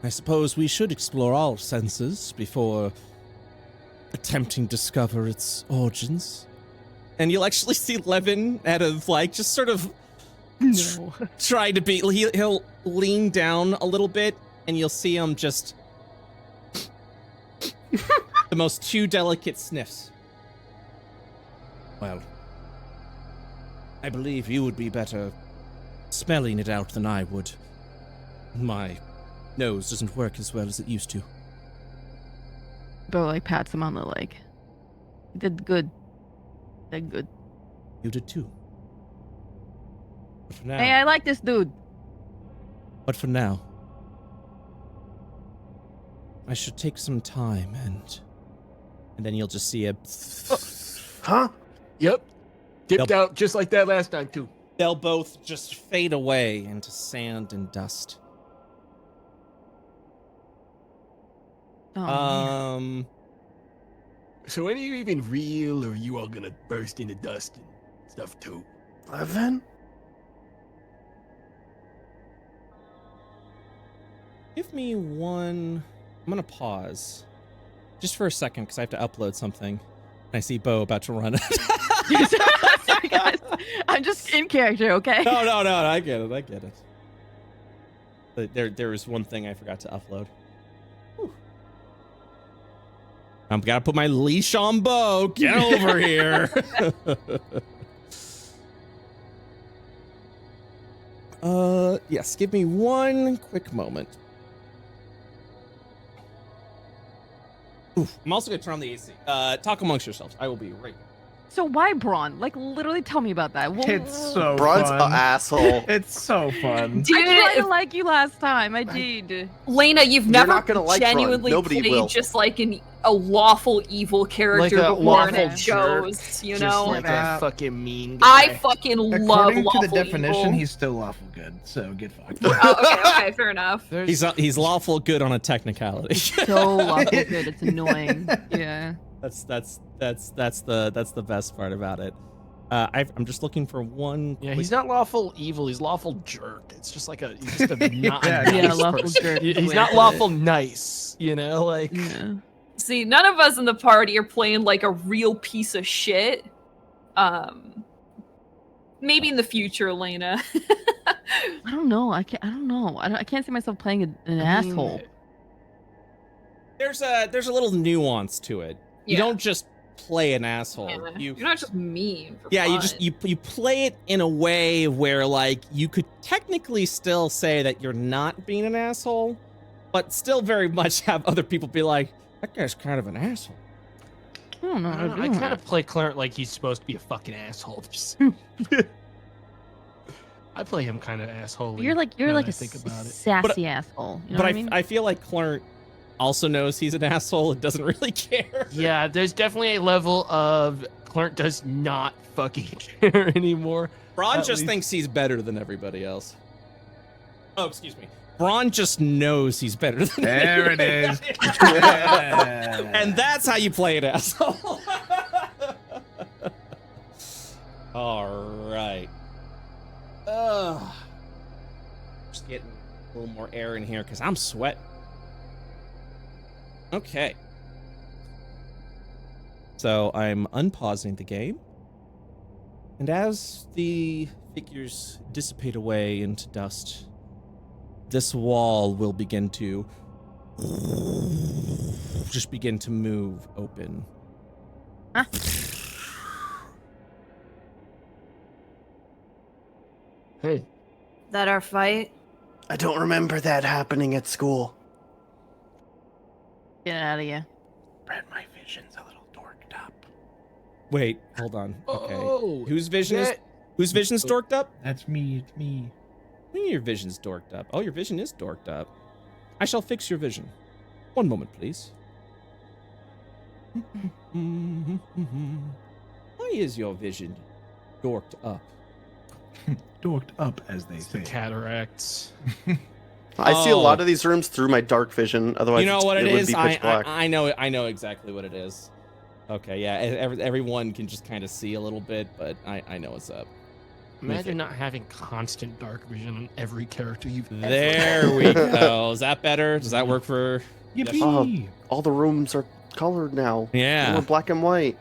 [SPEAKER 1] I suppose we should explore all senses before attempting to discover its origins. And you'll actually see Levin out of, just sort of
[SPEAKER 2] No.
[SPEAKER 1] try to be... He'll lean down a little bit, and you'll see him just... the most two delicate sniffs. Well, I believe you would be better smelling it out than I would. My nose doesn't work as well as it used to.
[SPEAKER 5] Bo pats him on the leg. You did good. Did good.
[SPEAKER 1] You did too. But for now,
[SPEAKER 5] Hey, I like this dude.
[SPEAKER 1] I should take some time and then you'll just see
[SPEAKER 4] Huh?
[SPEAKER 7] Yep. Dipped
[SPEAKER 1] Yep.
[SPEAKER 7] out just like that last time too.
[SPEAKER 1] they'll both just fade away into sand and dust.
[SPEAKER 5] Oh, man.
[SPEAKER 7] So any of you even real, or are you all gonna burst into dust and stuff too?
[SPEAKER 4] Evan?
[SPEAKER 1] Give me one. I'm gonna pause just for a second because I have to upload something. I see Bo about to run.
[SPEAKER 5] Sorry, guys. I'm just in character, okay?
[SPEAKER 1] No, I get it. But there was one thing I forgot to upload. Whew. I'm gotta put my leash on Bo. Get over here. Yes, give me one quick moment. Oof. I'm also gonna turn on the AC. Talk amongst yourselves. I will be right back.
[SPEAKER 5] So why Braun? Like, literally tell me about that.
[SPEAKER 6] It's so
[SPEAKER 4] Braun's
[SPEAKER 6] fun.
[SPEAKER 4] an asshole.
[SPEAKER 6] It's so fun.
[SPEAKER 3] Dude,
[SPEAKER 5] I tried
[SPEAKER 3] if,
[SPEAKER 5] to like you last time. I did.
[SPEAKER 3] Layna, you've
[SPEAKER 4] You're
[SPEAKER 3] never
[SPEAKER 4] not gonna like Braun.
[SPEAKER 3] genuinely
[SPEAKER 4] Nobody
[SPEAKER 3] played
[SPEAKER 4] will.
[SPEAKER 3] just like a lawful evil character
[SPEAKER 2] Like a
[SPEAKER 3] before, and
[SPEAKER 2] lawful
[SPEAKER 3] it shows, you
[SPEAKER 2] Just
[SPEAKER 3] know?
[SPEAKER 2] like
[SPEAKER 6] Uh,
[SPEAKER 2] a fucking mean
[SPEAKER 3] I
[SPEAKER 2] guy.
[SPEAKER 3] fucking love
[SPEAKER 6] According
[SPEAKER 3] lawful
[SPEAKER 6] to the definition,
[SPEAKER 3] evil.
[SPEAKER 6] he's still lawful good. So get fucked.
[SPEAKER 3] Oh, okay, fair enough.
[SPEAKER 1] He's lawful good on a technicality.
[SPEAKER 5] So lawful good. It's annoying. Yeah.
[SPEAKER 1] That's the best part about it. I'm just looking for one.
[SPEAKER 2] Yeah,
[SPEAKER 1] quick-
[SPEAKER 2] he's not lawful evil. He's lawful jerk. It's just like he's just a not
[SPEAKER 6] Yeah,
[SPEAKER 2] nice
[SPEAKER 5] yeah, lawful
[SPEAKER 2] person.
[SPEAKER 5] jerk is the
[SPEAKER 2] He's
[SPEAKER 5] way
[SPEAKER 2] not
[SPEAKER 5] to put
[SPEAKER 2] lawful nice. You know, like
[SPEAKER 5] Yeah.
[SPEAKER 3] See, none of us in the party are playing like a real piece of shit. Maybe in the future, Layna.
[SPEAKER 5] I don't know. I don't know. I can't see myself playing an asshole.
[SPEAKER 1] There's a little nuance to it. You
[SPEAKER 3] Yeah.
[SPEAKER 1] don't just play an asshole.
[SPEAKER 3] Yeah.
[SPEAKER 1] You
[SPEAKER 3] You're not just mean. For
[SPEAKER 1] yeah, you
[SPEAKER 3] fun.
[SPEAKER 1] just you play it in a way where like you could technically still say that you're not being an asshole, but still very much have other people be like, that guy's kind of an asshole.
[SPEAKER 5] I don't know.
[SPEAKER 2] I kind of play Clarence like he's supposed to be a fucking asshole. I play him kind of asshole.
[SPEAKER 5] You're like a
[SPEAKER 2] think about it.
[SPEAKER 5] sassy asshole. You know
[SPEAKER 1] But
[SPEAKER 5] what I mean?
[SPEAKER 1] I feel like Clarence also knows he's an asshole and doesn't really care.
[SPEAKER 2] Yeah, there's definitely a level of Clarence does not fucking care anymore.
[SPEAKER 1] Braun
[SPEAKER 2] At
[SPEAKER 1] just
[SPEAKER 2] least-
[SPEAKER 1] thinks he's better than everybody else. Oh, excuse me. Braun just knows he's better than
[SPEAKER 6] There it is.
[SPEAKER 1] And that's how you play an asshole. All right. Just getting a little more air in here because I'm sweating. Okay. So I'm unpausing the game. And as the figures dissipate away into dust, this wall will begin to just begin to move open.
[SPEAKER 5] Huh?
[SPEAKER 7] Hey,
[SPEAKER 3] That our fight?
[SPEAKER 4] I don't remember that happening at school.
[SPEAKER 5] Get out of here.
[SPEAKER 6] Brett, my vision's a little dorked up.
[SPEAKER 1] Wait, hold on. Okay.
[SPEAKER 7] Oh,
[SPEAKER 1] Whose vision's dorked up?
[SPEAKER 6] That's me. It's me.
[SPEAKER 1] What do you mean your vision's dorked up? Oh, your vision is dorked up. I shall fix your vision. One moment, please. Why is your vision dorked up?
[SPEAKER 6] Dorked up, as they say.
[SPEAKER 2] Cataracts.
[SPEAKER 4] I see a
[SPEAKER 1] Oh.
[SPEAKER 4] lot of these rooms through my dark vision. Otherwise,
[SPEAKER 1] You know what it
[SPEAKER 4] would
[SPEAKER 1] is?
[SPEAKER 4] be pitch black.
[SPEAKER 1] I know exactly what it is. Okay, yeah, everyone can just kind of see a little bit, but I know what's up.
[SPEAKER 2] Imagine not having constant dark vision on every character you've ever
[SPEAKER 1] There we go. Is that better? Does that work for?
[SPEAKER 6] Yippee!
[SPEAKER 4] All the rooms are colored now.
[SPEAKER 1] Yeah.
[SPEAKER 4] We're black and white.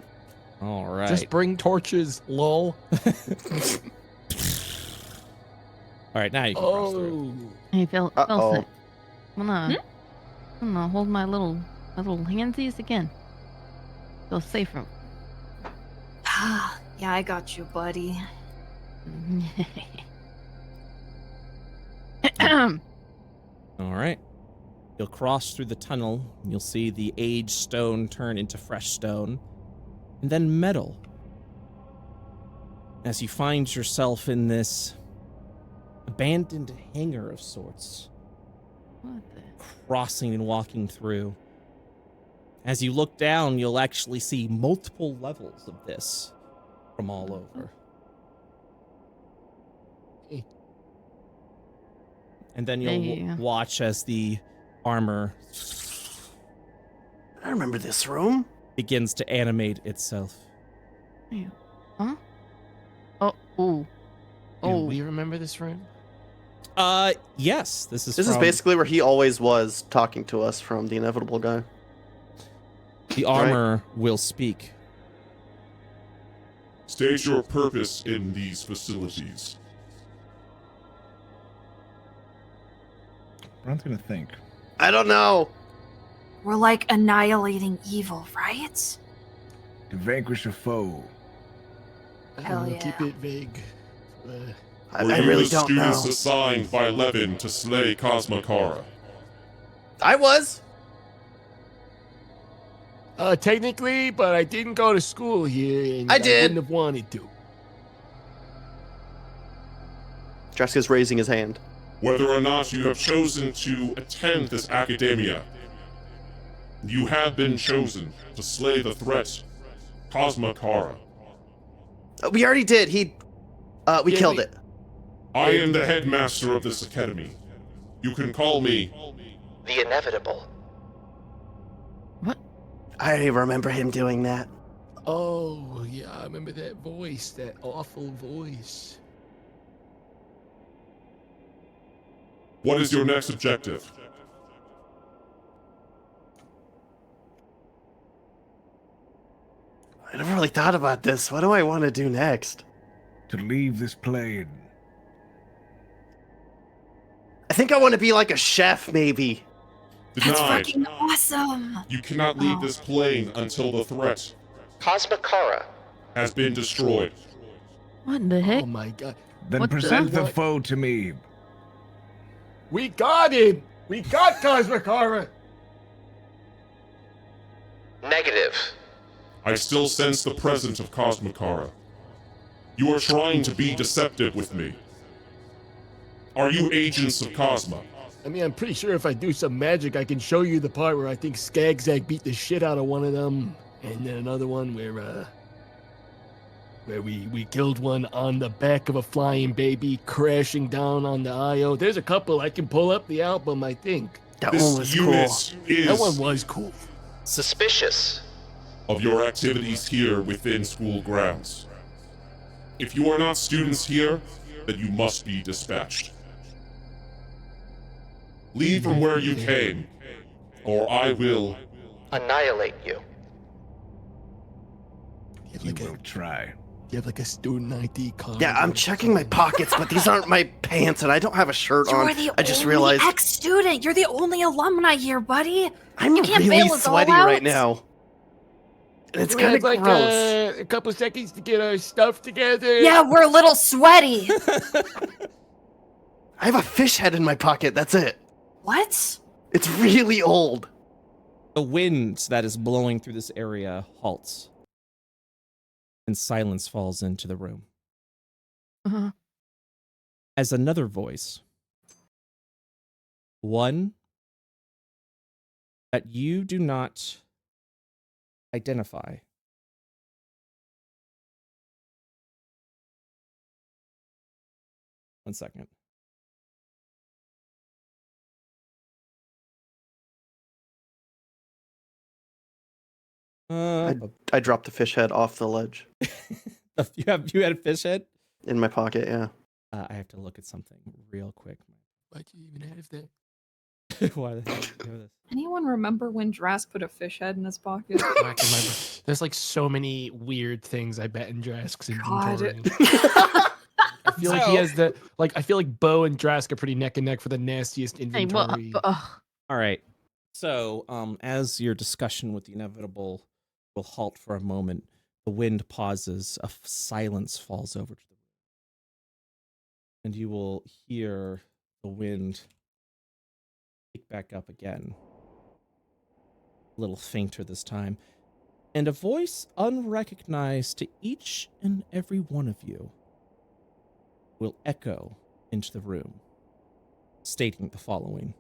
[SPEAKER 1] All right.
[SPEAKER 2] Just bring torches, lol.
[SPEAKER 1] All right, now you can cross through.
[SPEAKER 2] Oh.
[SPEAKER 5] Hey, Phil.
[SPEAKER 4] Uh-oh.
[SPEAKER 5] Phil, I'm gonna hold my little handsies again. Feel safer.
[SPEAKER 3] Yeah, I got you, buddy.
[SPEAKER 1] All right. You'll cross through the tunnel, and you'll see the aged stone turn into fresh stone, and then metal. As you find yourself in this abandoned hangar of sorts,
[SPEAKER 5] What the?
[SPEAKER 1] crossing and walking through. As you look down, you'll actually see multiple levels of this from all over. And then you'll
[SPEAKER 5] Hey.
[SPEAKER 1] watch as the armor
[SPEAKER 4] I remember this room.
[SPEAKER 1] begins to animate itself.
[SPEAKER 5] Huh? Oh, ooh.
[SPEAKER 2] Do
[SPEAKER 5] Oh,
[SPEAKER 2] we remember this room?
[SPEAKER 1] Yes, this is
[SPEAKER 4] This is
[SPEAKER 1] from
[SPEAKER 4] basically where he always was talking to us from, the inevitable guy.
[SPEAKER 1] the armor will speak.
[SPEAKER 8] State your purpose in these facilities.
[SPEAKER 6] Ron's gonna think.
[SPEAKER 4] I don't know.
[SPEAKER 3] We're like annihilating evil, right?
[SPEAKER 6] To vanquish a foe.
[SPEAKER 3] Hell yeah.
[SPEAKER 7] Keep it vague.
[SPEAKER 4] I
[SPEAKER 8] Were you
[SPEAKER 4] really
[SPEAKER 8] the
[SPEAKER 4] don't know.
[SPEAKER 8] students assigned by Levin to slay Cosmokara?
[SPEAKER 4] I was.
[SPEAKER 7] Technically, but I didn't go to school here, and
[SPEAKER 4] I did.
[SPEAKER 7] wouldn't have wanted to.
[SPEAKER 4] Jessica's raising his hand.
[SPEAKER 8] Whether or not you have chosen to attend this academia, you have been chosen to slay the threat, Cosmokara.
[SPEAKER 4] We already did. We killed it.
[SPEAKER 8] I am the headmaster of this academy. You can call me
[SPEAKER 9] The inevitable.
[SPEAKER 4] I remember him doing that.
[SPEAKER 7] Oh, yeah, I remember that voice, that awful voice.
[SPEAKER 8] What is your next objective?
[SPEAKER 4] I never really thought about this. What do I want to do next?
[SPEAKER 6] To leave this plane.
[SPEAKER 4] I think I want to be like a chef, maybe.
[SPEAKER 3] That's
[SPEAKER 8] Denied.
[SPEAKER 3] fucking awesome.
[SPEAKER 8] You cannot leave this plane until the threat
[SPEAKER 9] Cosmokara.
[SPEAKER 8] has been destroyed.
[SPEAKER 5] what the heck?
[SPEAKER 7] Oh my god.
[SPEAKER 6] Then
[SPEAKER 5] What the-
[SPEAKER 6] present the
[SPEAKER 7] What?
[SPEAKER 6] foe to me.
[SPEAKER 7] We got him! We got Cosmokara!
[SPEAKER 9] Negative.
[SPEAKER 8] I still sense the presence of Cosmokara. You are trying to be deceptive with me. Are you agents of Cosma?
[SPEAKER 7] I mean, I'm pretty sure if I do some magic, I can show you the part where I think Skagzag beat the shit out of one of them, and then another one where we killed one on the back of a flying baby crashing down on the Io. There's a couple. I can pull up the album, I think.
[SPEAKER 4] That one was
[SPEAKER 8] This
[SPEAKER 4] cool.
[SPEAKER 8] unit
[SPEAKER 7] That one
[SPEAKER 8] is
[SPEAKER 7] was cool.
[SPEAKER 9] Suspicious.
[SPEAKER 8] of your activities here within school grounds. If you are not students here, then you must be dispatched. Leave from where you came, or I will.
[SPEAKER 9] Annihilate you.
[SPEAKER 7] You have
[SPEAKER 6] You
[SPEAKER 7] like
[SPEAKER 6] will try.
[SPEAKER 7] you have like a student ID card.
[SPEAKER 4] Yeah, I'm checking my pockets, but these aren't my pants, and I don't have a shirt
[SPEAKER 3] You're
[SPEAKER 4] on.
[SPEAKER 3] the
[SPEAKER 4] I just
[SPEAKER 3] only
[SPEAKER 4] realized
[SPEAKER 3] ex-student. You're the only alumni here, buddy.
[SPEAKER 4] I'm
[SPEAKER 3] you can't
[SPEAKER 4] really
[SPEAKER 3] bail us all
[SPEAKER 4] sweaty right
[SPEAKER 3] out.
[SPEAKER 4] now. And it's
[SPEAKER 7] We
[SPEAKER 4] kind
[SPEAKER 7] had
[SPEAKER 4] of
[SPEAKER 7] like
[SPEAKER 4] gross.
[SPEAKER 7] a couple seconds to get our stuff together.
[SPEAKER 3] Yeah, we're a little sweaty.
[SPEAKER 4] I have a fish head in my pocket. That's it.
[SPEAKER 3] What?
[SPEAKER 4] It's really old.
[SPEAKER 1] The wind that is blowing through this area halts, and silence falls into the room.
[SPEAKER 5] Uh-huh.
[SPEAKER 1] As another voice, one that you do not identify, one second.
[SPEAKER 4] I dropped the fish head off the ledge
[SPEAKER 1] you had a fish head?
[SPEAKER 4] in my pocket. Yeah.
[SPEAKER 1] I have to look at something real quick.
[SPEAKER 7] Why'd you even have that?
[SPEAKER 1] Why the heck do you have this?
[SPEAKER 10] Anyone remember when Drask put a fish head in his pocket?
[SPEAKER 2] I can remember. There's like so many weird things I bet in Drask's
[SPEAKER 10] God.
[SPEAKER 2] inventory. I feel like he
[SPEAKER 1] So-
[SPEAKER 2] has the I feel like Bo and Drask are pretty neck and neck for the nastiest
[SPEAKER 5] Hey, well,
[SPEAKER 2] inventory.
[SPEAKER 1] All right. So, as your discussion with the inevitable will halt for a moment, the wind pauses, silence falls over to the room. And you will hear the wind pick back up again. A little fainter this time. And a voice unrecognized to each and every one of you will echo into the room, stating the following.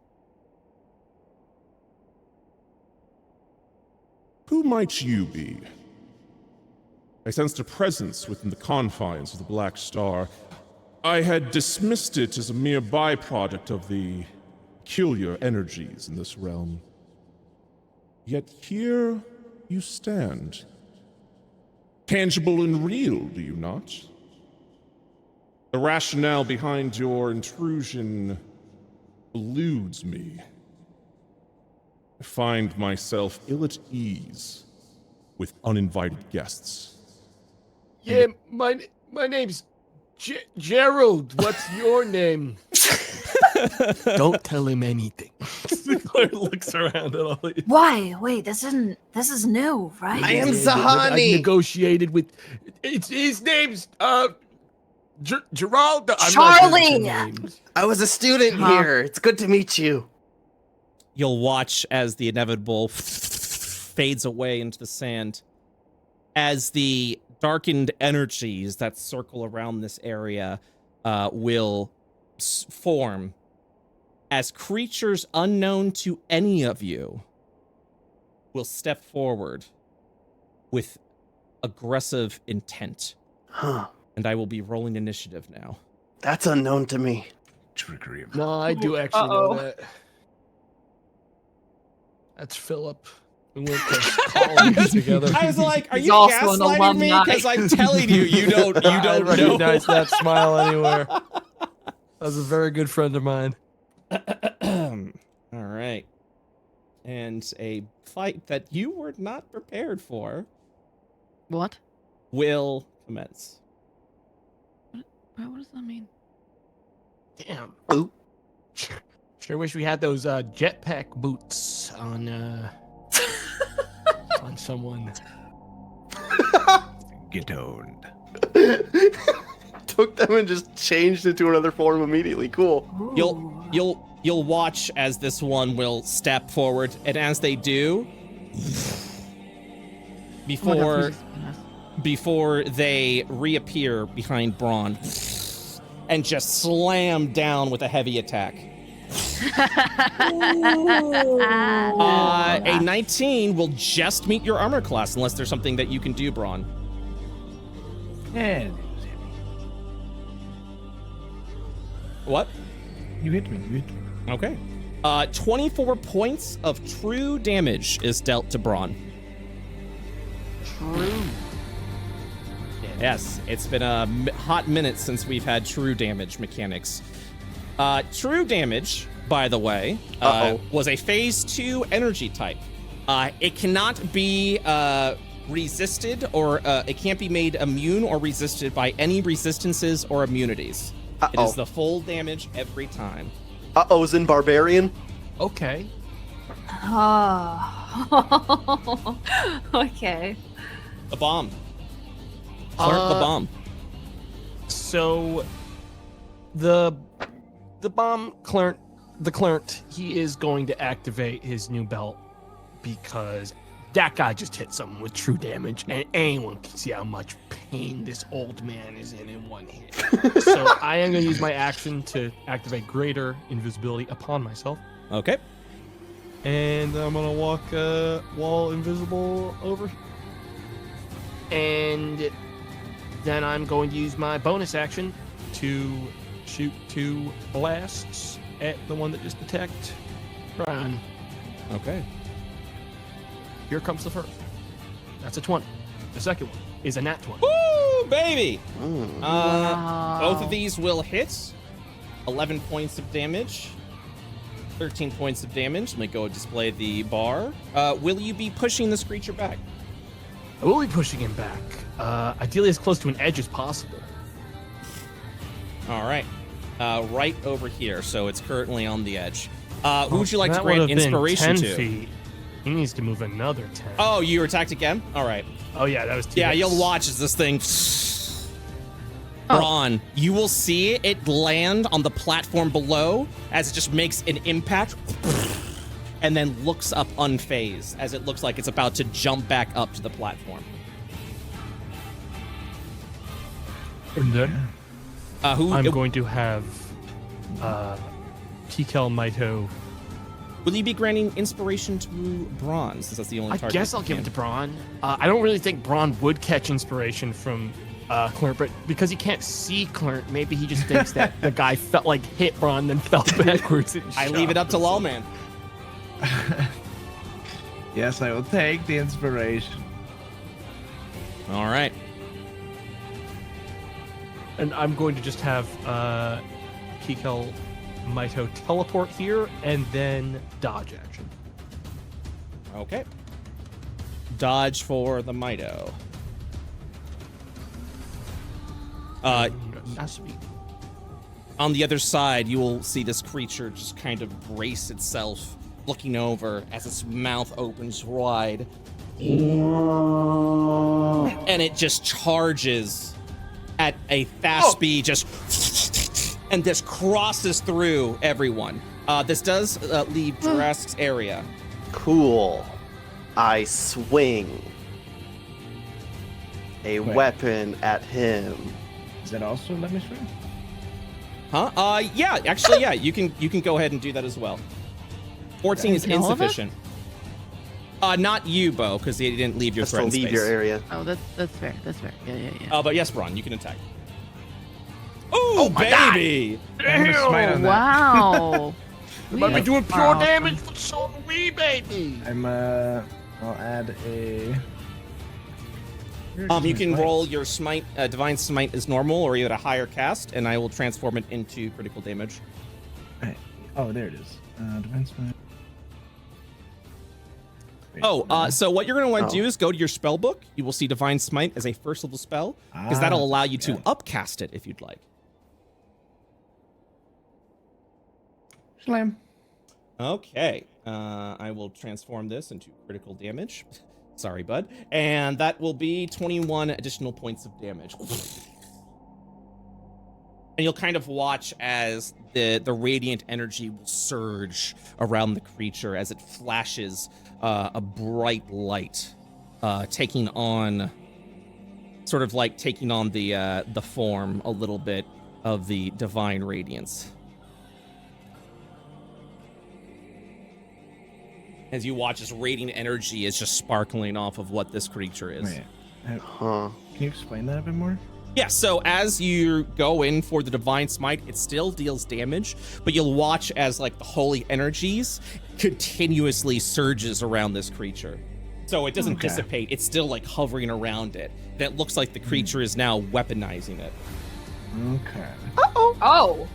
[SPEAKER 8] Who might you be? I sensed a presence within the confines of the Black Star. I had dismissed it as a mere byproduct of the peculiar energies in this realm. Yet here you stand. Tangible and real, do you not? The rationale behind your intrusion eludes me. I find myself ill at ease with uninvited guests.
[SPEAKER 7] Yeah, my name's Gerald. What's your name? Don't tell him anything. Claire looks around at all these.
[SPEAKER 3] Why? Wait, this is new, right?
[SPEAKER 4] I am
[SPEAKER 7] I
[SPEAKER 4] Zahani.
[SPEAKER 7] negotiated with. It's his name's Gerald. I'm not
[SPEAKER 3] Charlie!
[SPEAKER 7] good at names.
[SPEAKER 4] I was a student here. It's good to meet you.
[SPEAKER 1] You'll watch as the inevitable fades away into the sand, as the darkened energies that circle around this area will form as creatures unknown to any of you will step forward with aggressive intent.
[SPEAKER 4] Huh.
[SPEAKER 1] And I will be rolling initiative now.
[SPEAKER 4] That's unknown to me.
[SPEAKER 6] Trickery of
[SPEAKER 7] No, I do actually know that. That's Philip. We went to college together.
[SPEAKER 1] I was like, are
[SPEAKER 3] He's
[SPEAKER 1] you
[SPEAKER 3] also an
[SPEAKER 1] gaslighting me?
[SPEAKER 3] alumni.
[SPEAKER 1] Because I'm telling you, you don't
[SPEAKER 7] I
[SPEAKER 1] know.
[SPEAKER 7] recognize that smile anywhere. That was a very good friend of mine.
[SPEAKER 1] All right. And a fight that you were not prepared for
[SPEAKER 5] What?
[SPEAKER 1] will commence.
[SPEAKER 5] What does that mean?
[SPEAKER 2] Damn.
[SPEAKER 4] Ooh.
[SPEAKER 2] Sure wish we had those jetpack boots on on someone.
[SPEAKER 6] Get owned.
[SPEAKER 4] Took them and just changed into another form immediately. Cool.
[SPEAKER 1] You'll watch as this one will step forward, and as they do, before they reappear behind Braun and just slam down with a heavy attack. A 19 will just meet your armor class unless there's something that you can do, Braun.
[SPEAKER 6] Yeah.
[SPEAKER 1] What?
[SPEAKER 6] You hit me. You hit me.
[SPEAKER 1] Okay. 24 points of true damage is dealt to Braun.
[SPEAKER 2] True.
[SPEAKER 1] Yes, it's been a hot minute since we've had true damage mechanics. True damage, by the way, was a phase 2 energy type. It cannot be resisted or it can't be made immune or resisted by any resistances or immunities. It is the full damage every time.
[SPEAKER 4] Is in Barbarian.
[SPEAKER 2] Okay.
[SPEAKER 3] Oh. Okay.
[SPEAKER 1] The bomb. Clark the bomb.
[SPEAKER 2] So the bomb Clark, he is going to activate his new belt because that guy just hit someone with true damage, and anyone can see how much pain this old man is in one hit. So I am going to use my action to activate greater invisibility upon myself.
[SPEAKER 1] Okay.
[SPEAKER 2] And I'm going to walk wall invisible over. And then I'm going to use my bonus action to shoot 2 blasts at the one that just attacked Brian.
[SPEAKER 1] Okay.
[SPEAKER 2] Here comes the first. That's a 20. The second one is a nat 20.
[SPEAKER 1] Woo, baby!
[SPEAKER 3] Wow.
[SPEAKER 1] Both of these will hit. 11 points of damage. 13 points of damage. Let me go display the bar. Will you be pushing this creature back?
[SPEAKER 2] I will be pushing him back. Ideally as close to an edge as possible.
[SPEAKER 1] All right. Right over here. So it's currently on the edge. Who would you like to
[SPEAKER 2] That
[SPEAKER 1] grant
[SPEAKER 2] would have been
[SPEAKER 1] inspiration
[SPEAKER 2] 10
[SPEAKER 1] to?
[SPEAKER 2] feet. He needs to move another 10.
[SPEAKER 1] Oh, you attacked again? All right.
[SPEAKER 2] Oh yeah, that was 2
[SPEAKER 1] Yeah,
[SPEAKER 2] hits.
[SPEAKER 1] you'll watch as this thing. Braun, you will see it land on the platform below as it just makes an impact and then looks up unfazed as it looks like it's about to jump back up to the platform.
[SPEAKER 2] And then
[SPEAKER 1] I'm
[SPEAKER 2] I'm going to have Tikel Maito.
[SPEAKER 1] Will you be granting inspiration to Braun, since that's the only
[SPEAKER 2] I
[SPEAKER 1] target?
[SPEAKER 2] guess I'll give it to Braun. I don't really think Braun would catch inspiration from Clint, but because he can't see Clint, maybe he just thinks that the guy felt like hit Braun, then fell backwards. And
[SPEAKER 1] I leave it up to Lawman.
[SPEAKER 6] Yes, I will take the inspiration.
[SPEAKER 1] All right.
[SPEAKER 2] And I'm going to just have Kikel Mito teleport here and then dodge action.
[SPEAKER 1] Okay. Dodge for the Mito.
[SPEAKER 2] Sweet.
[SPEAKER 1] On the other side, you will see this creature just kind of brace itself, looking over as its mouth opens wide. And it just charges at a fast speed, and this crosses through everyone. This does leave Jurask's area.
[SPEAKER 4] Cool. I swing a weapon at him.
[SPEAKER 6] Is that also let me swing?
[SPEAKER 1] Huh? Yeah, actually, yeah, you can go ahead and do that as well. 14 is insufficient. Not you, Bo, because he didn't leave your
[SPEAKER 4] Has to
[SPEAKER 1] threat
[SPEAKER 4] leave
[SPEAKER 1] space.
[SPEAKER 4] your area.
[SPEAKER 5] Oh, that's fair. That's fair. Yeah.
[SPEAKER 1] But yes, Braun, you can attack. Oh, baby!
[SPEAKER 6] I'm gonna smite on that.
[SPEAKER 5] Wow.
[SPEAKER 2] Might be doing pure damage for some wee baby.
[SPEAKER 6] I'll add a.
[SPEAKER 1] You can roll your smite, divine smite as normal, or you at a higher cast, and I will transform it into critical damage.
[SPEAKER 6] Right. Oh, there it is. Divine smite.
[SPEAKER 1] So what you're going to want to do is go to your spell book. You will see Divine Smite as a first level spell, because that'll allow you to upcast it if you'd like.
[SPEAKER 6] Slam.
[SPEAKER 1] Okay. I will transform this into critical damage. Sorry, bud. And that will be 21 additional points of damage. And you'll kind of watch as the radiant energy will surge around the creature as it flashes a bright light, taking on the form a little bit of the divine radiance. As you watch, this radiant energy is just sparkling off of what this creature is.
[SPEAKER 6] Wait. Can you explain that a bit more?
[SPEAKER 1] Yeah, so as you go in for the Divine Smite, it still deals damage, but you'll watch as like the holy energies continuously surges around this creature. So it doesn't dissipate, it's still like hovering around it. And it looks like the creature is now weaponizing it.
[SPEAKER 6] Okay.
[SPEAKER 10] Oh,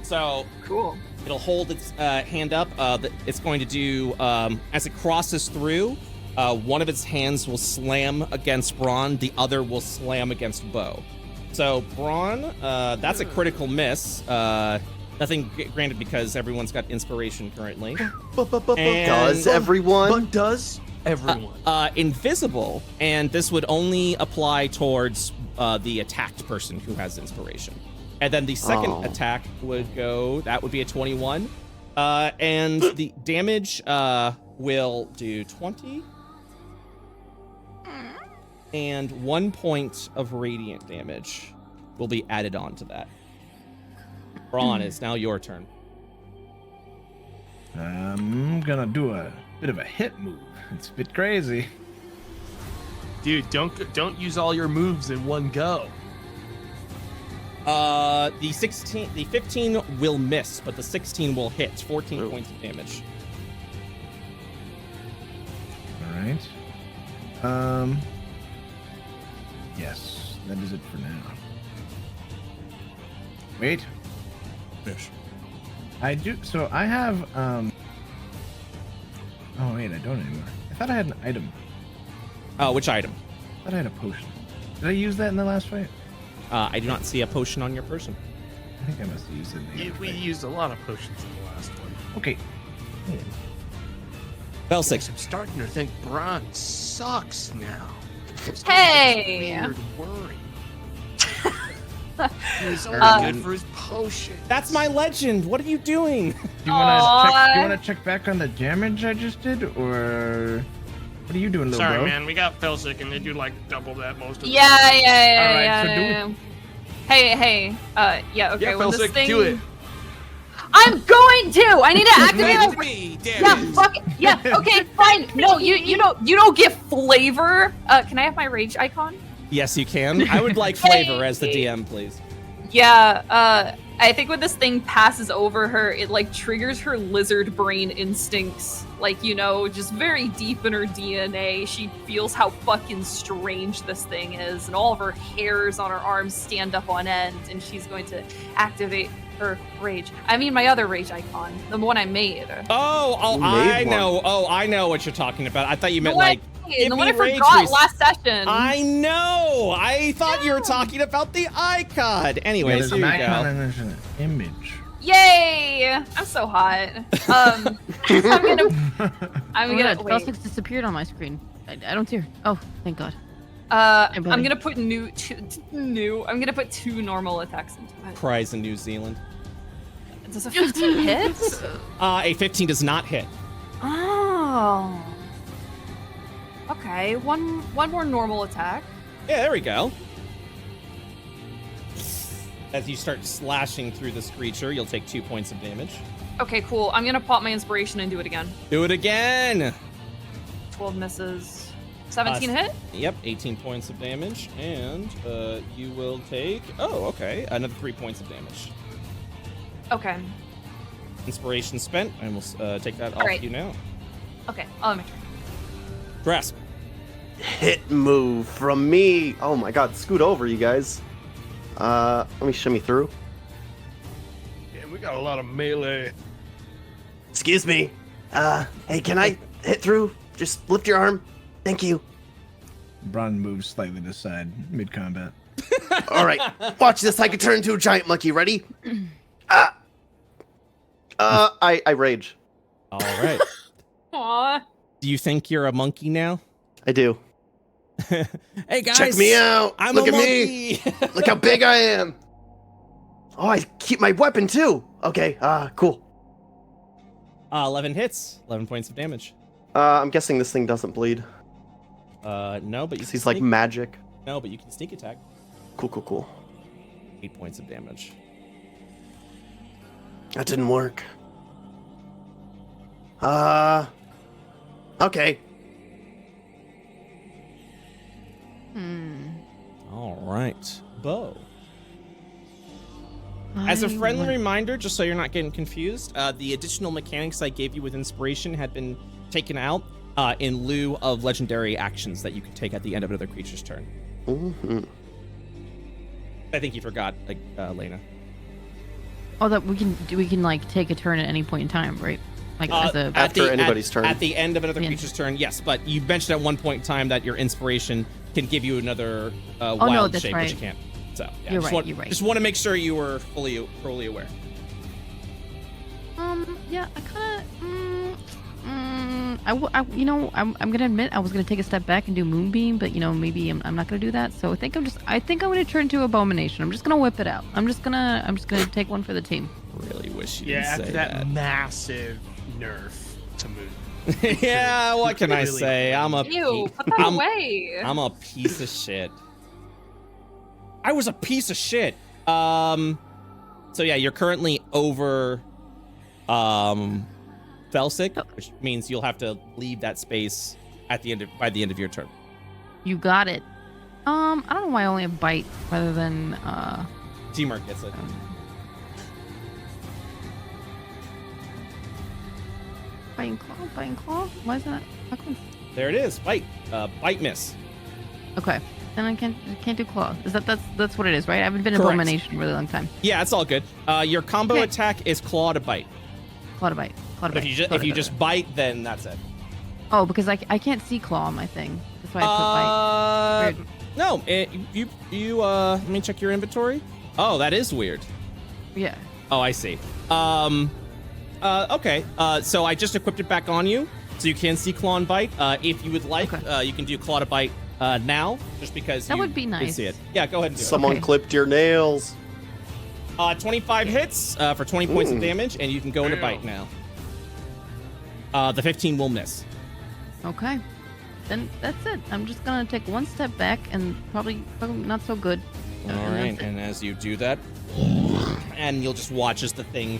[SPEAKER 1] So
[SPEAKER 10] cool.
[SPEAKER 1] it'll hold its hand up. It's going to do, as it crosses through, one of its hands will slam against Braun, the other will slam against Bo. So Braun, that's a critical miss. Nothing granted because everyone's got inspiration currently.
[SPEAKER 4] Does everyone?
[SPEAKER 2] But does everyone?
[SPEAKER 1] Invisible, and this would only apply towards the attacked person who has inspiration. And then the second attack would go, that would be a 21. And the damage will do 20. And 1 point of radiant damage will be added on to that. Braun, it's now your turn.
[SPEAKER 6] I'm gonna do a bit of a hit move. It's a bit crazy.
[SPEAKER 2] Dude, don't use all your moves in one go.
[SPEAKER 1] The 15 will miss, but the 16 will hit. 14 points of damage.
[SPEAKER 6] All right. Yes, that is it for now. Wait.
[SPEAKER 8] Fish.
[SPEAKER 6] I do. So I have. Oh wait, I don't anymore. I thought I had an item.
[SPEAKER 1] Which item?
[SPEAKER 6] I thought I had a potion. Did I use that in the last fight?
[SPEAKER 1] I do not see a potion on your person.
[SPEAKER 6] I think I must have used it in the other
[SPEAKER 2] We
[SPEAKER 6] fight.
[SPEAKER 2] used a lot of potions in the last one.
[SPEAKER 6] Okay.
[SPEAKER 1] Bell 6.
[SPEAKER 2] I'm starting to think Braun sucks now.
[SPEAKER 10] Hey!
[SPEAKER 2] Weird worry. He's only good for his potion.
[SPEAKER 1] That's my legend. What are you doing?
[SPEAKER 6] Do you want to check back on the damage I just did, or what are you doing, little
[SPEAKER 2] Sorry,
[SPEAKER 6] bro?
[SPEAKER 2] man. We got Felsic, and they do like double that most of the
[SPEAKER 10] Yeah. Hey. Yeah. Okay.
[SPEAKER 2] Yeah,
[SPEAKER 10] when this
[SPEAKER 2] Felsic,
[SPEAKER 10] thing...
[SPEAKER 2] do it.
[SPEAKER 10] I'm going to. I need to activate my.
[SPEAKER 2] me,
[SPEAKER 10] Yeah. Fuck it. Yeah. Okay. Fine. No, you don't get flavor. Can I have my rage icon?
[SPEAKER 1] Yes, you can. I would like flavor as the DM, please.
[SPEAKER 10] Yeah. I think when this thing passes over her, it like triggers her lizard brain instincts Like, you know, just very deep in her DNA, she feels how fucking strange this thing is, and all of her hairs on her arms stand up on end, and she's going to activate her rage. I mean, my other rage icon, the one I made.
[SPEAKER 1] I know. Oh, I know what you're talking about. I thought you meant like.
[SPEAKER 10] The one I forgot last session.
[SPEAKER 1] I know. I thought you were talking about the icon. Anyways,
[SPEAKER 6] there's an
[SPEAKER 1] here you
[SPEAKER 6] icon
[SPEAKER 1] go.
[SPEAKER 6] and there's an image.
[SPEAKER 10] Yay! I'm so hot. I'm gonna
[SPEAKER 5] Spell
[SPEAKER 10] wait.
[SPEAKER 5] 6 disappeared on my screen. I don't see her. Oh, thank God.
[SPEAKER 10] I'm gonna put I'm gonna put 2 normal attacks into it.
[SPEAKER 1] Prize in New Zealand.
[SPEAKER 10] Does a 15 hit?
[SPEAKER 1] A 15 does not hit.
[SPEAKER 10] Oh. Okay, one more normal attack.
[SPEAKER 1] Yeah, there we go. As you start slashing through this creature, you'll take 2 points of damage.
[SPEAKER 10] Okay, cool. I'm gonna pop my inspiration and do it again.
[SPEAKER 1] Do it again.
[SPEAKER 10] 12 misses. 17 hit?
[SPEAKER 1] Yep, 18 points of damage, and you will take. Oh, okay, another 3 points of damage.
[SPEAKER 10] Okay.
[SPEAKER 1] Inspiration spent, and we'll take that off
[SPEAKER 10] right.
[SPEAKER 1] you now.
[SPEAKER 10] Okay, I'll make sure.
[SPEAKER 1] Grasp.
[SPEAKER 4] Hit move from me. Oh my god, scoot over, you guys. Let me shimmy through.
[SPEAKER 7] Yeah, we got a lot of melee.
[SPEAKER 4] Excuse me. Hey, can I hit through? Just lift your arm. Thank you.
[SPEAKER 6] Bron moves slightly to the side mid-combat.
[SPEAKER 4] All right, watch this. I can turn into a giant monkey. Ready? I rage.
[SPEAKER 1] All right.
[SPEAKER 10] Aww.
[SPEAKER 1] Do you think you're a monkey now?
[SPEAKER 4] I do.
[SPEAKER 1] Hey guys,
[SPEAKER 4] check me out.
[SPEAKER 1] I'm
[SPEAKER 4] Look
[SPEAKER 1] a
[SPEAKER 4] at
[SPEAKER 1] monkey.
[SPEAKER 4] me. Look how big I am. Oh, I keep my weapon too. Okay, cool.
[SPEAKER 1] 11 hits, 11 points of damage.
[SPEAKER 4] I'm guessing this thing doesn't bleed.
[SPEAKER 1] No, but you can
[SPEAKER 4] He's like
[SPEAKER 1] sneak-
[SPEAKER 4] magic.
[SPEAKER 1] No, but you can sneak attack.
[SPEAKER 4] Cool.
[SPEAKER 1] 8 points of damage.
[SPEAKER 4] That didn't work. Okay.
[SPEAKER 1] All right, Bo. As a friendly reminder, just so you're not getting confused, the additional mechanics I gave you with inspiration had been taken out in lieu of legendary actions that you could take at the end of another creature's turn.
[SPEAKER 4] Mm-hmm.
[SPEAKER 1] I think you forgot, Layna.
[SPEAKER 5] Oh, that we can like take a turn at any point in time, right? Like
[SPEAKER 4] after anybody's turn.
[SPEAKER 1] At the end of another creature's turn, yes. But you mentioned at one point in time that your inspiration can give you another wild shape,
[SPEAKER 5] right.
[SPEAKER 1] which you can't. So yeah,
[SPEAKER 5] You're right.
[SPEAKER 1] Just want to make sure you were fully aware.
[SPEAKER 5] Yeah, I kind of. I'm gonna admit I was gonna take a step back and do Moonbeam, but maybe I'm not gonna do that. So I think I'm gonna turn to Abomination. I'm just gonna whip it out. I'm just gonna take one for the team.
[SPEAKER 1] Really wish you
[SPEAKER 2] Yeah,
[SPEAKER 1] didn't
[SPEAKER 2] after
[SPEAKER 1] say
[SPEAKER 2] that massive nerf to Moon.
[SPEAKER 1] Yeah, what can I say? I'm a
[SPEAKER 10] Ew, put that away.
[SPEAKER 1] I'm a piece of shit. I was a piece of shit. So yeah, you're currently over Felsic, which means you'll have to leave that space by the end of your turn.
[SPEAKER 5] You got it. I don't know why I only have Bite rather than
[SPEAKER 1] T-Mark gets it.
[SPEAKER 5] Bite and Claw? Why is that? How come?
[SPEAKER 1] There it is. Bite. Bite miss.
[SPEAKER 5] Okay. Then I can't do Claw. That's what it is, right? I haven't been
[SPEAKER 1] Correct.
[SPEAKER 5] Abomination a really long time.
[SPEAKER 1] Yeah, it's all good. Your combo attack is Claw to Bite.
[SPEAKER 5] Claw to Bite.
[SPEAKER 1] But if you just bite, then that's it.
[SPEAKER 5] Oh, because I can't see Claw on my thing. That's why I put Bite. Weird.
[SPEAKER 1] No, let me check your inventory. Oh, that is weird.
[SPEAKER 5] Yeah.
[SPEAKER 1] Oh, I see. Okay. So I just equipped it back on you, so you can see Claw and Bite. If you would like, you can do Claw to Bite now, just because
[SPEAKER 5] that would be nice.
[SPEAKER 1] can see it. Yeah, go ahead and do
[SPEAKER 4] Someone clipped your nails.
[SPEAKER 1] 25 hits for 20 points of damage, and you can go into Bite now. The 15 will miss.
[SPEAKER 5] Okay. Then that's it. I'm just gonna take one step back and probably not so good.
[SPEAKER 1] All right, and as you do that, and you'll just watch as the thing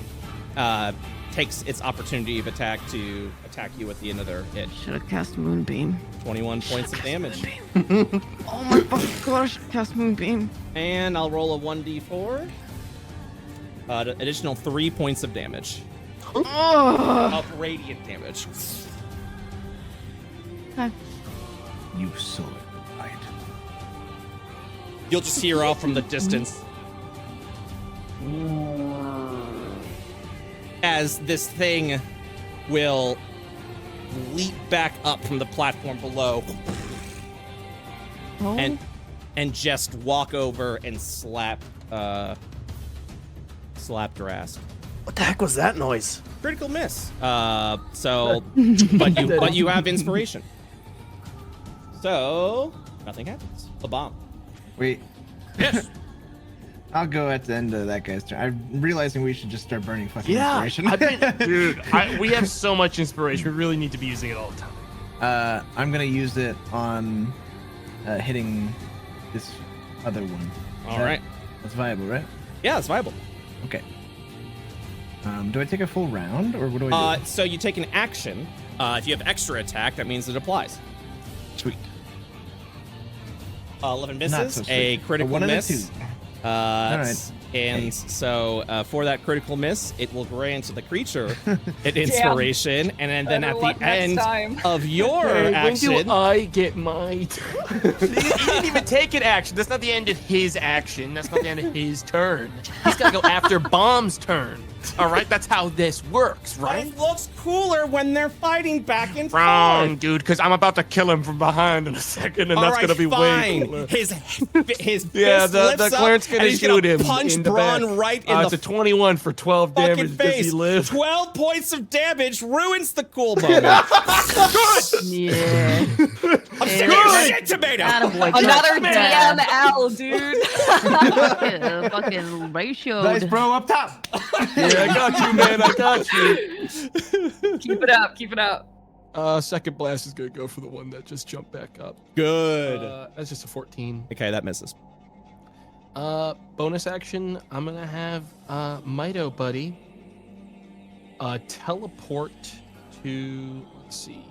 [SPEAKER 1] takes its opportunity of attack to attack you at the end of their hit.
[SPEAKER 5] Should have cast Moonbeam.
[SPEAKER 1] 21 points of damage.
[SPEAKER 5] Oh my fucking gosh, cast Moonbeam.
[SPEAKER 1] And I'll roll a 1d4. Additional 3 points of damage. Of radiant damage.
[SPEAKER 6] You saw it, right?
[SPEAKER 1] You'll just hear off from the distance as this thing will leap back up from the platform below and just walk over and slap Drask.
[SPEAKER 4] What the heck was that noise?
[SPEAKER 1] Critical miss. But you have inspiration. So nothing happens. A bomb.
[SPEAKER 6] Wait.
[SPEAKER 1] Yes.
[SPEAKER 6] I'll go at the end of that guy's turn. I'm realizing we should just start burning fucking inspiration.
[SPEAKER 2] We have so much inspiration. We really need to be using it all the time.
[SPEAKER 6] I'm gonna use it on hitting this other one.
[SPEAKER 1] All right.
[SPEAKER 6] That's viable, right?
[SPEAKER 1] Yeah, it's viable.
[SPEAKER 6] Okay. Do I take a full round, or what do I do?
[SPEAKER 1] So you take an action. If you have extra attack, that means it applies.
[SPEAKER 6] Sweet.
[SPEAKER 1] 11
[SPEAKER 6] Not
[SPEAKER 1] misses,
[SPEAKER 6] so sweet.
[SPEAKER 1] a critical
[SPEAKER 6] one and a
[SPEAKER 1] miss.
[SPEAKER 6] two.
[SPEAKER 1] And
[SPEAKER 6] Hey.
[SPEAKER 1] so for that critical miss, it will grant the creature an inspiration, and then at the end of your action,
[SPEAKER 2] When do I get my turn? He didn't even take an action. That's not the end of his action. That's not the end of his turn. He's got to go after Bomb's turn. All right, that's how this works, right?
[SPEAKER 1] it looks cooler when they're fighting back and
[SPEAKER 2] Wrong,
[SPEAKER 1] forth.
[SPEAKER 2] dude, because I'm about to kill him from behind in a second, and
[SPEAKER 1] All
[SPEAKER 2] that's
[SPEAKER 1] right,
[SPEAKER 2] gonna be
[SPEAKER 1] fine.
[SPEAKER 2] way cooler.
[SPEAKER 1] His
[SPEAKER 2] Yeah,
[SPEAKER 1] fist
[SPEAKER 2] the
[SPEAKER 1] lifts
[SPEAKER 2] cleric's
[SPEAKER 1] up,
[SPEAKER 2] gonna
[SPEAKER 1] and he's
[SPEAKER 2] shoot him
[SPEAKER 1] punch
[SPEAKER 2] in the
[SPEAKER 1] Braun
[SPEAKER 2] back.
[SPEAKER 1] right in
[SPEAKER 2] It's
[SPEAKER 1] the
[SPEAKER 2] a 21 for 12
[SPEAKER 1] fucking
[SPEAKER 2] damage. Does he
[SPEAKER 1] face.
[SPEAKER 2] live?
[SPEAKER 1] 12 points of damage ruins the cool moment.
[SPEAKER 5] Yeah.
[SPEAKER 1] I'm sick of your shit, tomato.
[SPEAKER 5] Attaboy,
[SPEAKER 10] Another
[SPEAKER 5] Chuck.
[SPEAKER 10] DML, dude.
[SPEAKER 5] Fucking ratio.
[SPEAKER 6] Dice bro up top.
[SPEAKER 2] Yeah, I got you, man. I got you.
[SPEAKER 10] Keep it up. Keep it up.
[SPEAKER 2] Second blast is gonna go for the one that just jumped back up.
[SPEAKER 1] Good.
[SPEAKER 2] That's just a 14.
[SPEAKER 1] Okay, that misses.
[SPEAKER 2] Bonus action. I'm gonna have Mito buddy teleport to, let's see,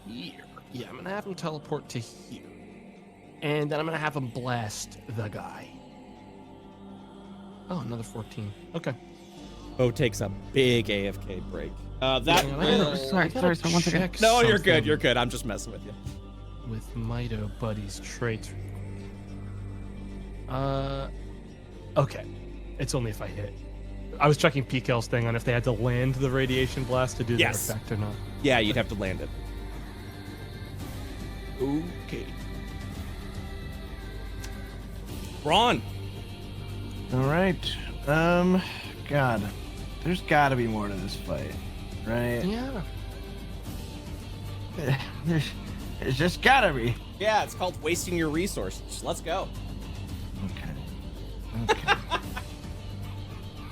[SPEAKER 2] here. Yeah, I'm gonna have him teleport to here, and then I'm gonna have him blast the guy. Oh, another 14. Okay.
[SPEAKER 1] Bo takes a big AFK break.
[SPEAKER 5] Sorry, one second.
[SPEAKER 1] No, you're good. You're good. I'm just messing with you.
[SPEAKER 2] With Mito buddy's traits. Okay. It's only if I hit. I was checking PKL's thing on if they had to land the radiation blast to do their
[SPEAKER 1] Yes.
[SPEAKER 2] effect or not.
[SPEAKER 1] Yeah, you'd have to land it.
[SPEAKER 2] Okay.
[SPEAKER 1] Ron.
[SPEAKER 6] All right. God, there's got to be more to this fight, right?
[SPEAKER 2] Yeah.
[SPEAKER 6] There's just gotta be.
[SPEAKER 1] Yeah, it's called wasting your resources. Let's go.
[SPEAKER 6] Okay.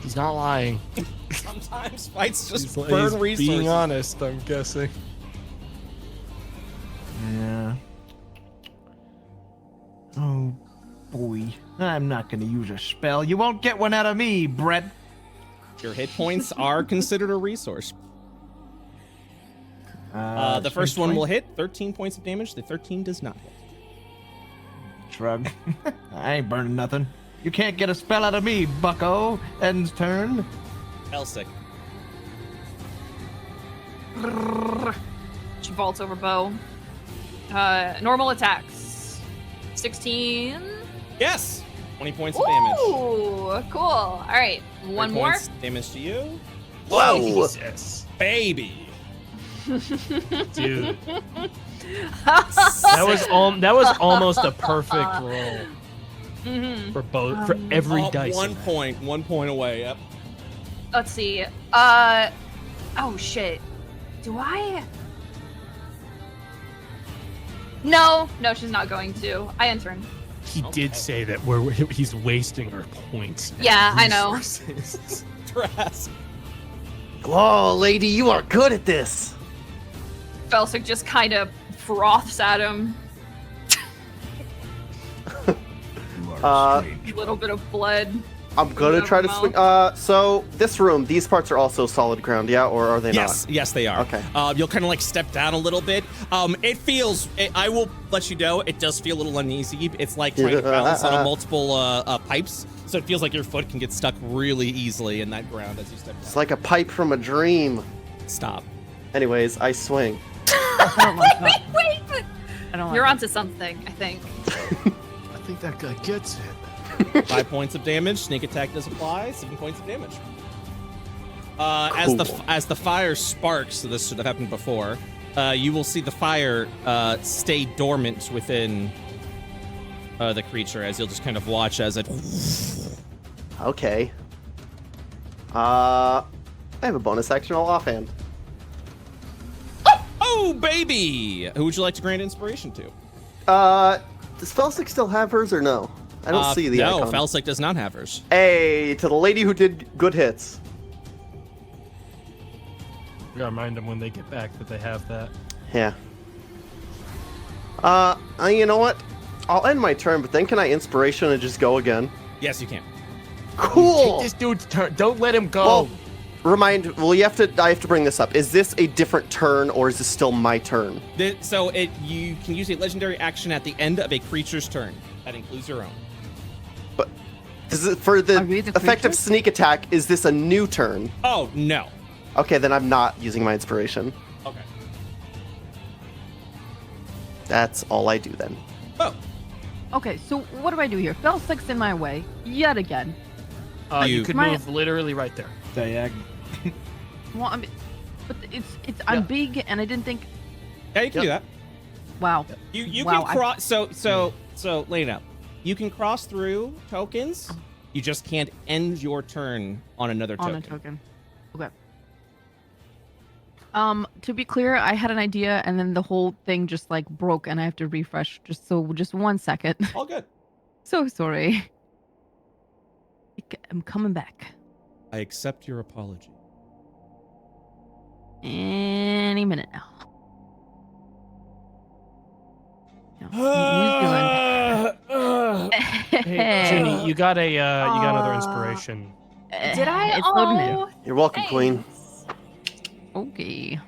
[SPEAKER 2] He's not lying.
[SPEAKER 1] Sometimes fights just
[SPEAKER 2] He's
[SPEAKER 1] burn resources.
[SPEAKER 2] being honest, I'm guessing.
[SPEAKER 6] Yeah. Oh, boy. I'm not gonna use a spell. You won't get one out of me, Brett.
[SPEAKER 1] Your hit points are considered a resource. The first one will hit 13 points of damage. The 13 does not hit.
[SPEAKER 6] Shrug. I ain't burning nothing. You can't get a spell out of me, bucko. End's turn.
[SPEAKER 1] Elsic.
[SPEAKER 10] She vaults over Bo. Normal attacks. 16.
[SPEAKER 1] Yes. 20 points of damage.
[SPEAKER 10] Ooh, cool. All right, one
[SPEAKER 1] 3
[SPEAKER 10] more.
[SPEAKER 1] points damage to you.
[SPEAKER 4] Whoa!
[SPEAKER 2] Jesus.
[SPEAKER 1] Baby.
[SPEAKER 2] Dude. That was almost a perfect roll for both for every dice.
[SPEAKER 1] 1 point. 1 point away. Yep.
[SPEAKER 10] Let's see. Oh shit. Do I? No, she's not going to. I enter.
[SPEAKER 2] He did say that he's wasting our points.
[SPEAKER 10] Yeah, I know.
[SPEAKER 2] Resources.
[SPEAKER 1] Trask.
[SPEAKER 4] Whoa, lady, you are good at this.
[SPEAKER 10] Felsic just kind of froths at him.
[SPEAKER 6] You are
[SPEAKER 10] A
[SPEAKER 6] strange.
[SPEAKER 10] little bit of blood.
[SPEAKER 4] I'm gonna try to swing. So this room, these parts are also solid ground, yeah, or are they
[SPEAKER 1] Yes, yes, they are.
[SPEAKER 4] Okay.
[SPEAKER 1] You'll kind of like step down a little bit. It feels. I will let you know. It does feel a little uneasy. It's like trying to balance on multiple pipes, so it feels like your foot can get stuck really easily in that ground as you step down.
[SPEAKER 4] It's like a pipe from a dream.
[SPEAKER 1] Stop.
[SPEAKER 4] Anyways, I swing.
[SPEAKER 5] I don't like that.
[SPEAKER 10] Wait.
[SPEAKER 5] I don't like
[SPEAKER 10] You're
[SPEAKER 5] that.
[SPEAKER 10] onto something, I think.
[SPEAKER 7] I think that guy gets it.
[SPEAKER 1] 5 points of damage. Sneak attack does apply. 7 points of damage. As the fire sparks, so this should have happened before. You will see the fire stay dormant within the creature, as you'll just kind of watch as it.
[SPEAKER 4] Okay. I have a bonus action. I'll offhand.
[SPEAKER 1] Oh baby! Who would you like to grant inspiration to?
[SPEAKER 4] Does Felsic still have hers or no? I don't see the
[SPEAKER 1] no,
[SPEAKER 4] icon.
[SPEAKER 1] Felsic does not have hers.
[SPEAKER 4] Hey, to the lady who did good hits.
[SPEAKER 2] We gotta remind them when they get back that they have that.
[SPEAKER 4] Yeah. You know what? I'll end my turn, but then can I inspiration and just go again?
[SPEAKER 1] Yes, you can.
[SPEAKER 4] Cool.
[SPEAKER 2] Take this dude's turn. Don't let him go.
[SPEAKER 4] Well, I have to bring this up. Is this a different turn or is this still my turn?
[SPEAKER 1] You can use a legendary action at the end of a creature's turn. That includes your own.
[SPEAKER 4] But for the
[SPEAKER 5] Are we the
[SPEAKER 4] effective
[SPEAKER 5] creature?
[SPEAKER 4] sneak attack, is this a new turn?
[SPEAKER 1] Oh no.
[SPEAKER 4] Okay, then I'm not using my inspiration.
[SPEAKER 1] Okay.
[SPEAKER 4] That's all I do then.
[SPEAKER 1] Oh.
[SPEAKER 5] Okay, so what do I do here? Felsic's in my way yet again.
[SPEAKER 2] You could
[SPEAKER 5] My-
[SPEAKER 2] move literally right there.
[SPEAKER 6] Diagonal.
[SPEAKER 5] Well, I mean, but I'm big, and I didn't think.
[SPEAKER 1] Yeah, you can do that.
[SPEAKER 5] Wow.
[SPEAKER 1] You
[SPEAKER 5] Wow,
[SPEAKER 1] can cross. So Layna, you can cross through tokens. You just can't end your turn on another token.
[SPEAKER 5] On a token. Okay. To be clear, I had an idea, and then the whole thing just like broke, and I have to refresh. Just 1 second.
[SPEAKER 1] All good.
[SPEAKER 5] So sorry. I'm coming back.
[SPEAKER 1] I accept your apology.
[SPEAKER 5] Any minute now. No, New Zealand.
[SPEAKER 2] Hey, Junie, you got another inspiration.
[SPEAKER 10] Did I?
[SPEAKER 5] It's loading in.
[SPEAKER 10] Oh,
[SPEAKER 4] You're welcome, Queen.
[SPEAKER 5] Okay.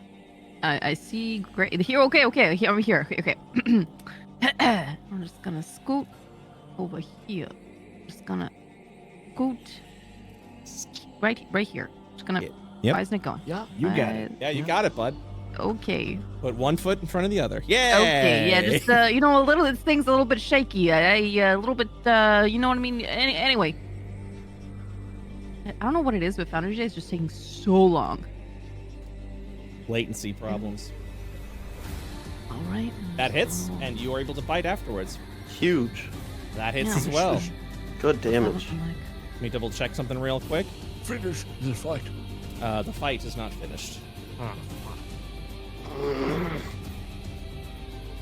[SPEAKER 5] I see. Great. Here. Okay. Here. I'm here. Okay. I'm just gonna scoot over here. Just gonna scoot right here. Just gonna.
[SPEAKER 1] Yep.
[SPEAKER 5] Why isn't it going?
[SPEAKER 2] Yeah.
[SPEAKER 6] You got it.
[SPEAKER 1] Yeah, you got it, bud.
[SPEAKER 5] Okay.
[SPEAKER 1] Put one foot in front of the other. Yeah.
[SPEAKER 5] Okay. Yeah. Just a little. This thing's a little bit shaky. A little bit. You know what I mean. Anyway. I don't know what it is, but Foundry Day is just taking so long.
[SPEAKER 1] Latency problems.
[SPEAKER 5] All right.
[SPEAKER 1] That hits, and you are able to bite afterwards.
[SPEAKER 4] Huge.
[SPEAKER 1] That hits
[SPEAKER 5] Yeah.
[SPEAKER 1] as well.
[SPEAKER 4] Good damage.
[SPEAKER 1] Let me double check something real quick.
[SPEAKER 7] Finish the fight.
[SPEAKER 1] The fight is not finished.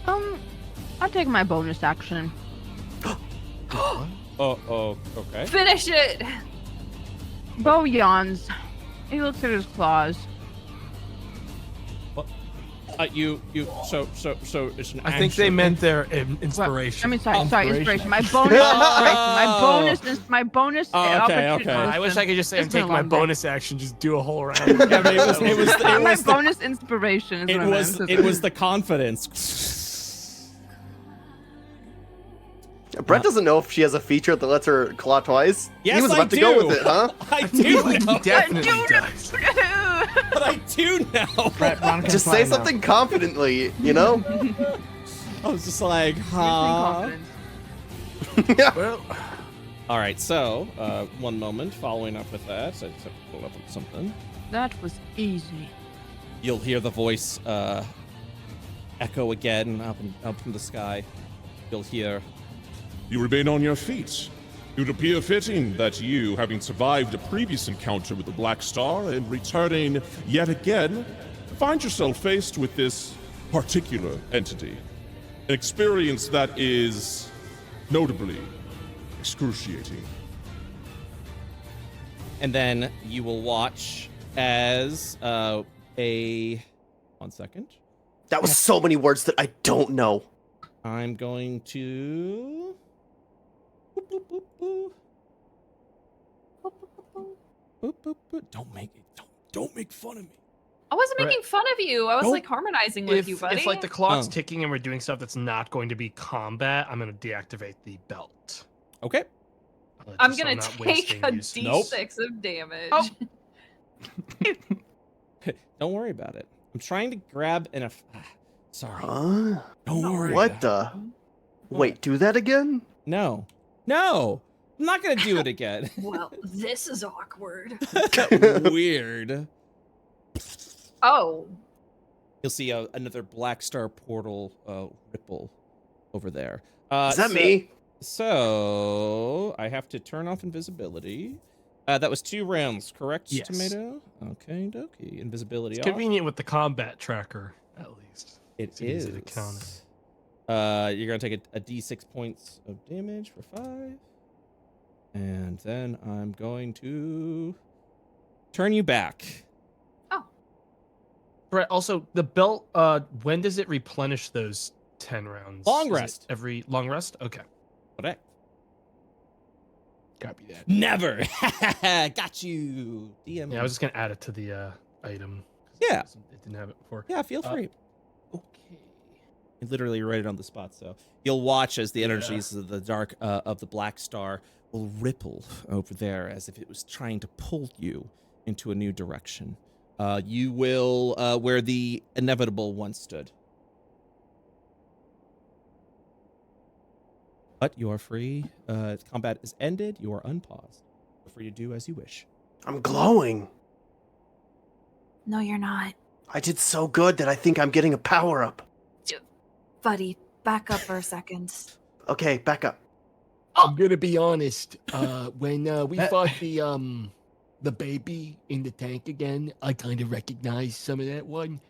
[SPEAKER 5] I'll take my bonus action.
[SPEAKER 1] Oh, okay.
[SPEAKER 10] finish it.
[SPEAKER 5] Bo yawns. He looks at his claws.
[SPEAKER 1] So it's an
[SPEAKER 2] I think they
[SPEAKER 1] action.
[SPEAKER 2] meant their inspiration.
[SPEAKER 5] I mean, sorry, inspiration. My bonus inspiration. My bonus.
[SPEAKER 1] Oh, okay.
[SPEAKER 2] I wish I could just say I'm
[SPEAKER 5] It's been a
[SPEAKER 2] taking my
[SPEAKER 5] long day.
[SPEAKER 2] bonus action, just do a whole round.
[SPEAKER 1] Yeah, but it was
[SPEAKER 5] My
[SPEAKER 1] the,
[SPEAKER 5] bonus inspiration. Is
[SPEAKER 1] it
[SPEAKER 5] what I
[SPEAKER 1] was
[SPEAKER 5] meant.
[SPEAKER 1] it was the confidence.
[SPEAKER 4] Brett doesn't know if she has a feature that lets her claw twice.
[SPEAKER 1] Yes,
[SPEAKER 4] he was
[SPEAKER 1] I
[SPEAKER 4] about to go
[SPEAKER 1] do.
[SPEAKER 4] with it, huh?
[SPEAKER 1] I do know.
[SPEAKER 2] Definitely does.
[SPEAKER 1] But I do know.
[SPEAKER 6] Brett, Ron can
[SPEAKER 4] Just
[SPEAKER 6] fly
[SPEAKER 4] say
[SPEAKER 6] now.
[SPEAKER 4] something confidently, you know?
[SPEAKER 1] I was just like, huh?
[SPEAKER 2] Well,
[SPEAKER 1] All right, so 1 moment. Following up with that, I just have to pull up with something.
[SPEAKER 5] That was easy.
[SPEAKER 1] You'll hear the voice echo again up from the sky. You'll hear,
[SPEAKER 8] You remain on your feet. It would appear fitting that you, having survived a previous encounter with the Black Star and returning yet again, find yourself faced with this particular entity. An experience that is notably excruciating.
[SPEAKER 1] and then you will watch as 1 second.
[SPEAKER 4] That was so many words that I don't know.
[SPEAKER 1] I'm going to. Boop, boop, boop, boop. Boop, boop, boop, boop. Don't make fun of me.
[SPEAKER 10] I wasn't
[SPEAKER 2] Right.
[SPEAKER 10] making fun of you. I was
[SPEAKER 1] Nope.
[SPEAKER 10] like harmonizing with you, buddy.
[SPEAKER 2] if like the clock's
[SPEAKER 1] Oh.
[SPEAKER 2] ticking and we're doing stuff that's not going to be combat, I'm going to deactivate the belt.
[SPEAKER 1] Okay.
[SPEAKER 10] I'm
[SPEAKER 2] Just so
[SPEAKER 10] gonna
[SPEAKER 2] not
[SPEAKER 10] take
[SPEAKER 2] wasting
[SPEAKER 10] a
[SPEAKER 2] use.
[SPEAKER 10] D6 of damage.
[SPEAKER 5] Oh.
[SPEAKER 1] Don't worry about it. I'm trying to grab an. Sorry.
[SPEAKER 4] Huh?
[SPEAKER 1] Don't worry.
[SPEAKER 4] What the? Wait, do that again?
[SPEAKER 1] No. No. I'm not gonna do it again.
[SPEAKER 3] Well, this is awkward.
[SPEAKER 1] Weird.
[SPEAKER 3] Oh.
[SPEAKER 1] You'll see another Black Star portal ripple over there.
[SPEAKER 4] Is that me?
[SPEAKER 1] So I have to turn off invisibility. That was 2 rounds, correct,
[SPEAKER 2] Yes.
[SPEAKER 1] Tomato? Okay, dokie. Invisibility
[SPEAKER 2] It's
[SPEAKER 1] off.
[SPEAKER 2] convenient with the combat tracker, at least.
[SPEAKER 1] It
[SPEAKER 2] It's easy to count
[SPEAKER 1] is. You're gonna take a d6 points of damage for 5. And then I'm going to turn you back.
[SPEAKER 2] Brett, also, the belt, when does it replenish those 10 rounds?
[SPEAKER 1] Long
[SPEAKER 2] Is it
[SPEAKER 1] rest.
[SPEAKER 2] every long rest? Okay.
[SPEAKER 1] Correct.
[SPEAKER 2] Copy that.
[SPEAKER 1] Never. Got you. DM.
[SPEAKER 2] Yeah, I was just going to add it to the item.
[SPEAKER 1] Yeah.
[SPEAKER 2] It didn't have it before.
[SPEAKER 1] Yeah, feel free.
[SPEAKER 2] Okay.
[SPEAKER 1] I literally write it on the spot, so you'll watch as the energies of the dark of the Black Star will ripple over there as if it was trying to pull you into a new direction. You will where the inevitable once stood. But you are free. Combat is ended. You are unpaused. You're free to do as you wish.
[SPEAKER 4] I'm glowing.
[SPEAKER 3] No, you're not.
[SPEAKER 4] I did so good that I think I'm getting a power up.
[SPEAKER 3] Buddy, back up for a second.
[SPEAKER 4] Okay, back up.
[SPEAKER 7] I'm gonna be honest. When we fought the baby in the tank again, I kind of recognized some of that one.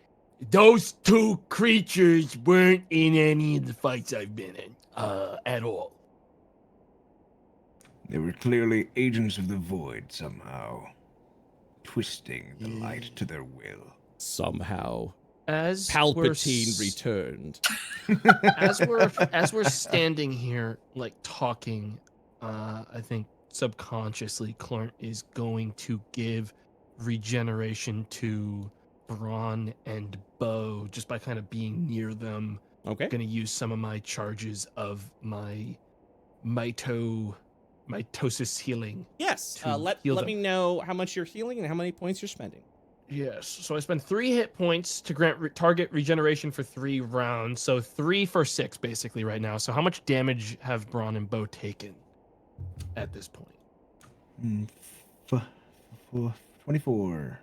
[SPEAKER 7] Those 2 creatures weren't in any of the fights I've been in, at all.
[SPEAKER 6] They were clearly agents of the void somehow, twisting the light to their will.
[SPEAKER 1] Somehow,
[SPEAKER 2] As
[SPEAKER 1] Palpatine returned.
[SPEAKER 2] as we're standing here, like talking, I think subconsciously Clint is going to give regeneration to Braun and Bo just by kind of being near them.
[SPEAKER 1] Okay.
[SPEAKER 2] I'm gonna use some of my charges of my mitosis healing.
[SPEAKER 1] Yes.
[SPEAKER 2] to
[SPEAKER 1] Let
[SPEAKER 2] heal
[SPEAKER 1] let
[SPEAKER 2] them.
[SPEAKER 1] me know how much you're healing and how many points you're spending.
[SPEAKER 2] Yes. So I spend 3 hit points to grant target regeneration for 3 rounds. So 3 for 6 basically right now. So how much damage have Braun and Bo taken at this point?
[SPEAKER 6] 24.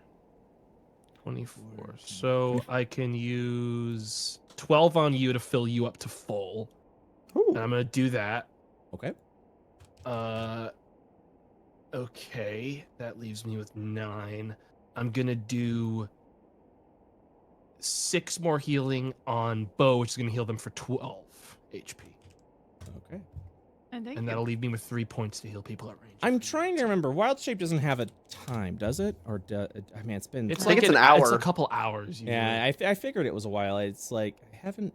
[SPEAKER 2] 24. So I can use 12 on you to fill you up to full. And I'm gonna do that.
[SPEAKER 1] Okay.
[SPEAKER 2] Okay. That leaves me with 9. I'm gonna do 6 more healing on Bo, which is gonna heal them for 12 HP.
[SPEAKER 1] Okay.
[SPEAKER 2] And that'll leave me with 3 points to heal people at range.
[SPEAKER 1] I'm trying to remember. Wild Shape doesn't have a time, does it? Or I mean, it's been.
[SPEAKER 2] It's
[SPEAKER 4] I think
[SPEAKER 2] like
[SPEAKER 4] it's an hour.
[SPEAKER 2] It's a couple hours. Usually.
[SPEAKER 1] Yeah, I figured it was a while. It's like I haven't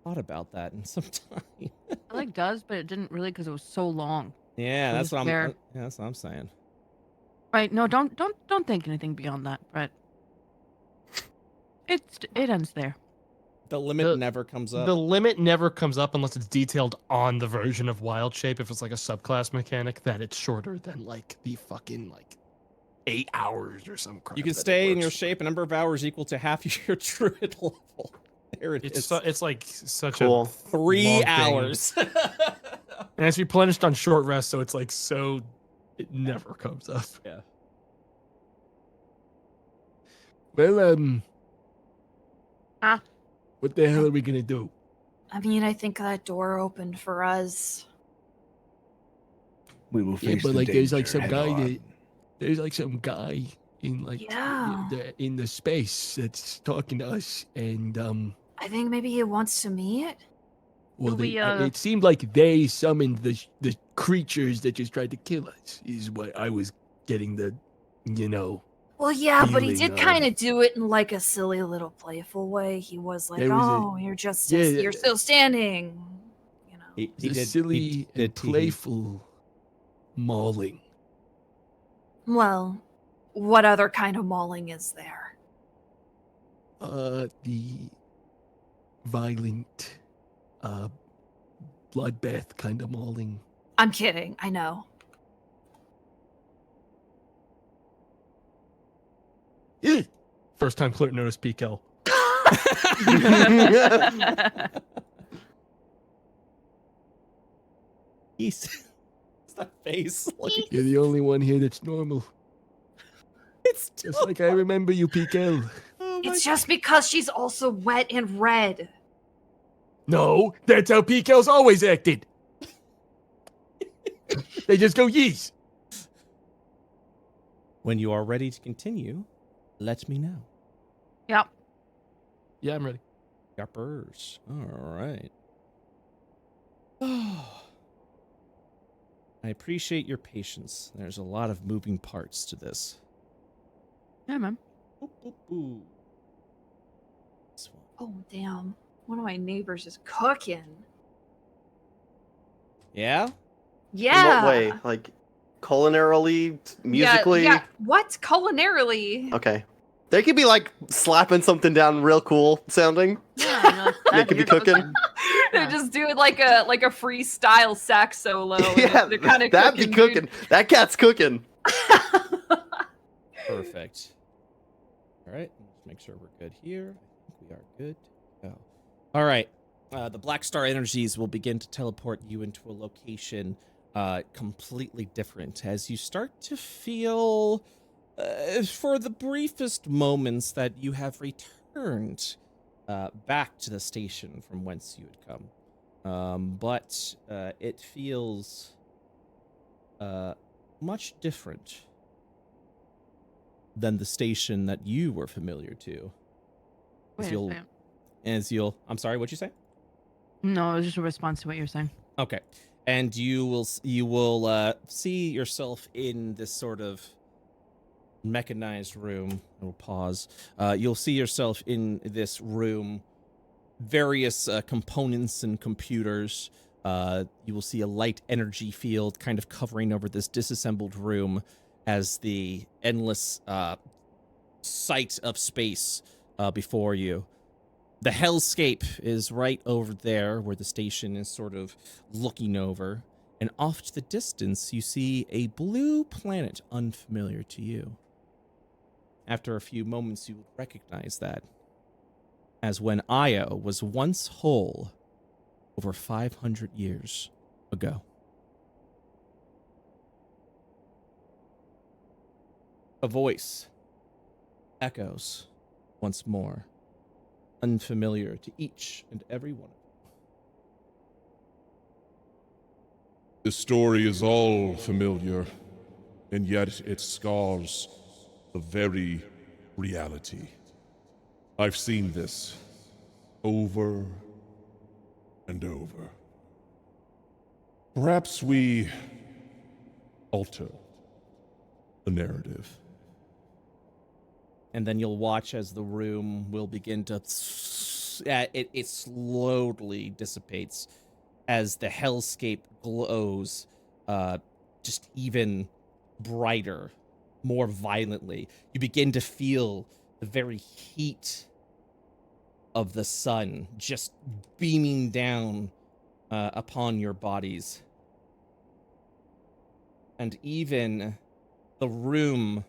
[SPEAKER 1] thought about that in some time.
[SPEAKER 5] It like does, but it didn't really because it was so long.
[SPEAKER 1] Yeah,
[SPEAKER 5] It
[SPEAKER 1] that's
[SPEAKER 5] was
[SPEAKER 1] what
[SPEAKER 5] fair.
[SPEAKER 1] I'm. Yeah, that's what I'm saying.
[SPEAKER 5] Right? No, don't think anything beyond that, Brett. It ends there.
[SPEAKER 1] The limit never comes up.
[SPEAKER 2] The limit never comes up unless it's detailed on the version of Wild Shape. If it's like a subclass mechanic, that it's shorter than like the fucking like 8 hours or some crap.
[SPEAKER 1] You can
[SPEAKER 2] that it
[SPEAKER 1] stay in your
[SPEAKER 2] works.
[SPEAKER 1] shape a number of hours equal to half your druid level. There it is.
[SPEAKER 2] It's like such
[SPEAKER 4] Cool.
[SPEAKER 2] a
[SPEAKER 1] 3
[SPEAKER 2] long thing.
[SPEAKER 1] hours.
[SPEAKER 2] And it's replenished on short rest, so it's like so it never comes up.
[SPEAKER 1] Yeah.
[SPEAKER 7] Well,
[SPEAKER 5] Ah.
[SPEAKER 7] what the hell are we gonna do?
[SPEAKER 3] I mean, I think that door opened for us.
[SPEAKER 6] We will
[SPEAKER 7] Yeah,
[SPEAKER 6] face
[SPEAKER 7] but
[SPEAKER 6] the
[SPEAKER 7] like there's like
[SPEAKER 6] danger
[SPEAKER 7] some guy
[SPEAKER 6] head-on.
[SPEAKER 7] that there's like some guy in like
[SPEAKER 3] Yeah.
[SPEAKER 7] in the space that's talking to us, and
[SPEAKER 3] I think maybe he wants to meet.
[SPEAKER 7] well,
[SPEAKER 5] Do we,
[SPEAKER 7] it seemed like they summoned the creatures that just tried to kill us. Is what I was getting the, you know.
[SPEAKER 3] Well, yeah, but he
[SPEAKER 7] Feeling
[SPEAKER 3] did
[SPEAKER 7] of-
[SPEAKER 3] kind of do it in like a silly little playful way. He was like,
[SPEAKER 7] There was a-
[SPEAKER 3] "Oh, you're just
[SPEAKER 7] yeah,
[SPEAKER 3] you're still standing," you know.
[SPEAKER 1] He
[SPEAKER 7] The
[SPEAKER 1] did-
[SPEAKER 7] silly
[SPEAKER 1] he
[SPEAKER 7] and
[SPEAKER 1] did tee-hee.
[SPEAKER 7] playful mauling.
[SPEAKER 3] Well, what other kind of mauling is there?
[SPEAKER 7] The violent, bloodbath kind of mauling.
[SPEAKER 3] I'm kidding. I know.
[SPEAKER 7] Yeah.
[SPEAKER 2] First time Clint noticed PKL.
[SPEAKER 1] It's that face. Like,
[SPEAKER 7] You're the only one here that's normal.
[SPEAKER 1] it's
[SPEAKER 7] Just like I remember you, PKL.
[SPEAKER 1] Oh my
[SPEAKER 3] It's just because she's also wet and red.
[SPEAKER 7] No, that's how PKL's always acted. They just go yees.
[SPEAKER 1] When you are ready to continue, let me know.
[SPEAKER 5] Yep.
[SPEAKER 7] Yeah, I'm ready.
[SPEAKER 1] Yuppers. All right. I appreciate your patience. There's a lot of moving parts to this.
[SPEAKER 5] Yeah, man.
[SPEAKER 1] Boop, boop, boop. This one.
[SPEAKER 3] Oh, damn. One of my neighbors is cooking.
[SPEAKER 1] Yeah?
[SPEAKER 3] Yeah.
[SPEAKER 4] In what way? Like culinarily, musically?
[SPEAKER 10] Yeah. What? Culinarily?
[SPEAKER 4] Okay. They could be like slapping something down real cool sounding.
[SPEAKER 5] Yeah,
[SPEAKER 4] They could be cooking.
[SPEAKER 10] They're just doing like a freestyle sax solo. and
[SPEAKER 4] Yeah,
[SPEAKER 10] they're kind of
[SPEAKER 4] that'd be cooking. That cat's cooking.
[SPEAKER 1] Perfect. All right. Let's make sure we're good here. I think we are good to go. All right. The Black Star energies will begin to teleport you into a location completely different as you start to feel, for the briefest moments, that you have returned back to the station from whence you had come. But it feels much different than the station that you were familiar to. I'm sorry, what'd you say?
[SPEAKER 5] No, it was just a response to what you're saying.
[SPEAKER 1] Okay. And you will see yourself in this sort of mechanized room. I'll pause. You'll see yourself in this room, various components and computers. You will see a light energy field kind of covering over this disassembled room as the endless sight of space before you. The hellscape is right over there where the station is sort of looking over. And off to the distance, you see a blue planet unfamiliar to you. After a few moments, you will recognize that as when Io was once whole over 500 years ago. A voice echoes once more, unfamiliar to each and every one of you.
[SPEAKER 8] The story is all familiar, and yet it scars the very reality. I've seen this over and over. Perhaps we alter the narrative.
[SPEAKER 1] And then you'll watch as the room will begin to... It slowly dissipates as the hellscape glows just even brighter, more violently. You begin to feel the very heat of the sun just beaming down upon your bodies. And even the room,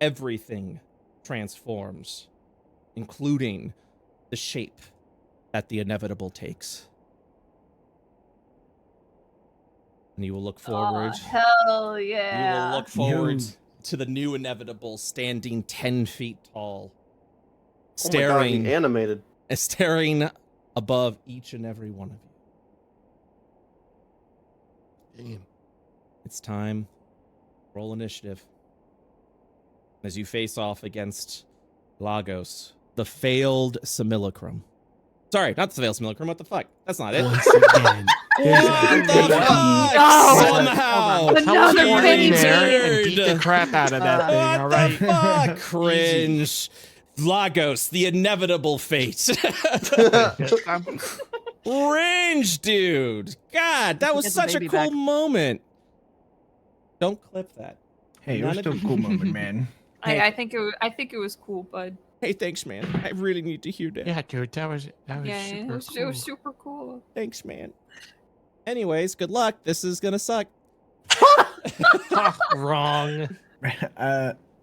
[SPEAKER 1] everything transforms, including the shape that the inevitable takes. And you will look forward.
[SPEAKER 10] Hell yeah.
[SPEAKER 1] You will look forward to the new inevitable standing 10 feet tall, staring,
[SPEAKER 4] Oh my God, animated,
[SPEAKER 1] staring above each and every one of you.
[SPEAKER 7] Damn.
[SPEAKER 1] It's time. Roll initiative. As you face off against Lagos, the failed simulacrum. Sorry, not the failed simulacrum. What the fuck? That's not it.
[SPEAKER 7] Once again.
[SPEAKER 1] What the fuck?
[SPEAKER 3] No!
[SPEAKER 1] Somehow.
[SPEAKER 3] Another
[SPEAKER 2] Teleport
[SPEAKER 3] mini
[SPEAKER 2] in there and
[SPEAKER 1] turd.
[SPEAKER 2] beat the crap out of that thing, all
[SPEAKER 1] What
[SPEAKER 2] right?
[SPEAKER 1] the fuck? Cringe. Lagos, the inevitable fate. Cringe, dude. God, that was
[SPEAKER 5] Get the
[SPEAKER 1] such a
[SPEAKER 5] baby
[SPEAKER 1] cool
[SPEAKER 5] back.
[SPEAKER 1] moment. Don't clip that.
[SPEAKER 6] Hey, it was
[SPEAKER 1] None
[SPEAKER 6] still
[SPEAKER 1] of
[SPEAKER 6] a cool moment, man.
[SPEAKER 10] I think it was cool, bud.
[SPEAKER 1] Hey, thanks, man. I really need to hear that.
[SPEAKER 2] Yeah, dude, that was
[SPEAKER 10] Yeah,
[SPEAKER 2] super
[SPEAKER 10] it
[SPEAKER 2] cool.
[SPEAKER 10] was super cool.
[SPEAKER 1] Thanks, man. Anyways, good luck. This is gonna suck.
[SPEAKER 2] Wrong.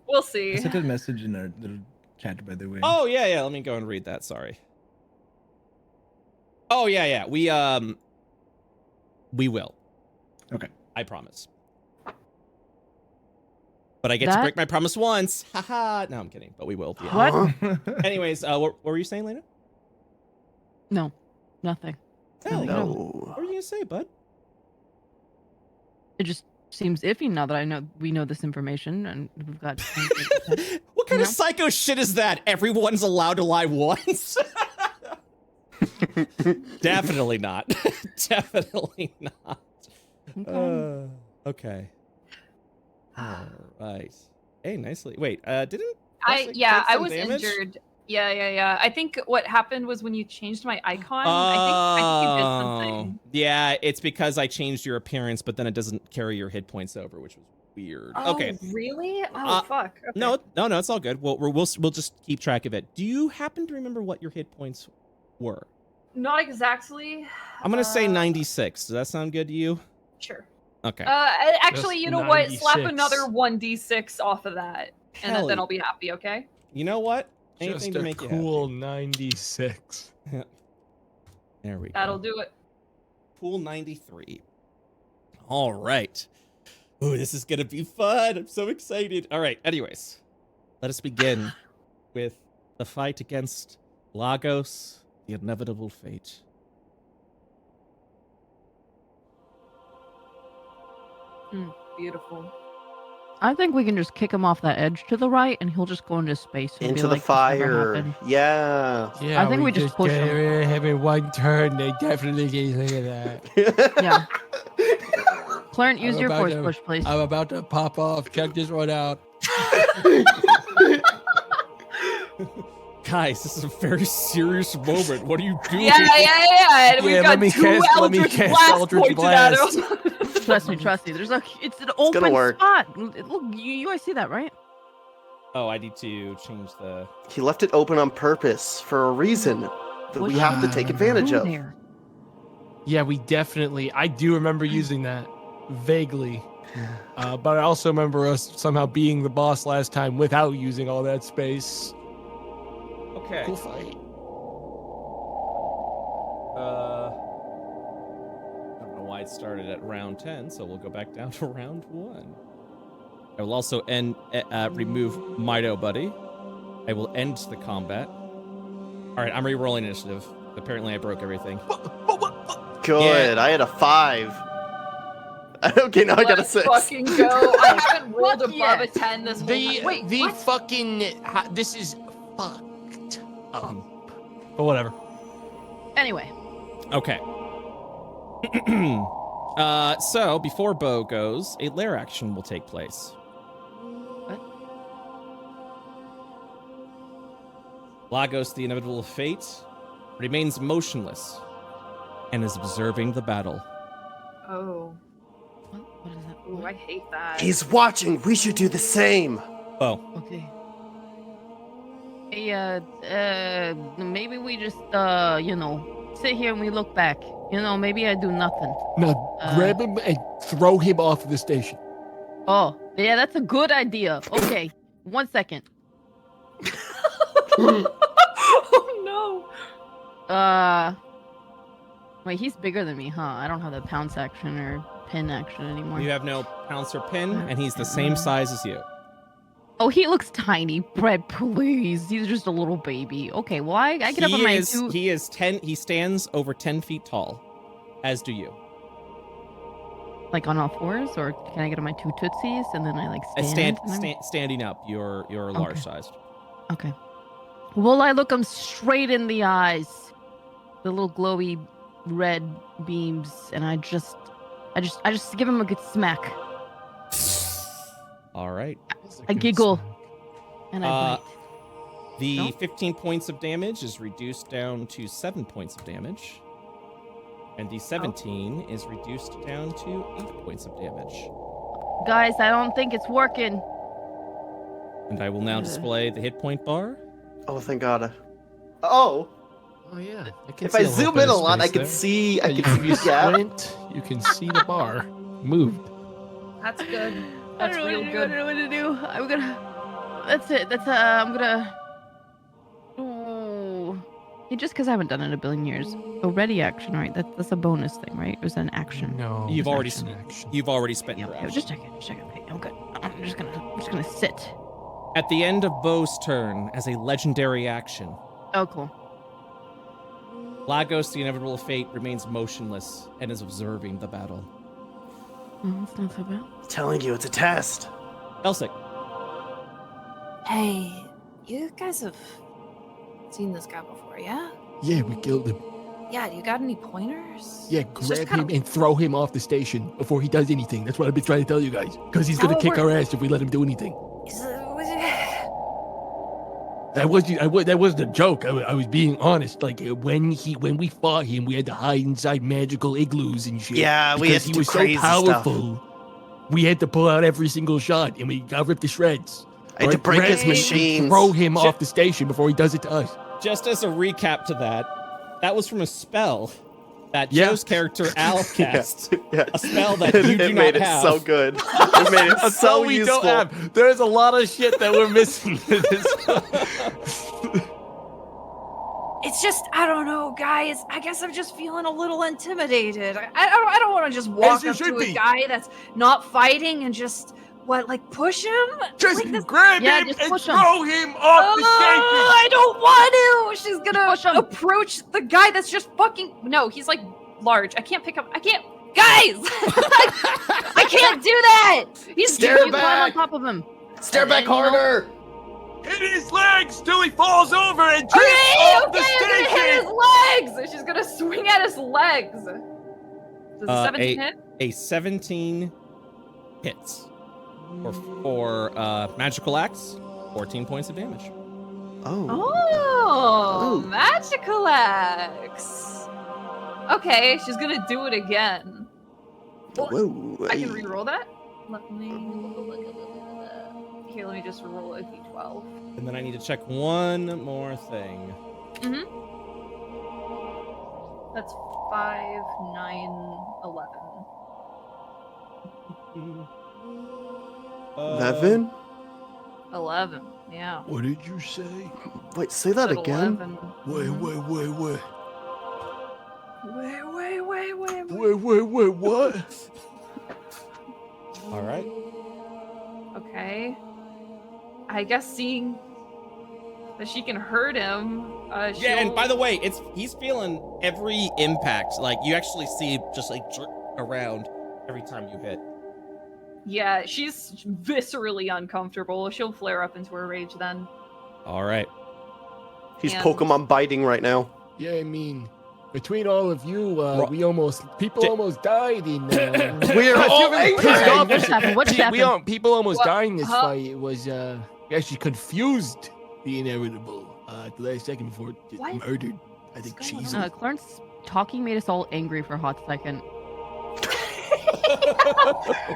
[SPEAKER 10] We'll see.
[SPEAKER 6] I sent a message in our little chat, by the way.
[SPEAKER 1] Oh yeah. Let me go and read that. Sorry. Oh yeah. We will.
[SPEAKER 6] Okay.
[SPEAKER 1] I promise. But I get to break my promise once. Haha. No, I'm kidding. But we will. Yeah.
[SPEAKER 5] What?
[SPEAKER 1] Anyways, what were you saying, Layna?
[SPEAKER 5] No, nothing.
[SPEAKER 4] No.
[SPEAKER 1] What were you gonna say, bud?
[SPEAKER 5] It just seems iffy now that we know this information and we've got.
[SPEAKER 1] What kind of psycho shit is that? Everyone's allowed to lie once? Definitely not. Definitely not. Okay. All right. Hey, nicely. Wait, didn't
[SPEAKER 10] I
[SPEAKER 1] take
[SPEAKER 10] was
[SPEAKER 1] damage?
[SPEAKER 10] injured. Yeah. I think what happened was when you changed my icon, I think you did something.
[SPEAKER 1] Yeah, it's because I changed your appearance, but then it doesn't carry your hit points over, which was weird.
[SPEAKER 10] Oh,
[SPEAKER 1] Okay.
[SPEAKER 10] really? Oh, fuck. Okay.
[SPEAKER 1] No, it's all good. We'll just keep track of it. Do you happen to remember what your hit points were?
[SPEAKER 10] Not exactly.
[SPEAKER 1] I'm gonna say 96. Does that sound good to you?
[SPEAKER 10] Sure.
[SPEAKER 1] Okay.
[SPEAKER 10] Actually,
[SPEAKER 2] Just
[SPEAKER 10] you know what? Slap
[SPEAKER 2] 96.
[SPEAKER 10] another 1d6 off of that, and
[SPEAKER 1] Hell
[SPEAKER 10] then I'll be happy. Okay.
[SPEAKER 1] You know what?
[SPEAKER 2] Just
[SPEAKER 1] Anything to
[SPEAKER 2] a
[SPEAKER 1] make you
[SPEAKER 2] cool 96.
[SPEAKER 1] happy. There we go.
[SPEAKER 10] That'll do it.
[SPEAKER 1] Pool 93. All right. Ooh, this is gonna be fun. I'm so excited. All right. Anyways, let us begin with the fight against Lagos, the inevitable fate.
[SPEAKER 10] Beautiful.
[SPEAKER 5] I think we can just kick him off that edge to the right, and he'll just go into space. And
[SPEAKER 4] Into
[SPEAKER 5] be
[SPEAKER 4] the
[SPEAKER 5] like, "This never
[SPEAKER 4] fire.
[SPEAKER 5] happened."
[SPEAKER 4] Yeah.
[SPEAKER 5] I think we just push him.
[SPEAKER 7] Having one turn, they definitely get look at that.
[SPEAKER 5] Yeah. Clarence, use
[SPEAKER 7] I'm
[SPEAKER 5] your
[SPEAKER 7] about
[SPEAKER 5] force
[SPEAKER 7] to-
[SPEAKER 5] push, please.
[SPEAKER 7] I'm about to pop off. Check this one out.
[SPEAKER 1] Guys, this is a very serious moment. What are you doing?
[SPEAKER 10] Yeah. We've got
[SPEAKER 7] let me
[SPEAKER 10] two
[SPEAKER 7] cast- let me
[SPEAKER 10] Eldritch
[SPEAKER 7] cast
[SPEAKER 10] Blasts
[SPEAKER 7] Eldritch
[SPEAKER 10] pointed
[SPEAKER 7] Blast.
[SPEAKER 10] at us.
[SPEAKER 5] Trust me. It's an
[SPEAKER 4] gonna
[SPEAKER 5] open
[SPEAKER 4] work.
[SPEAKER 5] spot. Look, you guys see that, right?
[SPEAKER 1] Oh, I need to change the...
[SPEAKER 4] He left it open on purpose for a reason that we
[SPEAKER 5] Which-
[SPEAKER 4] have to take advantage
[SPEAKER 5] Who
[SPEAKER 4] of.
[SPEAKER 5] there?
[SPEAKER 2] Yeah, I do remember using that vaguely. But I also remember us somehow being the boss last time without using all that space.
[SPEAKER 1] Okay.
[SPEAKER 2] Cool fight.
[SPEAKER 1] I don't know why it started at round 10, so we'll go back down to round 1. I will also remove Mido Buddy. I will end the combat. All right, I'm re-rolling initiative. Apparently, I broke everything.
[SPEAKER 4] Good. I had a 5. Okay, now I got a
[SPEAKER 10] Let's
[SPEAKER 4] 6.
[SPEAKER 10] fucking go. I haven't rolled
[SPEAKER 5] Fuck
[SPEAKER 10] above
[SPEAKER 5] yeah.
[SPEAKER 10] a 10 this whole time. Wait,
[SPEAKER 2] The
[SPEAKER 10] what?
[SPEAKER 2] fucking this is fucked up. But whatever.
[SPEAKER 5] Anyway,
[SPEAKER 1] Okay. So before Bo goes, a lair action will take place.
[SPEAKER 5] What?
[SPEAKER 1] Lagos, the inevitable fate, remains motionless and is observing the battle.
[SPEAKER 10] Oh.
[SPEAKER 5] what is that?
[SPEAKER 10] Ooh, I hate that.
[SPEAKER 4] He's watching. We should do the same.
[SPEAKER 1] Bo.
[SPEAKER 5] Okay. Hey, maybe we just, sit here and we look back. Maybe I do nothing.
[SPEAKER 7] Now grab him and throw him off the station.
[SPEAKER 5] Oh, yeah, that's a good idea. Okay, 1 second.
[SPEAKER 10] Oh no.
[SPEAKER 5] Wait, he's bigger than me, huh? I don't have the pounce action or pin action anymore.
[SPEAKER 1] You have no pounce or pin, and he's the same size as you.
[SPEAKER 5] Oh, he looks tiny. Brett, please. He's just a little baby. Okay, well, I get up on my two.
[SPEAKER 1] He is 10. He stands over 10 feet tall, as do you.
[SPEAKER 5] Like on all fours, or can I get on my two tootsies and then I stand?
[SPEAKER 1] Standing up, you're large sized.
[SPEAKER 5] Okay. Well, I look him straight in the eyes, the little glowy red beams, and I just give him a good smack.
[SPEAKER 1] All right.
[SPEAKER 5] I giggle, and I bite.
[SPEAKER 1] The
[SPEAKER 5] No?
[SPEAKER 1] 15 points of damage is reduced down to 7 points of damage. And the 17 is reduced down to 8 points of damage.
[SPEAKER 5] Guys, I don't think it's working.
[SPEAKER 1] And I will now display the hit point bar.
[SPEAKER 4] Oh, thank God. Oh,
[SPEAKER 2] Oh yeah.
[SPEAKER 4] if I zoom in a lot, I can see. I can see
[SPEAKER 2] you
[SPEAKER 4] the gap.
[SPEAKER 2] squint, you can see the bar moved.
[SPEAKER 10] That's good.
[SPEAKER 5] I
[SPEAKER 10] That's
[SPEAKER 5] don't know
[SPEAKER 10] real
[SPEAKER 5] what to do,
[SPEAKER 10] good.
[SPEAKER 5] I don't know what to do. I'm gonna. That's it. I'm gonna Yeah, just because I haven't done it in a billion years. A ready action, right? That's a bonus thing, right? Or is that an action?
[SPEAKER 2] No.
[SPEAKER 1] You've already
[SPEAKER 2] action.
[SPEAKER 1] You've already spent
[SPEAKER 5] Yeah,
[SPEAKER 1] your
[SPEAKER 5] okay,
[SPEAKER 1] action.
[SPEAKER 5] just checking. Okay, I'm good. I'm just gonna sit.
[SPEAKER 1] At the end of Bo's turn, as a legendary action,
[SPEAKER 5] Oh, cool.
[SPEAKER 1] Lagos, the inevitable fate, remains motionless and is observing the battle.
[SPEAKER 5] It's not so bad.
[SPEAKER 4] I'm telling you, it's a test.
[SPEAKER 1] Elsic.
[SPEAKER 3] Hey, you guys have seen this guy before, yeah?
[SPEAKER 7] Yeah, we killed him.
[SPEAKER 3] Yeah, do you got any pointers?
[SPEAKER 7] Yeah,
[SPEAKER 3] He's just
[SPEAKER 7] grab him
[SPEAKER 3] kinda-
[SPEAKER 7] and throw him off the station before he does anything. That's what I've been trying to tell you guys. Because he's
[SPEAKER 3] How
[SPEAKER 7] gonna kick
[SPEAKER 3] over-
[SPEAKER 7] our ass if we let him do anything.
[SPEAKER 3] Was it-
[SPEAKER 7] That wasn't a joke. I was being honest. Like when we fought him, we had to hide inside magical igloos and shit.
[SPEAKER 4] Yeah, we had
[SPEAKER 7] because
[SPEAKER 4] to
[SPEAKER 7] he
[SPEAKER 4] do
[SPEAKER 7] was
[SPEAKER 4] crazy
[SPEAKER 7] so powerful. We had to pull out every single shot, and we got ripped to shreds.
[SPEAKER 4] I had to break his
[SPEAKER 7] Grab him and
[SPEAKER 4] machines.
[SPEAKER 7] throw him off the station before he does it to us.
[SPEAKER 1] Just as a recap to that, that was from a spell that
[SPEAKER 7] Yeah.
[SPEAKER 1] Joe's character Al cast.
[SPEAKER 4] Yeah.
[SPEAKER 1] A spell that you do
[SPEAKER 4] it
[SPEAKER 1] not
[SPEAKER 4] made
[SPEAKER 1] have.
[SPEAKER 4] it so good. It made it
[SPEAKER 2] That's
[SPEAKER 4] so
[SPEAKER 2] all we
[SPEAKER 4] useful.
[SPEAKER 2] don't have. There's a lot of shit that we're missing.
[SPEAKER 3] It's just, I don't know, guys. I guess I'm just feeling a little intimidated. I don't want to just walk
[SPEAKER 7] you
[SPEAKER 3] up to
[SPEAKER 7] should
[SPEAKER 3] a
[SPEAKER 7] be.
[SPEAKER 3] guy that's not fighting and just, like push him?
[SPEAKER 7] Just
[SPEAKER 3] Like this-
[SPEAKER 7] grab
[SPEAKER 5] Yeah,
[SPEAKER 7] him
[SPEAKER 5] just
[SPEAKER 7] and
[SPEAKER 5] push him.
[SPEAKER 7] throw him off the
[SPEAKER 3] Oh, I don't want to. She's gonna
[SPEAKER 5] push him.
[SPEAKER 3] approach the guy that's just fucking.
[SPEAKER 10] No, he's like large. I can't pick up. I can't. Guys! I can't do that! He's
[SPEAKER 4] Stare
[SPEAKER 5] You climb on
[SPEAKER 4] back.
[SPEAKER 5] top of him.
[SPEAKER 4] Stare
[SPEAKER 5] And
[SPEAKER 4] back
[SPEAKER 5] then, you know-
[SPEAKER 4] harder.
[SPEAKER 7] Hit his legs till he falls over and drifts
[SPEAKER 10] Okay,
[SPEAKER 7] off
[SPEAKER 10] okay,
[SPEAKER 7] the
[SPEAKER 10] I'm gonna hit
[SPEAKER 7] station.
[SPEAKER 10] his legs! She's gonna swing at his legs. Does a 17 hit?
[SPEAKER 1] A 17 hits. For magical axe, 14 points of damage.
[SPEAKER 4] Oh.
[SPEAKER 10] Oh,
[SPEAKER 4] Ooh.
[SPEAKER 10] magical axe. Okay, she's gonna do it again.
[SPEAKER 4] Whoa.
[SPEAKER 10] I can re-roll that. Let me. Here, let me just roll a d12.
[SPEAKER 1] And then I need to check one more thing.
[SPEAKER 10] That's 5, 9, 11.
[SPEAKER 4] 11?
[SPEAKER 10] 11. Yeah.
[SPEAKER 7] What did you say?
[SPEAKER 4] Wait, say that
[SPEAKER 10] Said
[SPEAKER 4] again.
[SPEAKER 10] 11.
[SPEAKER 7] Wait.
[SPEAKER 10] Wait.
[SPEAKER 7] What?
[SPEAKER 1] All right.
[SPEAKER 10] Okay. I guess seeing that she can hurt him.
[SPEAKER 1] Yeah, and by the way, he's feeling every impact. Like you actually see just like jerk around every time you hit.
[SPEAKER 10] Yeah, she's viscerally uncomfortable. She'll flare up into her rage then.
[SPEAKER 1] All right.
[SPEAKER 4] He's
[SPEAKER 10] And-
[SPEAKER 4] Pokemon biting right now.
[SPEAKER 7] Yeah, I mean, between all of you,
[SPEAKER 1] Ro-
[SPEAKER 7] people almost died in.
[SPEAKER 4] We're all
[SPEAKER 7] Pissed
[SPEAKER 4] angry.
[SPEAKER 7] off.
[SPEAKER 5] What just happened? What just happened?
[SPEAKER 7] People almost
[SPEAKER 10] What?
[SPEAKER 7] died in this
[SPEAKER 10] Huh?
[SPEAKER 7] fight. It was we actually confused the inevitable at the last second before it
[SPEAKER 10] What?
[SPEAKER 7] murdered. I think
[SPEAKER 10] What's going
[SPEAKER 7] she's.
[SPEAKER 10] on?
[SPEAKER 5] Clarence talking made us all angry for a hot second.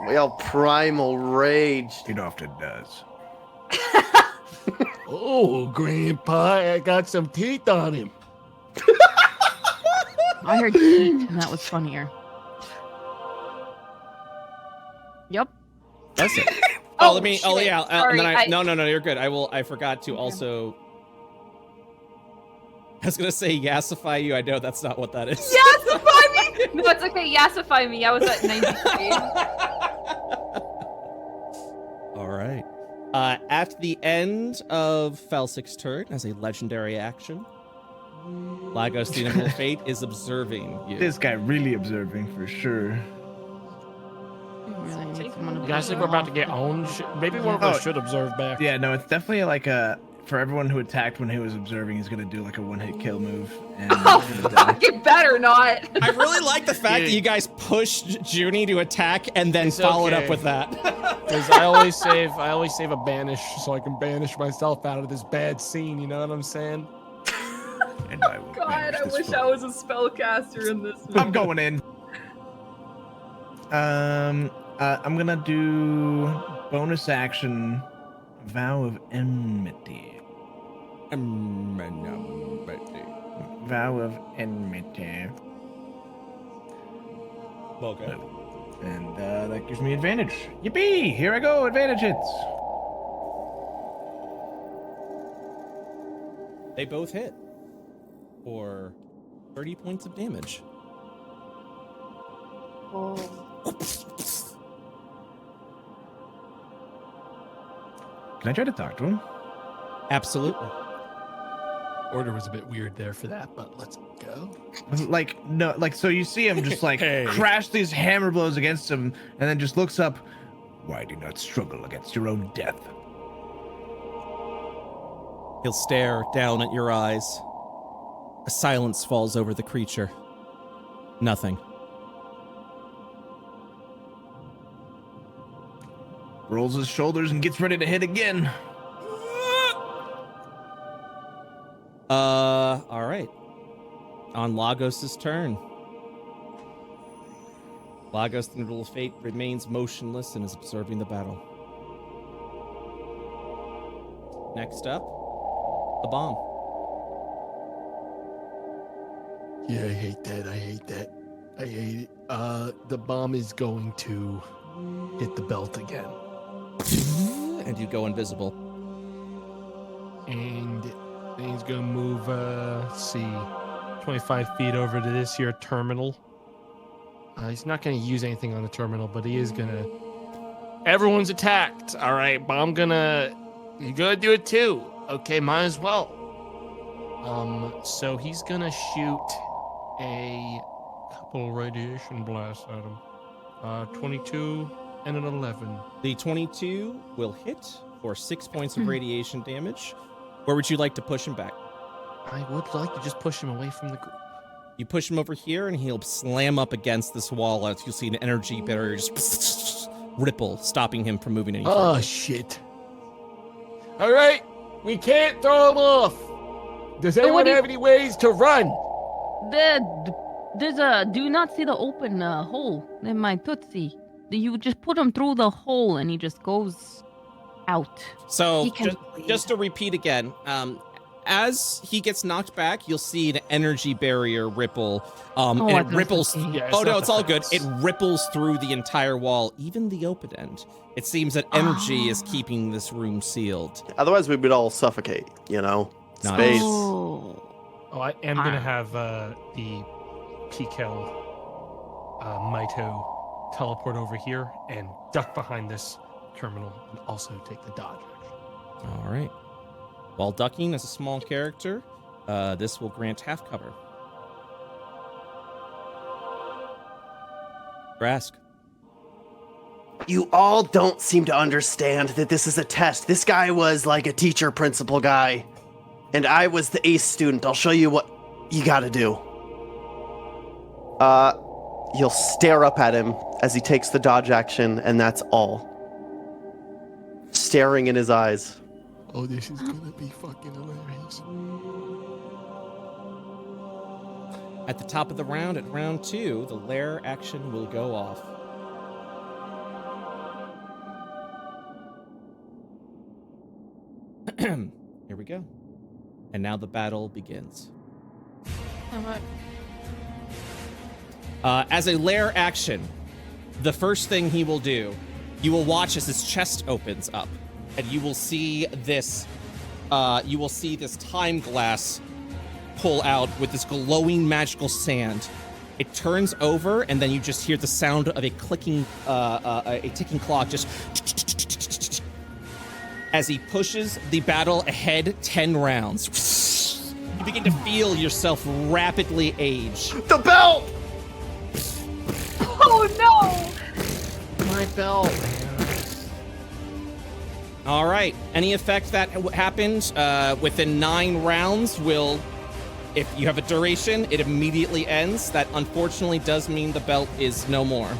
[SPEAKER 4] We all primal rage.
[SPEAKER 6] It often does.
[SPEAKER 7] Oh, Grandpa, I got some teeth on him.
[SPEAKER 5] I heard heat, and that was funnier. Yep.
[SPEAKER 1] That's it.
[SPEAKER 10] Oh,
[SPEAKER 1] let me.
[SPEAKER 10] shit.
[SPEAKER 1] Oh yeah. And then
[SPEAKER 10] Sorry,
[SPEAKER 1] no, you're good. I forgot to also. I was gonna say yassify you. I know that's not what that is.
[SPEAKER 10] Yassify me! No, it's okay. Yassify me. I was at 93.
[SPEAKER 1] All right. At the end of Felsic's turn, as a legendary action, Lagos, the inevitable fate, is observing you.
[SPEAKER 6] This guy really observing for sure.
[SPEAKER 5] Really need someone to
[SPEAKER 2] You guys think we're about to get owned? Maybe one of us should observe back.
[SPEAKER 6] Yeah, no, it's definitely like a for everyone who attacked when he was observing. He's gonna do like a one-hit kill move. And
[SPEAKER 10] Oh, fuck, it better not.
[SPEAKER 1] I really like the fact that you guys pushed Junie to attack and then
[SPEAKER 2] It's
[SPEAKER 1] followed
[SPEAKER 2] okay.
[SPEAKER 1] up with that.
[SPEAKER 2] Because I always save a banish so I can banish myself out of this bad scene. You know what I'm saying?
[SPEAKER 6] And I will
[SPEAKER 10] God,
[SPEAKER 6] banish
[SPEAKER 10] I
[SPEAKER 6] this
[SPEAKER 10] wish
[SPEAKER 6] foe.
[SPEAKER 10] I was a spellcaster in this movie.
[SPEAKER 6] I'm going in. I'm gonna do bonus action, vow of enmity. Vow of enmity.
[SPEAKER 1] Okay.
[SPEAKER 6] And that gives me advantage. Yippee! Here I go, advantage hits.
[SPEAKER 1] They both hit. for 30 points of damage.
[SPEAKER 5] Oh.
[SPEAKER 6] Can I try to talk to him?
[SPEAKER 1] Absolutely.
[SPEAKER 2] Order was a bit weird there for that, but let's go.
[SPEAKER 6] Like, no, like, so you see him just like
[SPEAKER 2] Hey.
[SPEAKER 6] crash these hammer blows against him and then just looks up. Why do you not struggle against your own death?
[SPEAKER 1] He'll stare down at your eyes. A silence falls over the creature. Nothing.
[SPEAKER 6] Rolls his shoulders and gets ready to hit again.
[SPEAKER 1] All right. On Lagos's turn. Lagos, the Noodle of Fate, remains motionless and is observing the battle. Next up, a bomb.
[SPEAKER 7] Yeah, I hate that. I hate that. I hate it. The bomb is going to hit the belt again.
[SPEAKER 1] And you go invisible.
[SPEAKER 2] And then he's gonna move, let's see, 25 feet over to this here terminal. He's not gonna use anything on the terminal, but he is gonna. Everyone's attacked. All right, bomb gonna. You gonna do it too? Okay, might as well. So he's gonna shoot a couple radiation blasts at him. 22 and an 11.
[SPEAKER 1] The 22 will hit for 6 points of radiation damage. Where would you like to push him back?
[SPEAKER 2] I would like to just push him away from the group.
[SPEAKER 1] You push him over here, and he'll slam up against this wall as you'll see an energy barrier just ripple, stopping him from moving any further.
[SPEAKER 7] Oh, shit. All right, we can't throw him off. Does
[SPEAKER 5] what
[SPEAKER 7] anyone
[SPEAKER 5] do you-
[SPEAKER 7] have any ways to run?
[SPEAKER 5] There's a. Do you not see the open hole in my Tootsie? You just put him through the hole and he just goes out.
[SPEAKER 1] So,
[SPEAKER 3] He can
[SPEAKER 1] just to repeat again, as he gets knocked back, you'll see an energy barrier ripple, and
[SPEAKER 5] I
[SPEAKER 1] it
[SPEAKER 5] thought it
[SPEAKER 1] ripples.
[SPEAKER 5] was
[SPEAKER 2] Yeah,
[SPEAKER 1] Oh no,
[SPEAKER 2] not
[SPEAKER 1] it's
[SPEAKER 2] the
[SPEAKER 1] all good.
[SPEAKER 2] fence.
[SPEAKER 1] It ripples through the entire wall, even the open end. It seems that energy is keeping this room sealed.
[SPEAKER 4] Otherwise, we would all suffocate, you know?
[SPEAKER 1] Nice.
[SPEAKER 4] Space.
[SPEAKER 5] Oh.
[SPEAKER 2] Oh, I am gonna have the Pikel Maito teleport over here and duck behind this terminal and also take the dodge action.
[SPEAKER 1] All right. While ducking as a small character, this will grant half cover. Grask.
[SPEAKER 4] You all don't seem to understand that this is a test. This guy was like a teacher principal guy, and I was the ace student. I'll show you what you gotta do. You'll stare up at him as he takes the dodge action, and that's all. Staring in his eyes.
[SPEAKER 7] Oh, this is gonna be fucking hilarious.
[SPEAKER 1] At the top of the round, at round 2, the lair action will go off. Here we go. And now the battle begins. As a lair action, the first thing he will do, you will watch as his chest opens up, and you will see this time glass pull out with this glowing magical sand. It turns over, and then you just hear the sound of a clicking, a ticking clock just as he pushes the battle ahead 10 rounds. You begin to feel yourself rapidly age.
[SPEAKER 4] The belt!
[SPEAKER 5] Oh no!
[SPEAKER 2] My belt.
[SPEAKER 1] All right. Any effect that happens within 9 rounds will, if you have a duration, it immediately ends. That unfortunately does mean the belt is no more.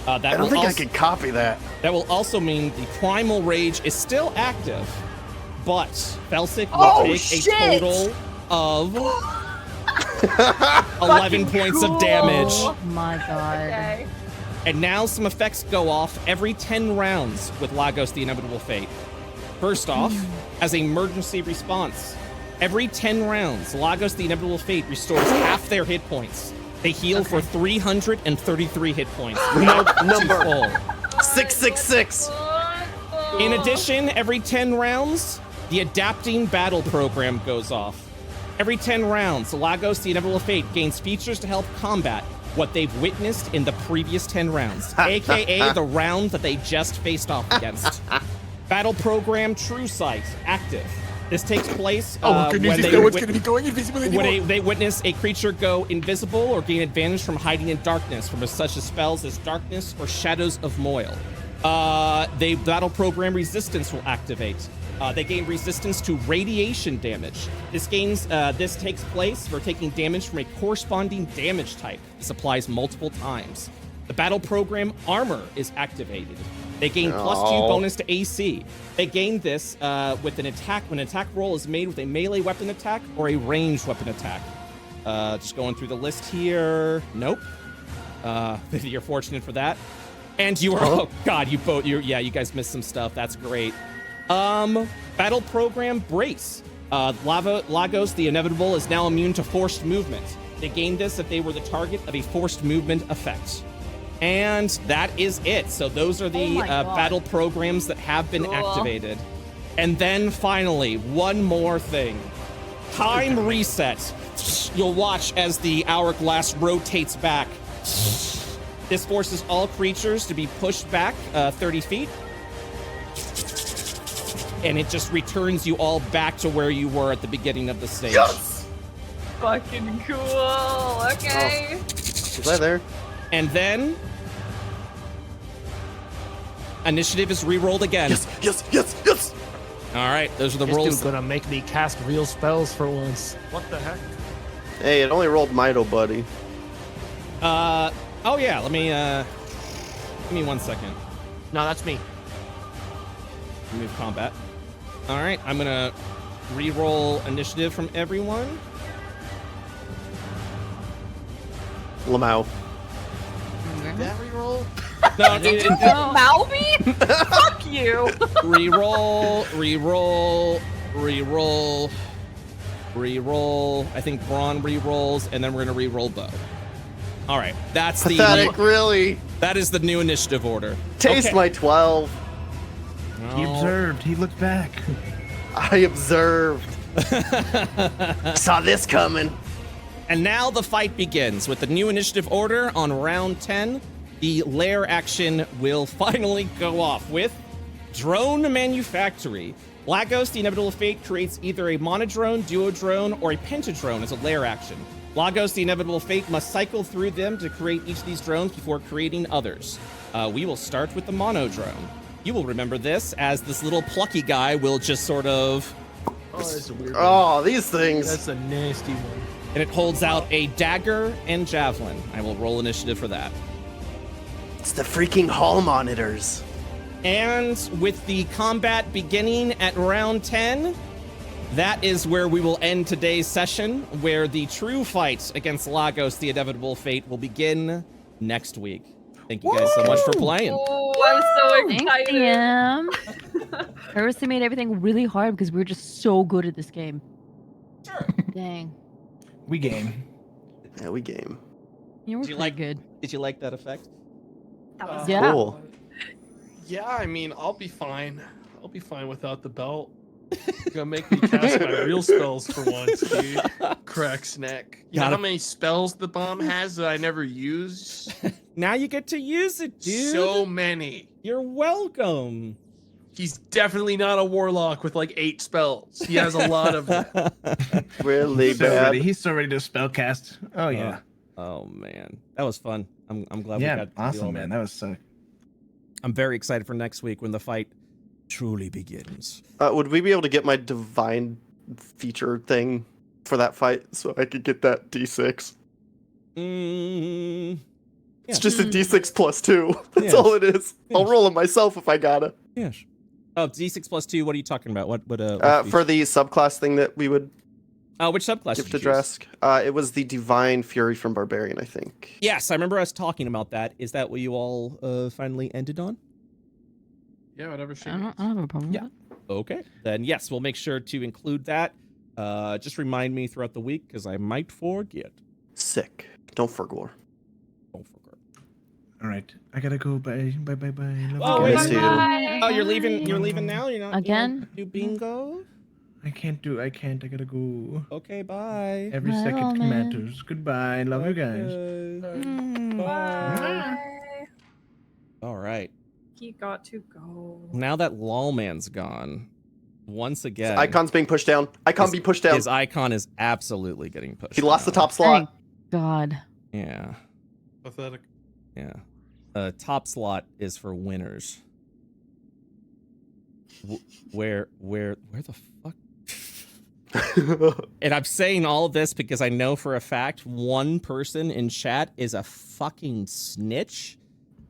[SPEAKER 4] I don't think I can copy that.
[SPEAKER 1] That will also mean the primal rage is still active, but Felsic will
[SPEAKER 3] Oh,
[SPEAKER 1] take
[SPEAKER 3] shit!
[SPEAKER 1] a total of 11 points of damage.
[SPEAKER 5] Oh my god.
[SPEAKER 10] Okay.
[SPEAKER 1] And now some effects go off every 10 rounds with Lagos, the Inevitable Fate. First off, as an emergency response, every 10 rounds, Lagos, the Inevitable Fate restores half their hit points. They heal for 333 hit points.
[SPEAKER 4] Number.
[SPEAKER 1] Full.
[SPEAKER 4] 666.
[SPEAKER 1] In addition, every 10 rounds, the Adapting Battle program goes off. Every 10 rounds, Lagos, the Inevitable Fate, gains features to help combat what they've witnessed in the previous 10 rounds, aka the round that they just faced off against. Battle program True Sight, active. This takes place
[SPEAKER 2] good news
[SPEAKER 1] when
[SPEAKER 2] is
[SPEAKER 1] they
[SPEAKER 2] no one's going to be going invisible anymore.
[SPEAKER 1] when they witness a creature go invisible or gain advantage from hiding in darkness, from such as spells as Darkness or Shadows of Moil. They battle program Resistance will activate. They gain resistance to radiation damage. This takes place for taking damage from a corresponding damage type. This applies multiple times. The battle program Armor is activated. They gain +2 bonus to AC. They gain this with an attack when an attack roll is made with a melee weapon attack or a ranged weapon attack. Just going through the list here. Nope. You're fortunate for that. And you are, oh god, you guys missed some stuff. That's great. Battle program Brace. Lagos, the Inevitable, is now immune to forced movement. They gained this if they were the target of a forced movement effect. And that is it. So those are the battle programs that have been activated. And then finally, one more thing. Time reset. You'll watch as the hourglass rotates back. This forces all creatures to be pushed back 30 feet. And it just returns you all back to where you were at the beginning of the stage.
[SPEAKER 10] Yes! Fucking cool. Okay.
[SPEAKER 4] Was I there?
[SPEAKER 1] And then initiative is re-rolled again.
[SPEAKER 4] Yes.
[SPEAKER 1] All right, those are the
[SPEAKER 7] This
[SPEAKER 1] rolls.
[SPEAKER 7] dude's gonna make me cast real spells for once. What the heck?
[SPEAKER 4] Hey, it only rolled Mito, buddy.
[SPEAKER 1] Oh yeah, let me give me 1 second.
[SPEAKER 2] No, that's me.
[SPEAKER 1] Move combat. All right, I'm gonna re-roll initiative from everyone.
[SPEAKER 4] Lamau.
[SPEAKER 2] That reroll?
[SPEAKER 1] No,
[SPEAKER 10] Malby? Fuck you.
[SPEAKER 1] Re-roll. I think Braun re-rolls, and then we're gonna re-roll Bo. All right, that's
[SPEAKER 4] Pathetic, really.
[SPEAKER 1] that is the new initiative order.
[SPEAKER 4] Taste
[SPEAKER 1] Okay.
[SPEAKER 4] my 12.
[SPEAKER 6] He observed. He looked back.
[SPEAKER 4] I observed. Saw this coming.
[SPEAKER 1] And now the fight begins with the new initiative order on round 10. The lair action will finally go off with Drone Manufactory. Lagos, the Inevitable Fate, creates either a monodrone, duodrone, or a pentadrone as a lair action. Lagos, the Inevitable Fate, must cycle through them to create each of these drones before creating others. We will start with the monodrone. You will remember this as this little plucky guy will just sort of...
[SPEAKER 7] Oh, that's a weird one.
[SPEAKER 4] Oh, these things.
[SPEAKER 7] That's a nasty one.
[SPEAKER 1] And it holds out a dagger and javelin. I will roll initiative for that.
[SPEAKER 4] It's the freaking hall monitors.
[SPEAKER 1] And with the combat beginning at round 10, that is where we will end today's session, where the true fight against Lagos, the Inevitable Fate, will begin next week. Thank you guys so much for playing.
[SPEAKER 10] Oh, I'm so excited.
[SPEAKER 5] Damn. Heresy made everything really hard because we were just so good at this game.
[SPEAKER 1] Sure.
[SPEAKER 5] Dang.
[SPEAKER 6] We game.
[SPEAKER 4] Yeah, we game.
[SPEAKER 5] You were
[SPEAKER 1] Did you
[SPEAKER 5] pretty
[SPEAKER 1] like-
[SPEAKER 5] good.
[SPEAKER 1] Did you like that effect?
[SPEAKER 10] That was
[SPEAKER 5] Yeah.
[SPEAKER 4] Cool.
[SPEAKER 2] Yeah, I mean, I'll be fine. I'll be fine without the belt. You're gonna make me cast my real spells for once, dude. Crack's neck. You know
[SPEAKER 1] Gotta-
[SPEAKER 2] how many spells the bomb has that I never use?
[SPEAKER 1] Now you get to use it, dude.
[SPEAKER 2] So many.
[SPEAKER 1] You're welcome.
[SPEAKER 2] He's definitely not a warlock with like 8 spells. He has a lot of them.
[SPEAKER 4] Really
[SPEAKER 6] He's so
[SPEAKER 4] bad.
[SPEAKER 6] ready. He's so ready to spellcast. Oh yeah.
[SPEAKER 1] Oh man, that was fun. I'm glad we
[SPEAKER 6] Yeah.
[SPEAKER 1] got to do
[SPEAKER 6] Awesome,
[SPEAKER 1] all
[SPEAKER 6] man.
[SPEAKER 1] that.
[SPEAKER 6] That was so.
[SPEAKER 1] I'm very excited for next week when the fight truly begins.
[SPEAKER 4] Would we be able to get my divine feature thing for that fight so I could get that D6?
[SPEAKER 1] Mm,
[SPEAKER 4] It's
[SPEAKER 1] Yeah.
[SPEAKER 4] just a D6 plus 2. That's
[SPEAKER 1] Yes.
[SPEAKER 4] all it is. I'll
[SPEAKER 1] Yes.
[SPEAKER 4] roll it myself if I gotta.
[SPEAKER 1] yes. Oh, D6 plus 2. What are you talking about? What
[SPEAKER 4] For the subclass thing that we would
[SPEAKER 1] which subclass
[SPEAKER 4] give
[SPEAKER 1] did
[SPEAKER 4] to
[SPEAKER 1] you choose?
[SPEAKER 4] Drask, it was the Divine Fury from Barbarian, I think.
[SPEAKER 1] Yes, I remember us talking about that. Is that what you all finally ended on?
[SPEAKER 2] Yeah, whatever she
[SPEAKER 5] I don't have a problem
[SPEAKER 1] Yeah.
[SPEAKER 5] with
[SPEAKER 1] Okay. Then yes, we'll make sure to include that. Just remind me throughout the week because I might forget.
[SPEAKER 4] Sick. Don't forgore.
[SPEAKER 1] Don't forget.
[SPEAKER 6] All right. I gotta go. Bye. Bye. Bye. Bye. Love
[SPEAKER 1] Oh,
[SPEAKER 6] you
[SPEAKER 1] wait.
[SPEAKER 6] guys.
[SPEAKER 4] Miss you.
[SPEAKER 10] Bye.
[SPEAKER 1] Oh, you're leaving. You're leaving now. You're not
[SPEAKER 5] Again?
[SPEAKER 1] You bingo.
[SPEAKER 6] I can't. I gotta go.
[SPEAKER 1] Okay, bye.
[SPEAKER 6] Every
[SPEAKER 5] Bye,
[SPEAKER 6] second
[SPEAKER 5] Lawman.
[SPEAKER 6] matters. Goodbye. Love you guys.
[SPEAKER 1] Bye.
[SPEAKER 10] Bye.
[SPEAKER 1] All right.
[SPEAKER 10] He got to go.
[SPEAKER 1] Now that Lawman's gone, once again,
[SPEAKER 4] Icon's being pushed down. Icon be pushed down.
[SPEAKER 1] his icon is absolutely getting pushed.
[SPEAKER 4] He lost the
[SPEAKER 1] down.
[SPEAKER 4] top slot.
[SPEAKER 5] Thank God.
[SPEAKER 1] Yeah.
[SPEAKER 2] Pathetic.
[SPEAKER 1] Yeah. Top slot is for winners. Where the fuck? And I'm saying all of this because I know for a fact one person in chat is a fucking snitch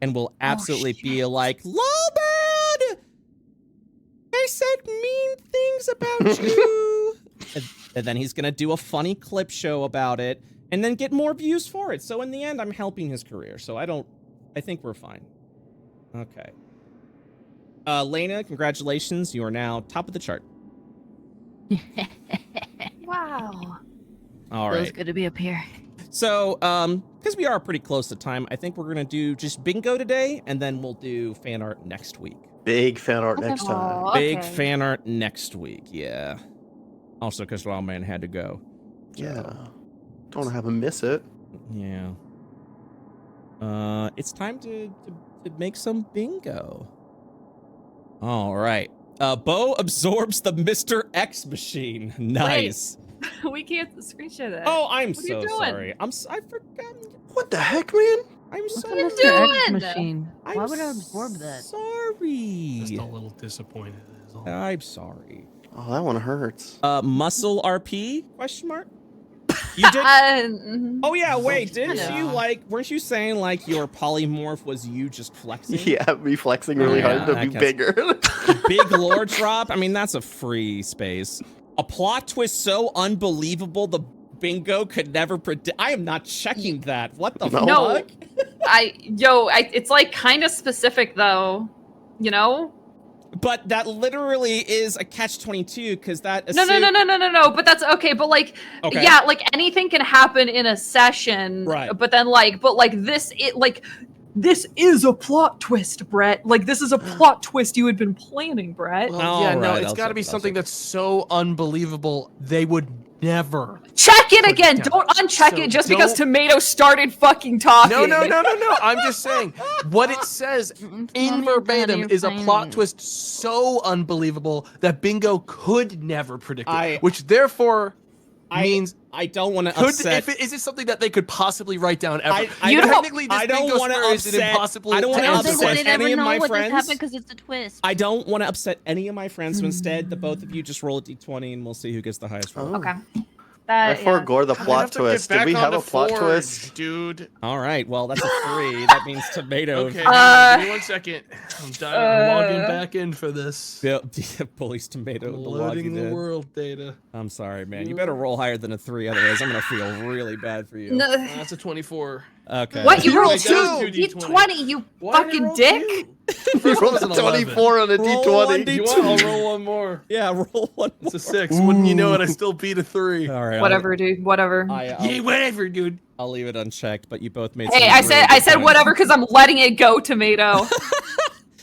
[SPEAKER 1] and will absolutely be like, Lawman! They said mean things about you. and then he's gonna do a funny clip show about it and then get more views for it. So in the end, I'm helping his career. So I think we're fine. Okay. Layna, congratulations. You are now top of the chart.
[SPEAKER 10] Wow.
[SPEAKER 1] All
[SPEAKER 5] Feels
[SPEAKER 1] right.
[SPEAKER 5] good to be up here.
[SPEAKER 1] So, because we are pretty close to time, I think we're going to do just bingo today, and then we'll do fan art next week.
[SPEAKER 4] Big fan art next time.
[SPEAKER 10] Aw,
[SPEAKER 1] Big
[SPEAKER 10] okay.
[SPEAKER 1] fan art next week, yeah. Also, because Lawman had to go. So,
[SPEAKER 4] Yeah. Don't want to have him miss it.
[SPEAKER 1] Yeah. It's time to make some bingo. All right. Bo absorbs the Mr. X machine. Nice.
[SPEAKER 10] We can't screenshot that.
[SPEAKER 1] Oh, I'm
[SPEAKER 10] What are you
[SPEAKER 1] so
[SPEAKER 10] doing?
[SPEAKER 1] sorry. I forgot.
[SPEAKER 4] What the heck, man?
[SPEAKER 1] I'm
[SPEAKER 5] What's
[SPEAKER 1] so
[SPEAKER 5] a Mr.
[SPEAKER 10] doing?
[SPEAKER 5] X machine? Why
[SPEAKER 1] I'm
[SPEAKER 5] would I absorb that?
[SPEAKER 1] Sorry.
[SPEAKER 2] Just a little disappointed. Is all.
[SPEAKER 1] I'm sorry.
[SPEAKER 4] Oh, that one hurts.
[SPEAKER 1] Muscle RP? Question mark. You did. Oh yeah, wait. Didn't
[SPEAKER 10] I
[SPEAKER 1] you
[SPEAKER 10] know.
[SPEAKER 1] weren't you saying like your polymorph was you just flexing?
[SPEAKER 4] Yeah, me flexing really
[SPEAKER 1] Yeah,
[SPEAKER 4] hard to
[SPEAKER 1] that
[SPEAKER 4] be
[SPEAKER 1] counts.
[SPEAKER 4] bigger.
[SPEAKER 1] Big lore drop. I mean, that's a free space. A plot twist so unbelievable the bingo could never predict. I am not checking that. What the
[SPEAKER 10] No.
[SPEAKER 1] fuck?
[SPEAKER 10] It's like kind of specific though, you know?
[SPEAKER 1] But that literally is a catch-22 because that.
[SPEAKER 10] No. But that's okay. But like,
[SPEAKER 1] Okay.
[SPEAKER 10] yeah, like anything can happen in a session.
[SPEAKER 1] Right.
[SPEAKER 10] But then this is a plot twist, Brett. Like this is a plot twist you had been planning, Brett.
[SPEAKER 2] Well,
[SPEAKER 1] All
[SPEAKER 2] yeah, no,
[SPEAKER 1] right,
[SPEAKER 2] it's
[SPEAKER 1] I'll
[SPEAKER 2] got to
[SPEAKER 1] check
[SPEAKER 2] be
[SPEAKER 1] it, I'll
[SPEAKER 2] something
[SPEAKER 1] check it.
[SPEAKER 2] that's so unbelievable they would never.
[SPEAKER 10] Check it
[SPEAKER 2] Put it
[SPEAKER 10] again.
[SPEAKER 2] down.
[SPEAKER 10] Don't uncheck
[SPEAKER 2] So
[SPEAKER 10] it just because
[SPEAKER 2] don't-
[SPEAKER 10] Tomato started fucking talking.
[SPEAKER 2] No. I'm just saying what it says in verbatim is a plot twist so unbelievable that bingo could never predict it, which therefore means
[SPEAKER 1] I don't want to upset.
[SPEAKER 2] Is it something that they could possibly write down ever?
[SPEAKER 10] Technically,
[SPEAKER 2] this
[SPEAKER 1] I don't
[SPEAKER 2] bingo
[SPEAKER 1] wanna
[SPEAKER 2] square is an
[SPEAKER 1] upset-
[SPEAKER 2] impossible.
[SPEAKER 1] I don't wanna
[SPEAKER 2] to answer.
[SPEAKER 1] upset
[SPEAKER 5] They never
[SPEAKER 1] any of
[SPEAKER 5] know
[SPEAKER 1] my
[SPEAKER 5] what
[SPEAKER 1] friends.
[SPEAKER 5] just happened because it's a twist.
[SPEAKER 1] I don't want to upset any of my friends, so instead, the both of you just roll a d20 and we'll see who gets the highest roll.
[SPEAKER 10] Okay.
[SPEAKER 4] I forego the
[SPEAKER 2] I
[SPEAKER 4] plot
[SPEAKER 2] have to get
[SPEAKER 4] twist. Did
[SPEAKER 2] back
[SPEAKER 4] we have a
[SPEAKER 2] onto
[SPEAKER 4] plot
[SPEAKER 2] Forge,
[SPEAKER 4] twist?
[SPEAKER 2] dude?
[SPEAKER 1] All right, well, that's a 3. That means Tomato.
[SPEAKER 2] Okay, give me 1 second. I'm logging back in for this.
[SPEAKER 1] Bullies Tomato.
[SPEAKER 2] Loading the world data.
[SPEAKER 1] I'm sorry, man. You better roll higher than a 3, otherwise I'm gonna feel really bad for you.
[SPEAKER 10] No.
[SPEAKER 2] That's a 24.
[SPEAKER 1] Okay.
[SPEAKER 10] What? You
[SPEAKER 2] You
[SPEAKER 10] rolled
[SPEAKER 2] rolled two
[SPEAKER 10] 2
[SPEAKER 2] D20.
[SPEAKER 10] D20, you
[SPEAKER 2] Why did I
[SPEAKER 10] fucking
[SPEAKER 2] roll
[SPEAKER 10] dick.
[SPEAKER 2] two?
[SPEAKER 4] You
[SPEAKER 2] First
[SPEAKER 4] rolled
[SPEAKER 2] one was
[SPEAKER 4] a
[SPEAKER 2] an 11.
[SPEAKER 4] 24 on a
[SPEAKER 1] Roll
[SPEAKER 4] d20.
[SPEAKER 1] one
[SPEAKER 2] You want? I'll roll one more.
[SPEAKER 1] Yeah, roll one.
[SPEAKER 2] It's a 6. Wouldn't you know it? I still beat a 3.
[SPEAKER 1] All right.
[SPEAKER 10] Whatever, dude. Whatever.
[SPEAKER 2] Yeah, whatever, dude.
[SPEAKER 1] I'll leave it unchecked, but you both made.
[SPEAKER 10] Hey,
[SPEAKER 1] some
[SPEAKER 10] I
[SPEAKER 1] really
[SPEAKER 10] said
[SPEAKER 1] good points.
[SPEAKER 10] whatever because I'm letting it go, Tomato.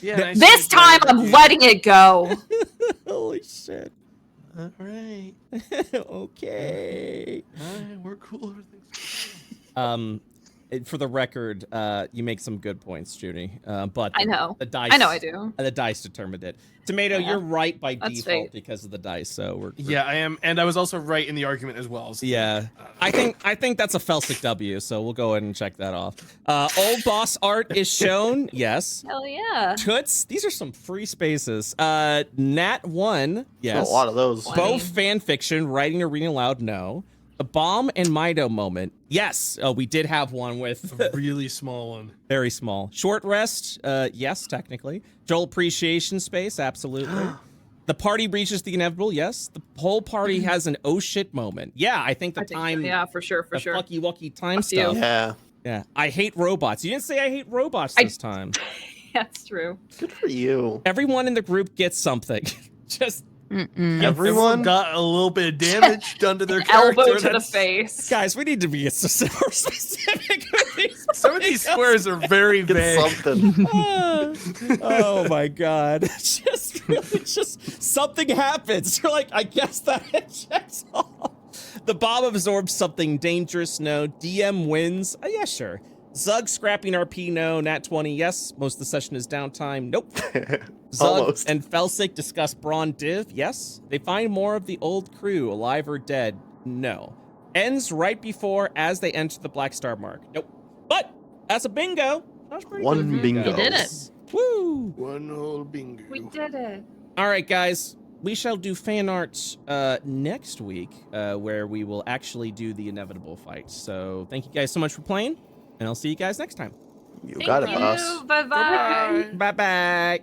[SPEAKER 2] Yeah. nice
[SPEAKER 10] This
[SPEAKER 2] to meet
[SPEAKER 10] time
[SPEAKER 2] you.
[SPEAKER 10] I'm letting it go.
[SPEAKER 1] Holy shit.
[SPEAKER 2] All right.
[SPEAKER 1] Okay.
[SPEAKER 2] All right, we're cool. Everything's
[SPEAKER 1] For the record, you make some good points, Judy. But
[SPEAKER 10] I know.
[SPEAKER 1] the dice.
[SPEAKER 10] I know I do.
[SPEAKER 1] The dice determined it. Tomato,
[SPEAKER 10] Yeah.
[SPEAKER 1] you're right by
[SPEAKER 10] That's
[SPEAKER 1] default
[SPEAKER 10] fate.
[SPEAKER 1] because of the dice. So we're
[SPEAKER 2] Yeah, I am, and I was also right in the argument as well. So.
[SPEAKER 1] yeah. I think that's a Felsic W. So we'll go ahead and check that off. Old boss art is shown. Yes.
[SPEAKER 10] Hell yeah.
[SPEAKER 1] Toots. These are some free spaces. Nat 1. Yes.
[SPEAKER 4] A lot of those.
[SPEAKER 1] Both fan fiction, writing or reading aloud, no. The bomb and Mido moment, yes. Oh, we did have one with
[SPEAKER 2] A really small one.
[SPEAKER 1] very small. Short rest, yes, technically. Joel appreciation space, absolutely. The party reaches the inevitable, yes. The whole party has an oh shit moment. Yeah, I think the time.
[SPEAKER 10] Yeah, for sure, for
[SPEAKER 1] the
[SPEAKER 10] sure.
[SPEAKER 1] fucky wucky time
[SPEAKER 10] Fuck you.
[SPEAKER 1] stuff.
[SPEAKER 4] Yeah.
[SPEAKER 1] Yeah. I hate robots. You didn't say I hate robots this time.
[SPEAKER 10] That's true.
[SPEAKER 4] Good for you.
[SPEAKER 1] Everyone in the group gets something. Just
[SPEAKER 4] Everyone
[SPEAKER 2] got a little bit of damage done to their
[SPEAKER 10] Elbow
[SPEAKER 2] character.
[SPEAKER 10] to the
[SPEAKER 2] That's-
[SPEAKER 10] face.
[SPEAKER 1] guys, we need to be more specific.
[SPEAKER 2] Some of these squares are very
[SPEAKER 4] Get
[SPEAKER 2] vague.
[SPEAKER 4] something.
[SPEAKER 1] Oh my god. Just something happens. You're like, I guess that checks off. The bomb absorbs something dangerous, no. DM wins. Yeah, sure. Zug scrapping RP, no. Nat 20, yes. Most of the session is downtime, nope. Zug
[SPEAKER 4] Almost.
[SPEAKER 1] and Felsic discuss Braun Div, yes. They find more of the old crew, alive or dead, no. Ends right before as they enter the Black Star mark, nope. But that's a bingo. That was pretty
[SPEAKER 4] One
[SPEAKER 1] good.
[SPEAKER 4] bingo.
[SPEAKER 5] You did it.
[SPEAKER 1] Woo!
[SPEAKER 2] One whole bingo.
[SPEAKER 3] We did it.
[SPEAKER 1] All right, guys. We shall do fan art next week, where we will actually do the inevitable fight. So thank you guys so much for playing, and I'll see you guys next time.
[SPEAKER 4] You got it, boss.
[SPEAKER 3] Bye-bye.
[SPEAKER 1] Bye-bye.